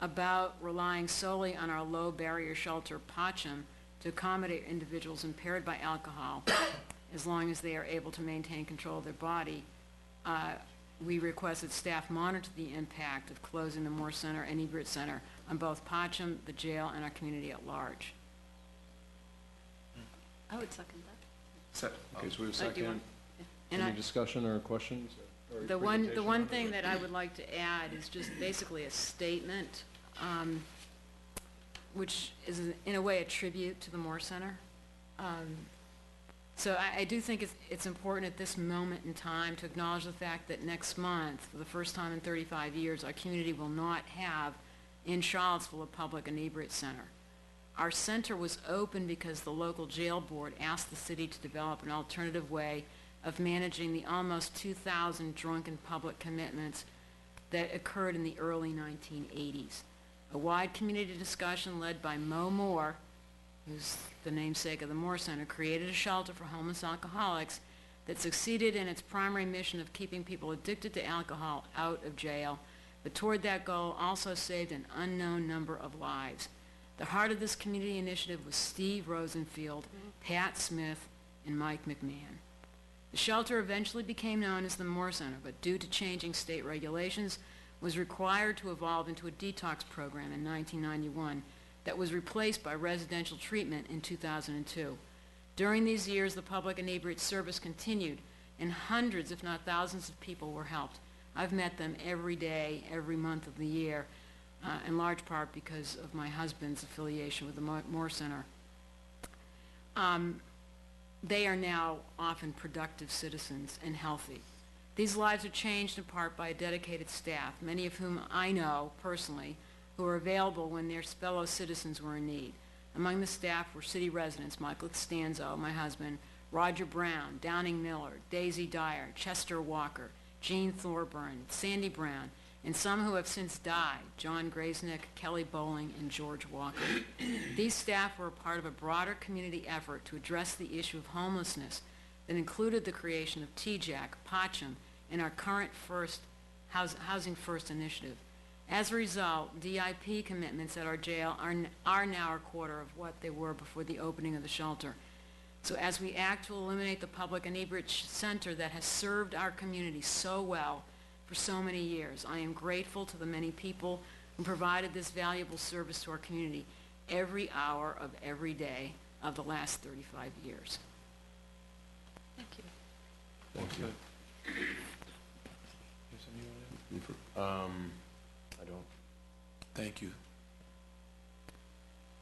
S16: about relying solely on our low barrier shelter, Pacham, to accommodate individuals impaired by alcohol as long as they are able to maintain control of their body, we request that staff monitor the impact of closing the Moore Center and Inebriate Center on both Pacham, the jail, and our community at large.
S17: I would second that.
S5: Okay, so we have a
S17: do you
S5: second.
S17: want-
S5: Any discussion or questions? Or
S16: The
S5: presentation
S16: one
S5: on
S16: thing
S5: it?
S16: that I would like to add is just basically a statement, which is in a way a tribute to the Moore Center. So I do think it's important at this moment in time to acknowledge the fact that next month, for the first time in 35 years, our community will not have in Charlottesville a public inebriate center. Our center was open because the local jail board asked the city to develop an alternative way of managing the almost 2,000 drunken public commitments that occurred in the early 1980s. A wide community discussion led by Mo Moore, who's the namesake of the Moore Center, created a shelter for homeless alcoholics that succeeded in its primary mission of keeping people addicted to alcohol out of jail, but toward that goal also saved an unknown number of lives. The heart of this community initiative was Steve Rosenfield, Pat Smith, and Mike McMahon. The shelter eventually became known as the Moore Center, but due to changing state regulations, was required to evolve into a detox program in 1991 that was replaced by residential treatment in 2002. During these years, the public inebriate service continued, and hundreds, if not thousands, of people were helped. I've met them every day, every month of the year, in large part because of my husband's affiliation with the Moore Center. They are now often productive citizens and healthy. These lives are changed in part by a dedicated staff, many of whom I know personally, who were available when their fellow citizens were in need. Among the staff were city residents Michael Costanzo, my husband, Roger Brown, Downing Miller, Daisy Dyer, Chester Walker, Jean Thorburn, Sandy Brown, and some who have since died, John Grasnick, Kelly Bowling, and George Walker. These staff were a part of a broader community effort to address the issue of homelessness that included the creation of TJAC, POCHM, and our current Housing First initiative. As a result, DIP commitments at our jail are now a quarter of what they were before the opening of the shelter. So as we act to eliminate the public inebriation center that has served our community so well for so many years, I am grateful to the many people who provided this valuable service to our community every hour of every day of the last 35 years.
S17: Thank you.
S2: Thank you. I don't.
S1: Thank you.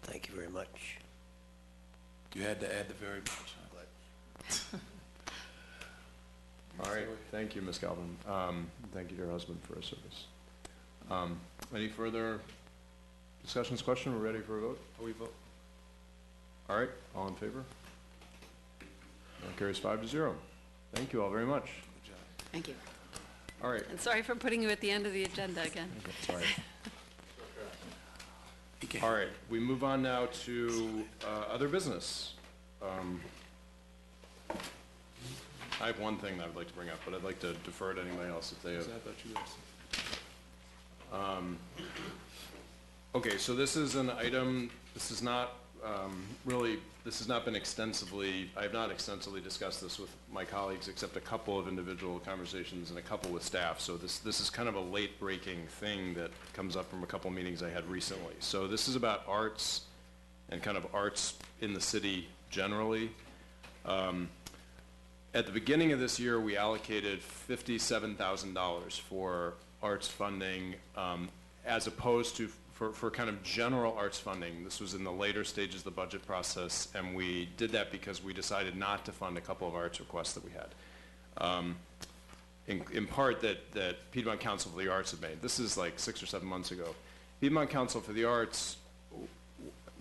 S4: Thank you very much.
S1: You had to add the very much, huh?
S5: All right, thank you, Ms. Galvin. Thank you to your husband for his service. Any further discussions, question? We're ready for a vote?
S1: Are we vote?
S5: All right, all in favor? That carries 5-0. Thank you all very much.
S1: Good job.
S17: Thank you.
S5: All right.
S17: And sorry for putting you at the end of the agenda again.
S5: Sorry. All right, we move on now to other business. I have one thing that I'd like to bring up, but I'd like to defer to anybody else if they have. Okay, so this is an item, this is not really, this has not been extensively, I have not extensively discussed this with my colleagues except a couple of individual conversations and a couple with staff. So this is kind of a late breaking thing that comes up from a couple meetings I had recently. So this is about arts and kind of arts in the city generally. At the beginning of this year, we allocated $57,000 for arts funding as opposed to for kind of general arts funding. This was in the later stages of the budget process, and we did that because we decided not to fund a couple of arts requests that we had. In part that Piedmont Council for the Arts had made. This is like 6 or 7 months ago. Piedmont Council for the Arts,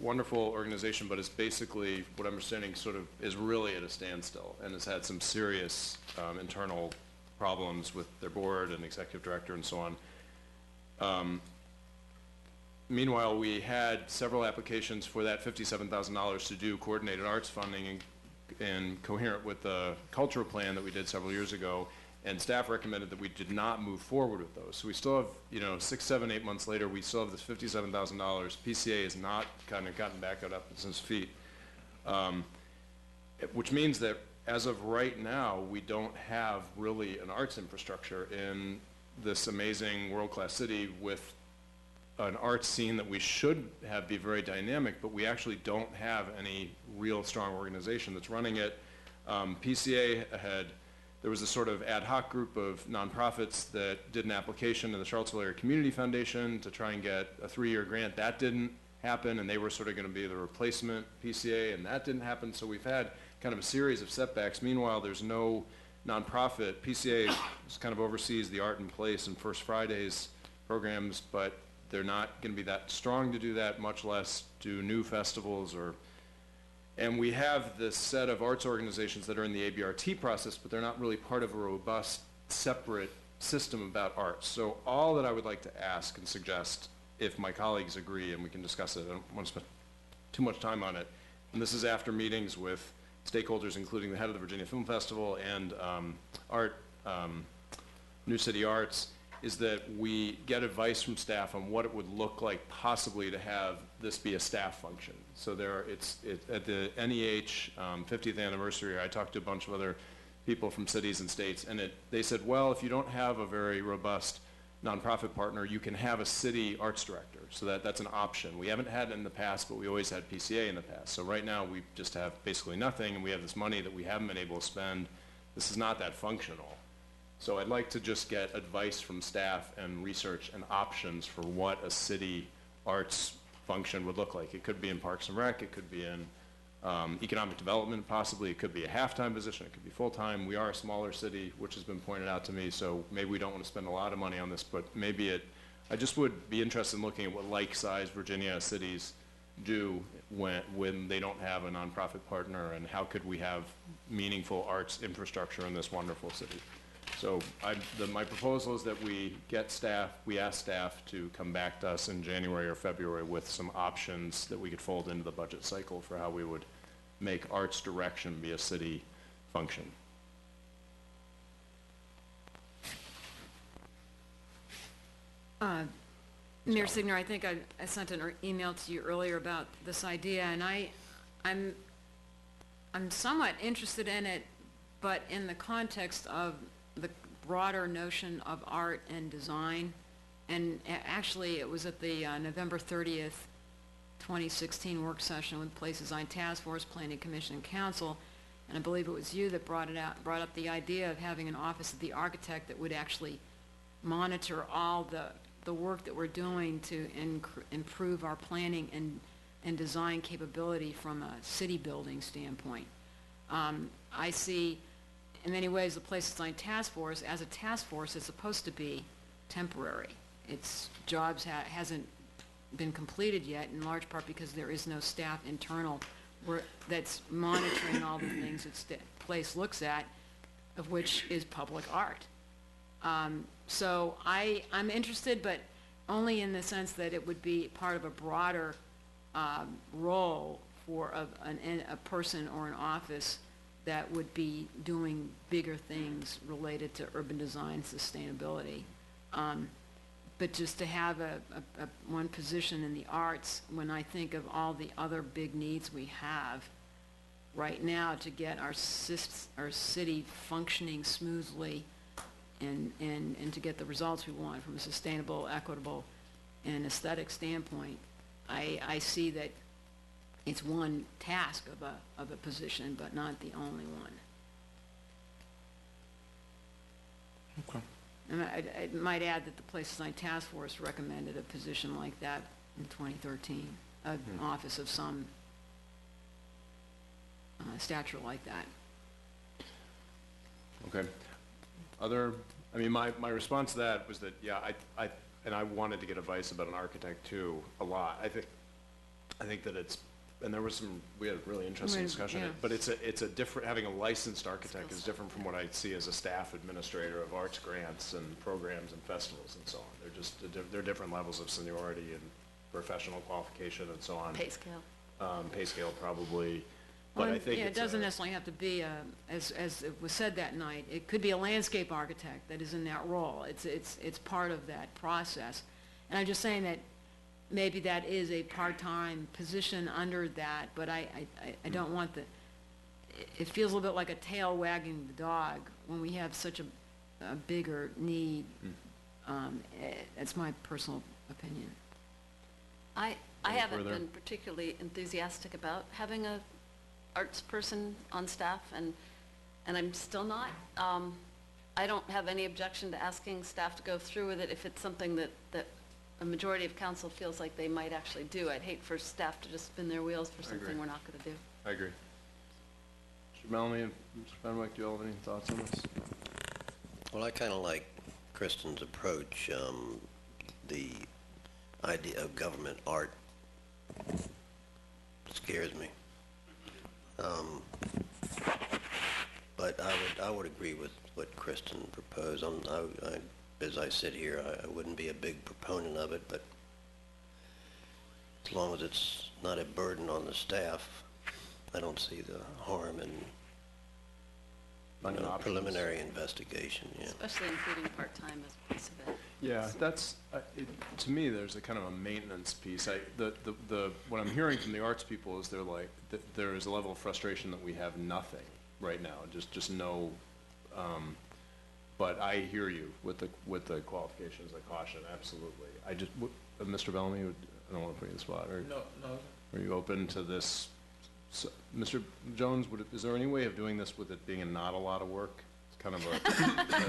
S5: wonderful organization, but it's basically, what I'm understanding, sort of is really at a standstill and has had some serious internal problems with their board and executive director and so on. Meanwhile, we had several applications for that $57,000 to do coordinated arts funding and coherent with the cultural plan that we did several years ago, and staff recommended that we did not move forward with those. So we still have, 6, 7, 8 months later, we still have this $57,000. PCA has not kind of gotten back up on its feet, which means that as of right now, we don't have really an arts infrastructure in this amazing world-class city with an arts scene that we should have be very dynamic, but we actually don't have any real strong organization that's running it. PCA there was a sort of ad hoc group of nonprofits that did an application to the Charlottesville Area Community Foundation to try and get a 3-year grant. That didn't happen, and they were sort of going to be the replacement PCA, and that didn't happen. So we've had kind of a series of setbacks. Meanwhile, there's no nonprofit. PCA kind of oversees the Art in Place and First Fridays programs, but they're not going to be that strong to do that, much less do new festivals and we have this set of arts organizations that are in the ABRT process, but they're not really part of a robust, separate system about arts. So all that I would like to ask and suggest, if my colleagues agree, and we can discuss it, I don't want to spend too much time on it, and this is after meetings with stakeholders, including the head of the Virginia Film Festival and New City Arts, is that we get advice from staff on what it would look like possibly to have this be a staff function. So at the NEH 50th anniversary, I talked to a bunch of other people from cities and states, and they said, well, if you don't have a very robust nonprofit partner, you can have a city arts director. So that's an option. We haven't had it in the past, but we always had PCA in the past. So right now we just have basically nothing, and we have this money that we haven't been able to spend. This is not that functional. So I'd like to just get advice from staff and research and options for what a city arts function would look like. It could be in Parks and Rec, it could be in economic development possibly, it could be a half-time position, it could be full-time. We are a smaller city, which has been pointed out to me, so maybe we don't want to spend a lot of money on this, but maybe I just would be interested in looking at what like-sized Virginia cities do when they don't have a nonprofit partner, and how could we have meaningful arts infrastructure in this wonderful city? So my proposal is that we ask staff to come back to us in January or February with some options that we could fold into the budget cycle for how we would make arts direction be a city function.
S16: Mayor Signer, I think I sent an email to you earlier about this idea, and I'm somewhat interested in it, but in the context of the broader notion of art and design. And actually, it was at the November 30th, 2016 work session with Place Design Task Force, Planning Commission, and Council, and I believe it was you that brought up the idea of having an office of the architect that would actually monitor all the work that we're doing to improve our planning and design capability from a city building standpoint. I see, in many ways, the Place Design Task Force, as a task force, is supposed to be temporary. Its jobs hasn't been completed yet, in large part because there is no staff internal that's monitoring all the things that place looks at, of which is public art. So I'm interested, but only in the sense that it would be part of a broader role for a person or an office that would be doing bigger things related to urban design sustainability. But just to have one position in the arts, when I think of all the other big needs we have right now to get our city functioning smoothly and to get the results we want from a sustainable, equitable, and aesthetic standpoint, I see that it's one task of a position, but not the only one.
S1: Okay.
S16: And I might add that the Place Design Task Force recommended a position like that in 2013, an office of some stature like that.
S5: Okay. My response to that was that, yeah, I wanted to get advice about an architect too, a lot. I think that and we had a really interesting discussion,
S16: yeah.
S5: But it's a different, having a licensed architect is different from what I see as a staff administrator of arts grants and programs and festivals and so on. They're different levels of seniority and professional qualification and so on.
S17: Pay scale.
S5: Pay scale probably, but I think
S16: it doesn't necessarily have to be, as it was said that night, it could be a landscape architect that is in that role. It's part of that process. And I'm just saying that maybe that is a part-time position under that, but I don't want it feels a little bit like a tail wagging the dog when we have such a bigger need. That's my personal opinion.
S17: I haven't been particularly enthusiastic about having a arts person on staff, and I'm still not. I don't have any objection to asking staff to go through with it if it's something that a majority of council feels like they might actually do. I'd hate for staff to just spin their wheels for something we're not going to do.
S5: I agree. Mr. Bellamy and Mr. Fenwick, do you all have any thoughts on this?
S4: Well, I kind of like Kristen's approach. The idea of government art scares me. But I would agree with what Kristen proposed. As I sit here, I wouldn't be a big proponent of it, but as long as it's not a burden on the staff, I don't see the harm in preliminary investigation. Yeah.
S17: Especially including part-time as a piece of it.
S5: Yeah, to me, there's a kind of a maintenance piece. What I'm hearing from the arts people is they're like, there is a level of frustration that we have nothing right now, just no. But I hear you with the qualifications, the caution, absolutely. Mr. Bellamy, I don't want to put you in the spot.
S1: No.
S5: Are you open to this? So, Mr. Jones, is there any way of doing this with it being not a lot of work? It's kind of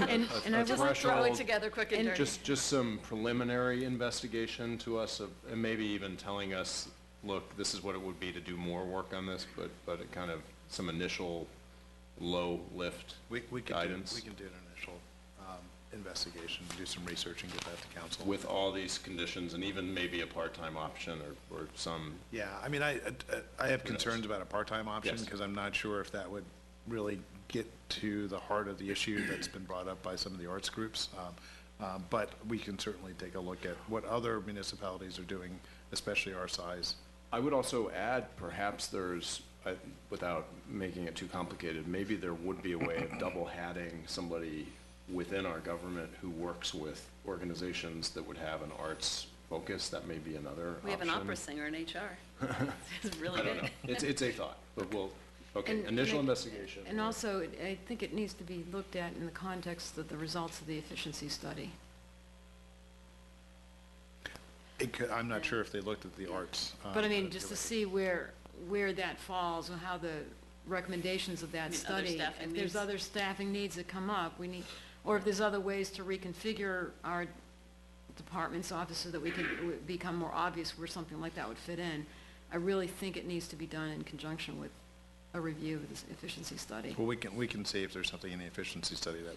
S16: and I
S17: just throw it together quick and dirty.
S5: Just some preliminary investigation to us, and maybe even telling us, look, this is what it would be to do more work on this, but it kind of some initial low lift guidance.
S20: We can do an initial.
S19: investigation, do some research and get that to council.
S5: With all these conditions and even maybe a part-time option or some,
S19: Yeah, I mean, I have concerns about a part-time option
S5: Yes.
S19: because I'm not sure if that would really get to the heart of the issue that's been brought up by some of the arts groups. But we can certainly take a look at what other municipalities are doing, especially our size.
S5: I would also add, perhaps there's, without making it too complicated, maybe there would be a way of double hatting somebody within our government who works with organizations that would have an arts focus. That may be another
S17: We have an
S5: option.
S17: opera singer in HR. It's really
S5: I don't
S17: good.
S5: know. It's a thought, but we'll, okay,
S16: And-
S5: initial
S16: and
S5: investigation.
S16: And also, I think it needs to be looked at in the context of the results of the efficiency study.
S19: I'm not sure if they looked at the arts.
S16: But I mean, just to see where that falls and how the recommendations of that
S17: mean, other
S16: study,
S17: staffing
S16: if there's
S17: needs?
S16: other staffing needs that come up, we need, or if there's other ways to reconfigure our departments, offices that we could become more obvious where something like that would fit in. I really think it needs to be done in conjunction with a review of this efficiency study.
S19: Well, we can see if there's something in the efficiency study that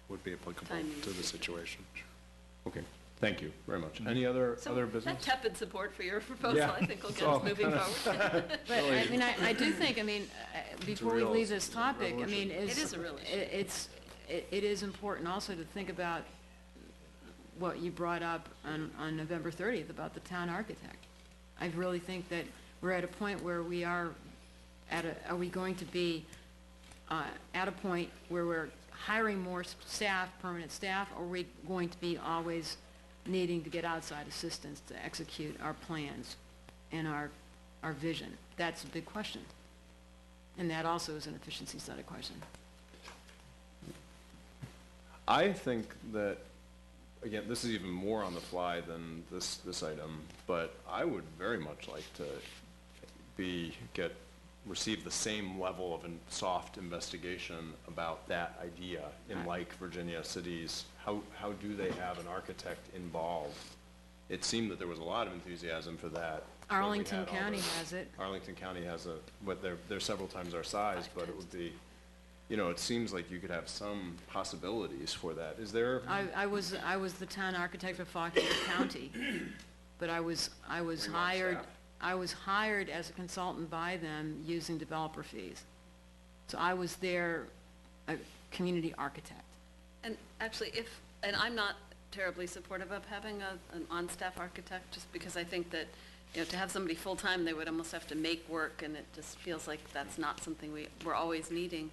S19: would be applicable
S17: Timing.
S19: to the situation.
S5: Okay, thank you very much. Any other
S17: That
S5: business?
S17: tepid support for your proposal,
S5: Yeah.
S17: I think will get
S5: Oh.
S17: us moving forward.
S16: But, I mean, I do think, I mean, before we
S5: real
S16: leave this topic, I mean,
S17: It is a real issue.
S16: it is important also to think about what you brought up on November 30th about the town architect. I really think that we're at a point where we are are we going to be at a point where we're hiring more staff, permanent staff, or are we going to be always needing to get outside assistance to execute our plans and our vision? That's a big question. And that also is an efficiency study question.
S5: I think that, again, this is even more on the fly than this item, but I would very much like to receive the same level of soft investigation about that idea in like Virginia cities. How do they have an architect involved? It seemed that there was a lot of enthusiasm for that. when we
S16: Arlington
S5: had all
S16: County
S5: the-
S16: has it.
S5: Arlington County has but they're several times our size, but it would be, it seems like you could have some possibilities for that. Is there?
S16: I was the town architect for Fauquier County, but I was
S5: Were you on
S16: hired,
S5: staff?
S16: I was hired as a consultant by them using developer fees. So I was their community architect.
S17: And actually, and I'm not terribly supportive of having an on-staff architect, just because I think that, to have somebody full-time, they would almost have to make work, and it just feels like that's not something we're always needing.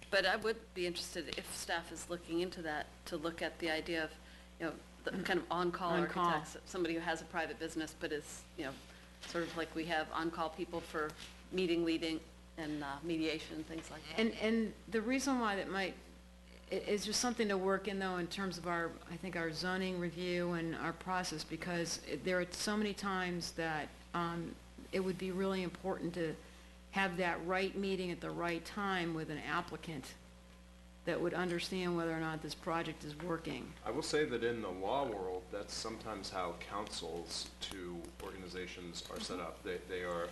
S17: But I would be interested, if staff is looking into that, to look at the idea of, the kind of on-call
S16: On-call.
S17: architects, somebody who has a private business, but is, sort of like we have on-call people for meeting leading and mediation and things like that.
S16: And the reason why that is just something to work in, though, in terms of I think our zoning review and our process, because there are so many times that it would be really important to have that right meeting at the right time with an applicant that would understand whether or not this project is working.
S5: I will say that in the law world, that's sometimes how councils to organizations are set up. They are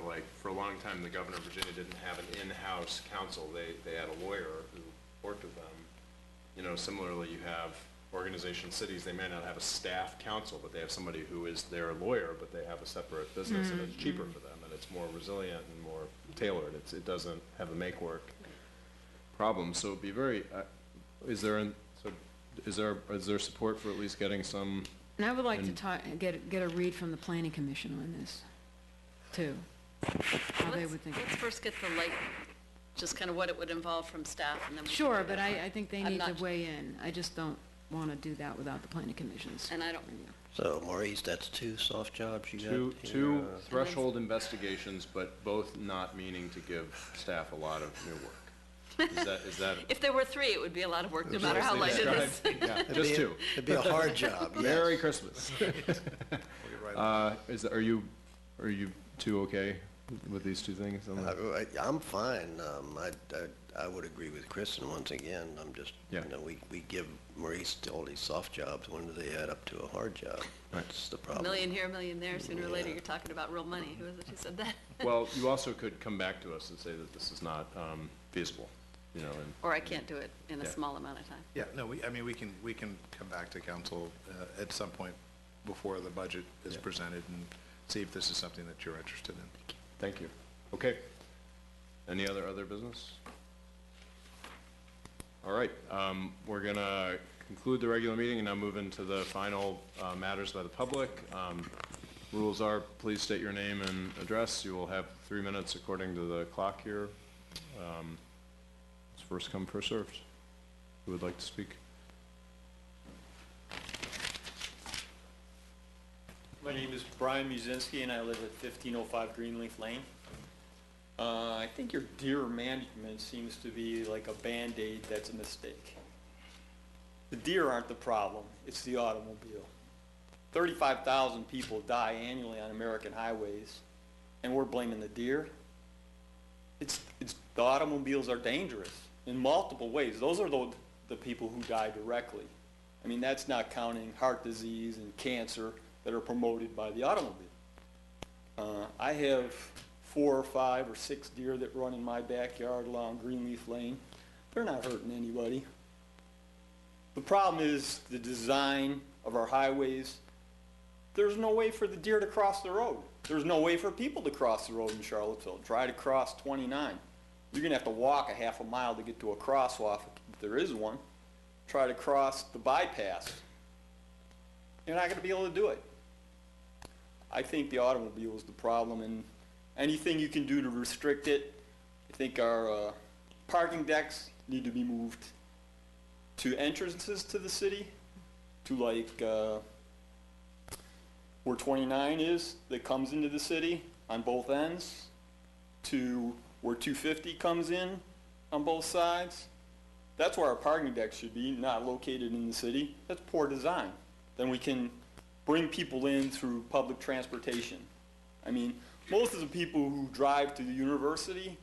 S5: like, for a long time, the governor of Virginia didn't have an in-house counsel. They had a lawyer who worked with them. Similarly, you have organization cities, they may not have a staff counsel, but they have somebody who is their lawyer, but they have a separate business, and it's cheaper for them, and it's more resilient and more tailored. It doesn't have the make work problem. So it'd be very, is there support for at least getting some?
S16: And I would like to get a read from the planning commission on this, too. How they would think.
S17: Let's first get just kind of what it would involve from staff, and then we can
S16: Sure,
S17: do
S16: but
S17: that.
S16: I think they
S17: I'm
S16: need to
S17: not-
S16: weigh in. I just don't want to do that without the planning commissions.
S17: And I don't,
S4: So Maurice, that's two soft jobs you got here?
S5: Two threshold investigations, but both not meaning to give staff a lot of new work. Is that?
S17: if there were three, it would be a lot of work, no matter how light it is.
S5: Yeah,
S4: It'd
S5: just
S4: be-
S5: two.
S4: It'd be a hard job, yes.
S5: Merry Christmas. Are you two okay with these two things?
S4: I'm fine. I would agree with Kristen once again. I'm just,
S5: Yeah.
S4: we give Maurice all these soft jobs. When do they add up to a hard job? That's the
S17: A
S4: problem.
S17: million here, a million there, sooner or later, you're talking about real money. Who was it who said that?
S5: Well, you also could come back to us and say that this is not feasible.
S2: you know, and.
S17: Or I can't do it in a
S2: Yeah.
S17: small amount of time.
S12: Yeah, no, I mean, we can come back to council at some point before the budget is presented and see if this is something that you're interested in.
S2: Thank you. Okay. Any other business? All right, we're gonna conclude the regular meeting and now move into the final matters by the public. Rules are, please state your name and address. You will have 3 minutes according to the clock here. It's first come, first served. Who would like to speak?
S22: My name is Brian Muzinski, and I live at 1505 Greenleaf Lane. I think your deer management seems to be like a Band-Aid that's a mistake. The deer aren't the problem, it's the automobile. 35,000 people die annually on American highways, and we're blaming the deer. The automobiles are dangerous in multiple ways. Those are the people who die directly. I mean, that's not counting heart disease and cancer that are promoted by the automobile. I have 4 or 5 or 6 deer that run in my backyard along Greenleaf Lane. They're not hurting anybody. The problem is the design of our highways. There's no way for the deer to cross the road. There's no way for people to cross the road in Charlottesville. Try to cross 29. You're gonna have to walk a half a mile to get to a crosswalk if there is one. Try to cross the bypass. You're not gonna be able to do it. I think the automobile is the problem, and anything you can do to restrict it. I think our parking decks need to be moved to entrances to the city, to like where 29 is, that comes into the city on both ends, to where 250 comes in on both sides. That's where our parking decks should be, not located in the city. That's poor design. Then we can bring people in through public transportation. I mean, most of the people who drive to the university,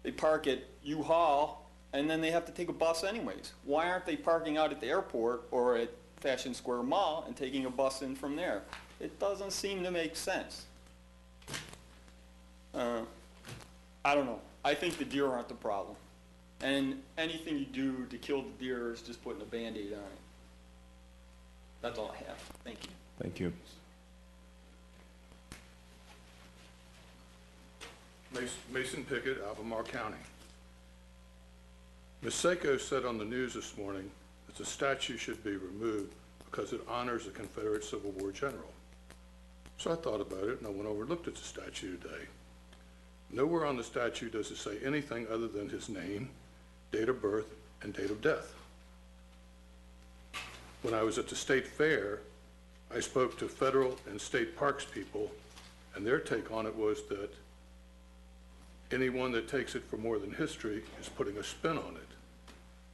S22: they park at U-Haul, and then they have to take a bus anyways. Why aren't they parking out at the airport or at Fashion Square Mall and taking a bus in from there? It doesn't seem to make sense. I don't know. I think the deer aren't the problem. And anything you do to kill the deer is just putting a Band-Aid on it. That's all I have. Thank you.
S2: Thank you.
S23: Mason Pickett, Albemarle County. Ms. Seiko said on the news this morning that the statue should be removed because it honors a Confederate Civil War general. So I thought about it and I went over and looked at the statue today. Nowhere on the statue does it say anything other than his name, date of birth, and date of death. When I was at the state fair, I spoke to federal and state parks people, and their take on it was that anyone that takes it for more than history is putting a spin on it.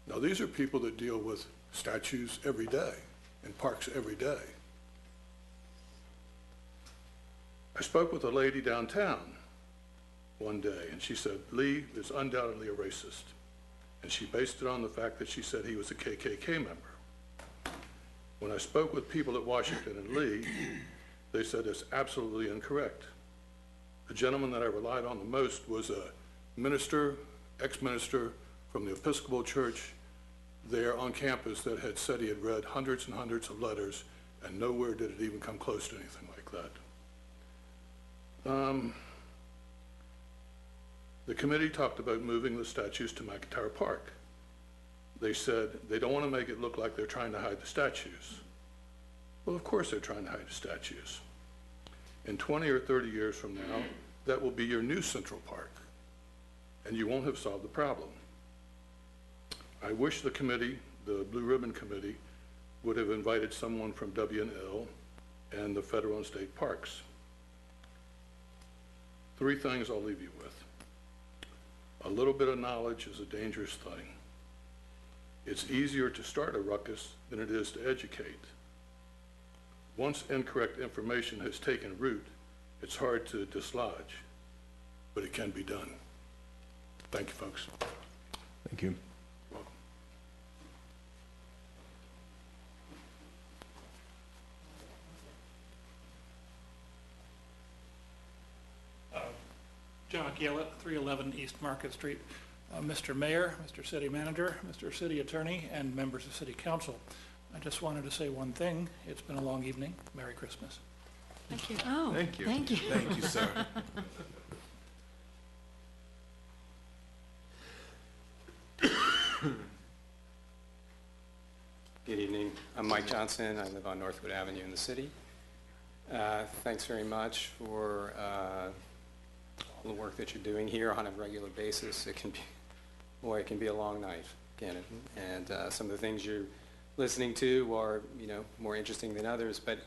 S23: Now, these are people that deal with statues every day and parks every day. I spoke with a lady downtown one day, and she said, Lee is undoubtedly a racist. And she based it on the fact that she said he was a KKK member. When I spoke with people at Washington and Lee, they said it's absolutely incorrect. The gentleman that I relied on the most was a minister, ex-minister from the Episcopal Church there on campus that had said he had read hundreds and hundreds of letters, and nowhere did it even come close to anything like that. The committee talked about moving the statues to McIntyre Park. They said they don't want to make it look like they're trying to hide the statues. Well, of course they're trying to hide the statues. In 20 or 30 years from now, that will be your new Central Park, and you won't have solved the problem. I wish the committee, the Blue Ribbon Committee, would have invited someone from W&L and the federal and state parks. 3 things I'll leave you with. A little bit of knowledge is a dangerous thing. It's easier to start a ruckus than it is to educate. Once incorrect information has taken root, it's hard to dislodge, but it can be done. Thank you, folks.
S2: Thank you.
S23: Welcome.
S7: John Gillett, 311 East Market Street. Mr. Mayor, Mr. City Manager, Mr. City Attorney, and members of City Council. I just wanted to say one thing. It's been a long evening. Merry Christmas.
S16: Thank you. Oh,
S12: Thank you.
S16: thank you.
S1: Thank you, sir.
S6: Good evening. I'm Mike Johnson. I live on Northwood Avenue in the city. Thanks very much for all the work that you're doing here on a regular basis. It can be, boy, it can be a long night, can it? And some of the things you're listening to are, more interesting than others. But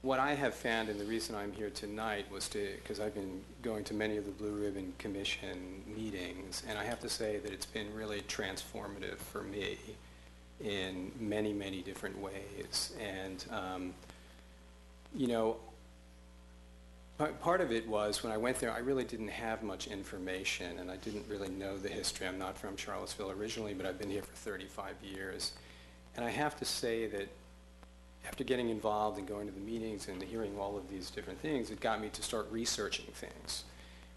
S6: what I have found, and the reason I'm here tonight was because I've been going to many of the Blue Ribbon Commission meetings, and I have to say that it's been really transformative for me in many, many different ways. And, part of it was when I went there, I really didn't have much information, and I didn't really know the history. I'm not from Charlottesville originally, but I've been here for 35 years. And I have to say that after getting involved and going to the meetings and hearing all of these different things, it got me to start researching things.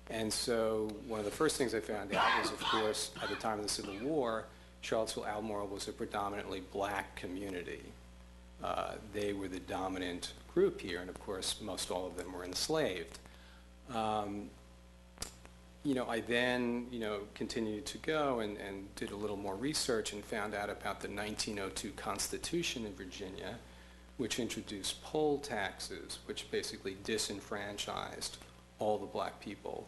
S6: And so one of the first things I found out was, of course, at the time of the Civil War, Charlottesville, Albemarle was a predominantly black community. They were the dominant group here, and of course, most all of them were enslaved. I then, continued to go and did a little more research and found out about the 1902 Constitution in Virginia, which introduced poll taxes, which basically disenfranchised all the black people,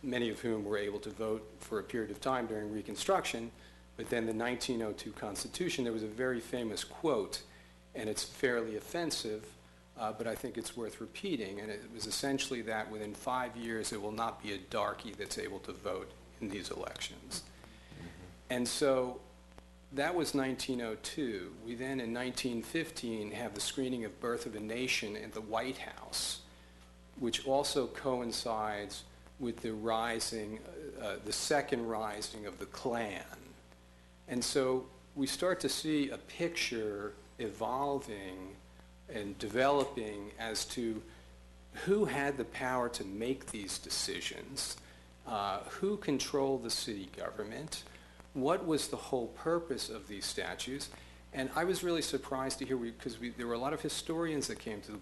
S6: many of whom were able to vote for a period of time during Reconstruction. But then the 1902 Constitution, there was a very famous quote, and it's fairly offensive, but I think it's worth repeating, and it was essentially that within 5 years, there will not be a darky that's able to vote in these elections. And so that was 1902. We then, in 1915, have the screening of Birth of a Nation in the White House, which also coincides with the rising, the second rising of the Klan. And so we start to see a picture evolving and developing as to who had the power to make these decisions, who controlled the city government, what was the whole purpose of these statutes. And I was really surprised to hear, because there were a lot of historians that came to the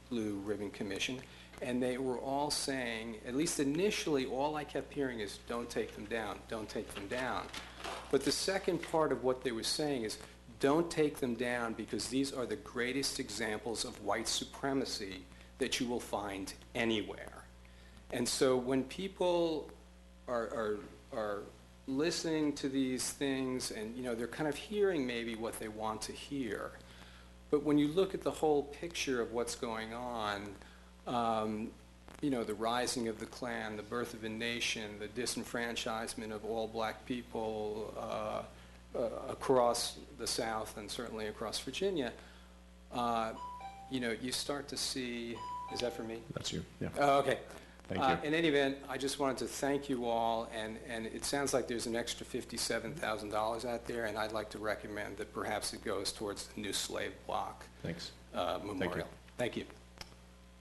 S6: Blue Ribbon Commission, and they were all saying, at least initially, all I kept hearing is, don't take them down, don't take them down. But the second part of what they were saying is, don't take them down because these are the greatest examples of white supremacy that you will find anywhere. And so when people are listening to these things and, they're kind of hearing maybe what they want to hear, but when you look at the whole picture of what's going on, the rising of the Klan, the birth of a nation, the disenfranchisement of all black people across the South and certainly across Virginia, you start to see, is that for me?
S12: That's you, yeah.
S6: Oh, okay.
S12: Thank you.
S6: In any event, I just wanted to thank you all, and it sounds like there's an extra $57,000 out there, and I'd like to recommend that perhaps it goes towards the new slave block
S12: Thanks.
S6: memorial. Thank you.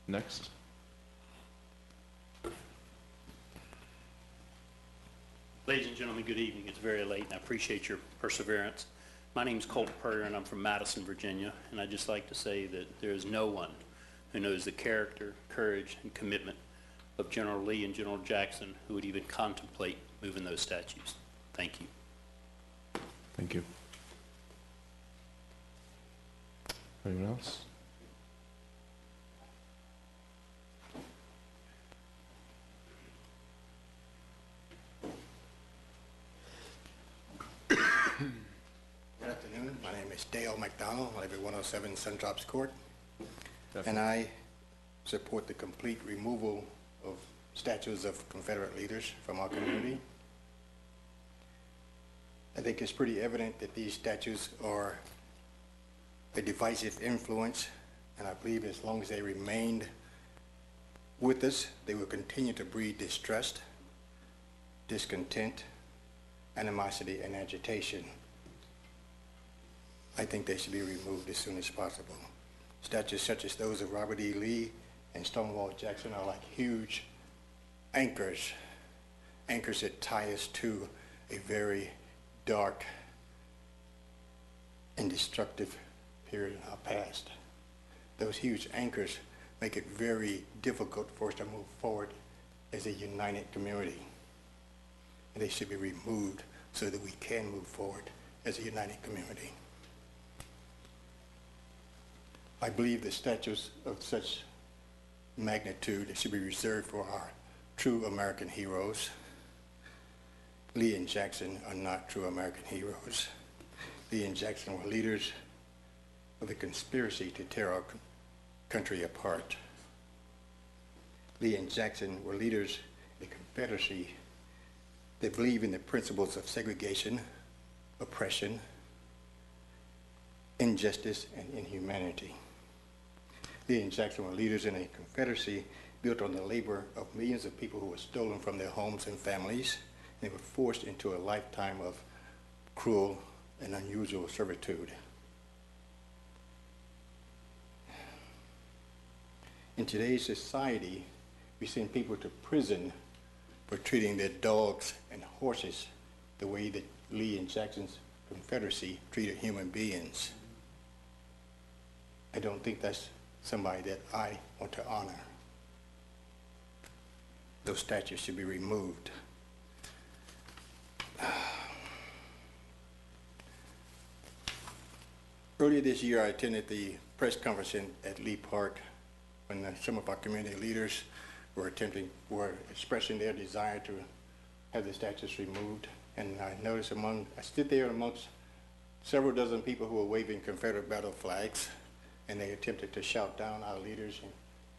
S12: Next.
S13: Ladies and gentlemen, good evening. It's very late, and I appreciate your perseverance. My name is Colt Purder, and I'm from Madison, Virginia, and I'd just like to say that there is no one who knows the character, courage, and commitment of General Lee and General Jackson who would even contemplate moving those statues. Thank you.
S12: Thank you. Anyone else?
S14: Good afternoon. My name is Dale McDonald. I live at 107 Sundrops Court. And I support the complete removal of statues of Confederate leaders from our community. I think it's pretty evident that these statues are a divisive influence, and I believe as long as they remained with us, they will continue to breed distrust, discontent, animosity, and agitation. I think they should be removed as soon as possible. Statues such as those of Robert E. Lee and Stonewall Jackson are like huge anchors anchors that tie us to a very dark and destructive period in our past. Those huge anchors make it very difficult for us to move forward as a united community. And they should be removed so that we can move forward as a united community. I believe the statues of such magnitude should be reserved for our true American heroes. Lee and Jackson are not true American heroes. Lee and Jackson were leaders of the conspiracy to tear our country apart. Lee and Jackson were leaders of the Confederacy that believed in the principles of segregation, oppression, injustice, and inhumanity. Lee and Jackson were leaders in a Confederacy built on the labor of millions of people who were stolen from their homes and families. They were forced into a lifetime of cruel and unusual servitude. In today's society, we send people to prison for treating their dogs and horses the way that Lee and Jackson's Confederacy treated human beings. I don't think that's somebody that I want to honor. Those statues should be removed. Earlier this year, I attended the press conference at Lee Park when some of our community leaders were expressing their desire to have the statues removed. And I noticed I stood there amongst several dozen people who were waving Confederate battle flags, and they attempted to shout down our leaders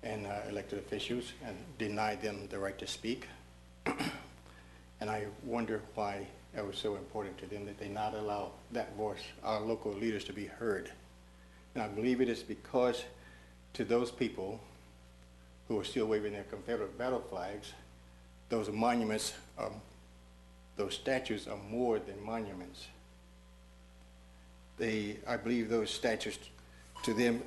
S14: and elected officials and denied them the right to speak. And I wonder why it was so important to them that they not allow that voice, our local leaders, to be heard. And I believe it is because to those people who are still waving their Confederate battle flags, those monuments, those statues are more than monuments. I believe those statues, to them,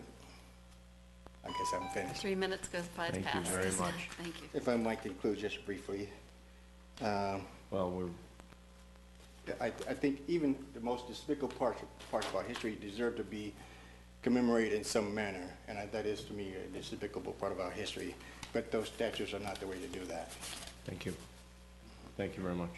S14: I guess I'm finished.
S17: 3 minutes goes by past.
S12: Thank you very much.
S17: Thank you.
S14: If I might conclude just briefly. I think even the most despicable parts of our history deserve to be commemorated in some manner, and that is, to me, a despicable part of our history. But those statues are not the way to do that.
S12: Thank you. Thank you very much.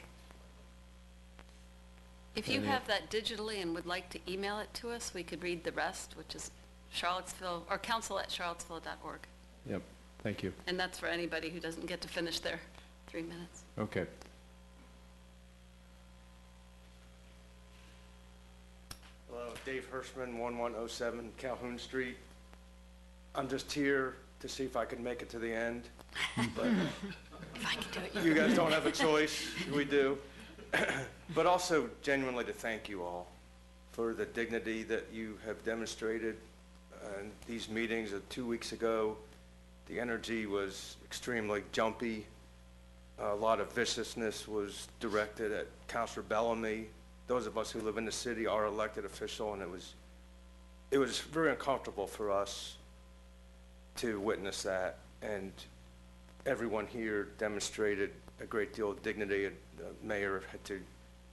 S17: If you have that digitally and would like to email it to us, we could read the rest, which is Charlottesville, or council@charlottesville.org.
S12: Yep, thank you.
S17: And that's for anybody who doesn't get to finish their 3 minutes.
S12: Okay.
S3: Hello, Dave Hirschman, 1107 Calhoun Street. I'm just here to see if I can make it to the end, but
S17: If I can do it,
S3: you guys don't have a choice, we do. But also genuinely to thank you all for the dignity that you have demonstrated in these meetings of 2 weeks ago. The energy was extremely jumpy. A lot of viciousness was directed at Councilor Bellamy. Those of us who live in the city are elected official, and it was very uncomfortable for us to witness that. And everyone here demonstrated a great deal of dignity. The mayor had to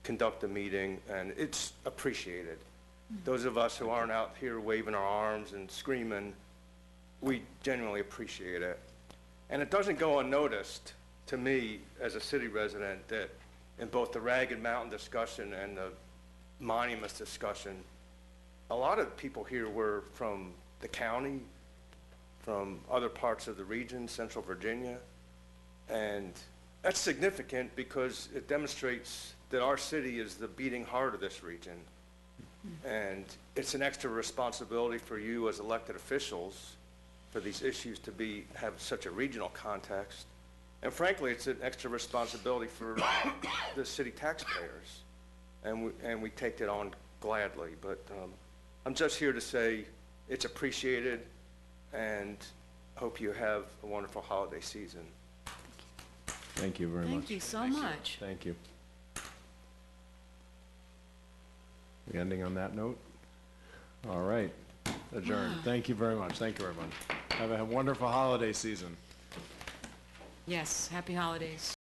S3: conduct the meeting, and it's appreciated. Those of us who aren't out here waving our arms and screaming, we genuinely appreciate it. And it doesn't go unnoticed to me as a city resident that in both the Ragged Mountain discussion and the monuments discussion, a lot of people here were from the county, from other parts of the region, Central Virginia. And that's significant because it demonstrates that our city is the beating heart of this region. And it's an extra responsibility for you as elected officials for these issues to have such a regional context. And frankly, it's an extra responsibility for the city taxpayers. And we take it on gladly. But I'm just here to say it's appreciated, and hope you have a wonderful holiday season.
S12: Thank you very much.
S16: Thank you so much.
S12: Thank you. We ending on that note? All right, adjourned. Thank you very much. Thank you, everyone. Have a wonderful holiday season.
S16: Yes, happy holidays.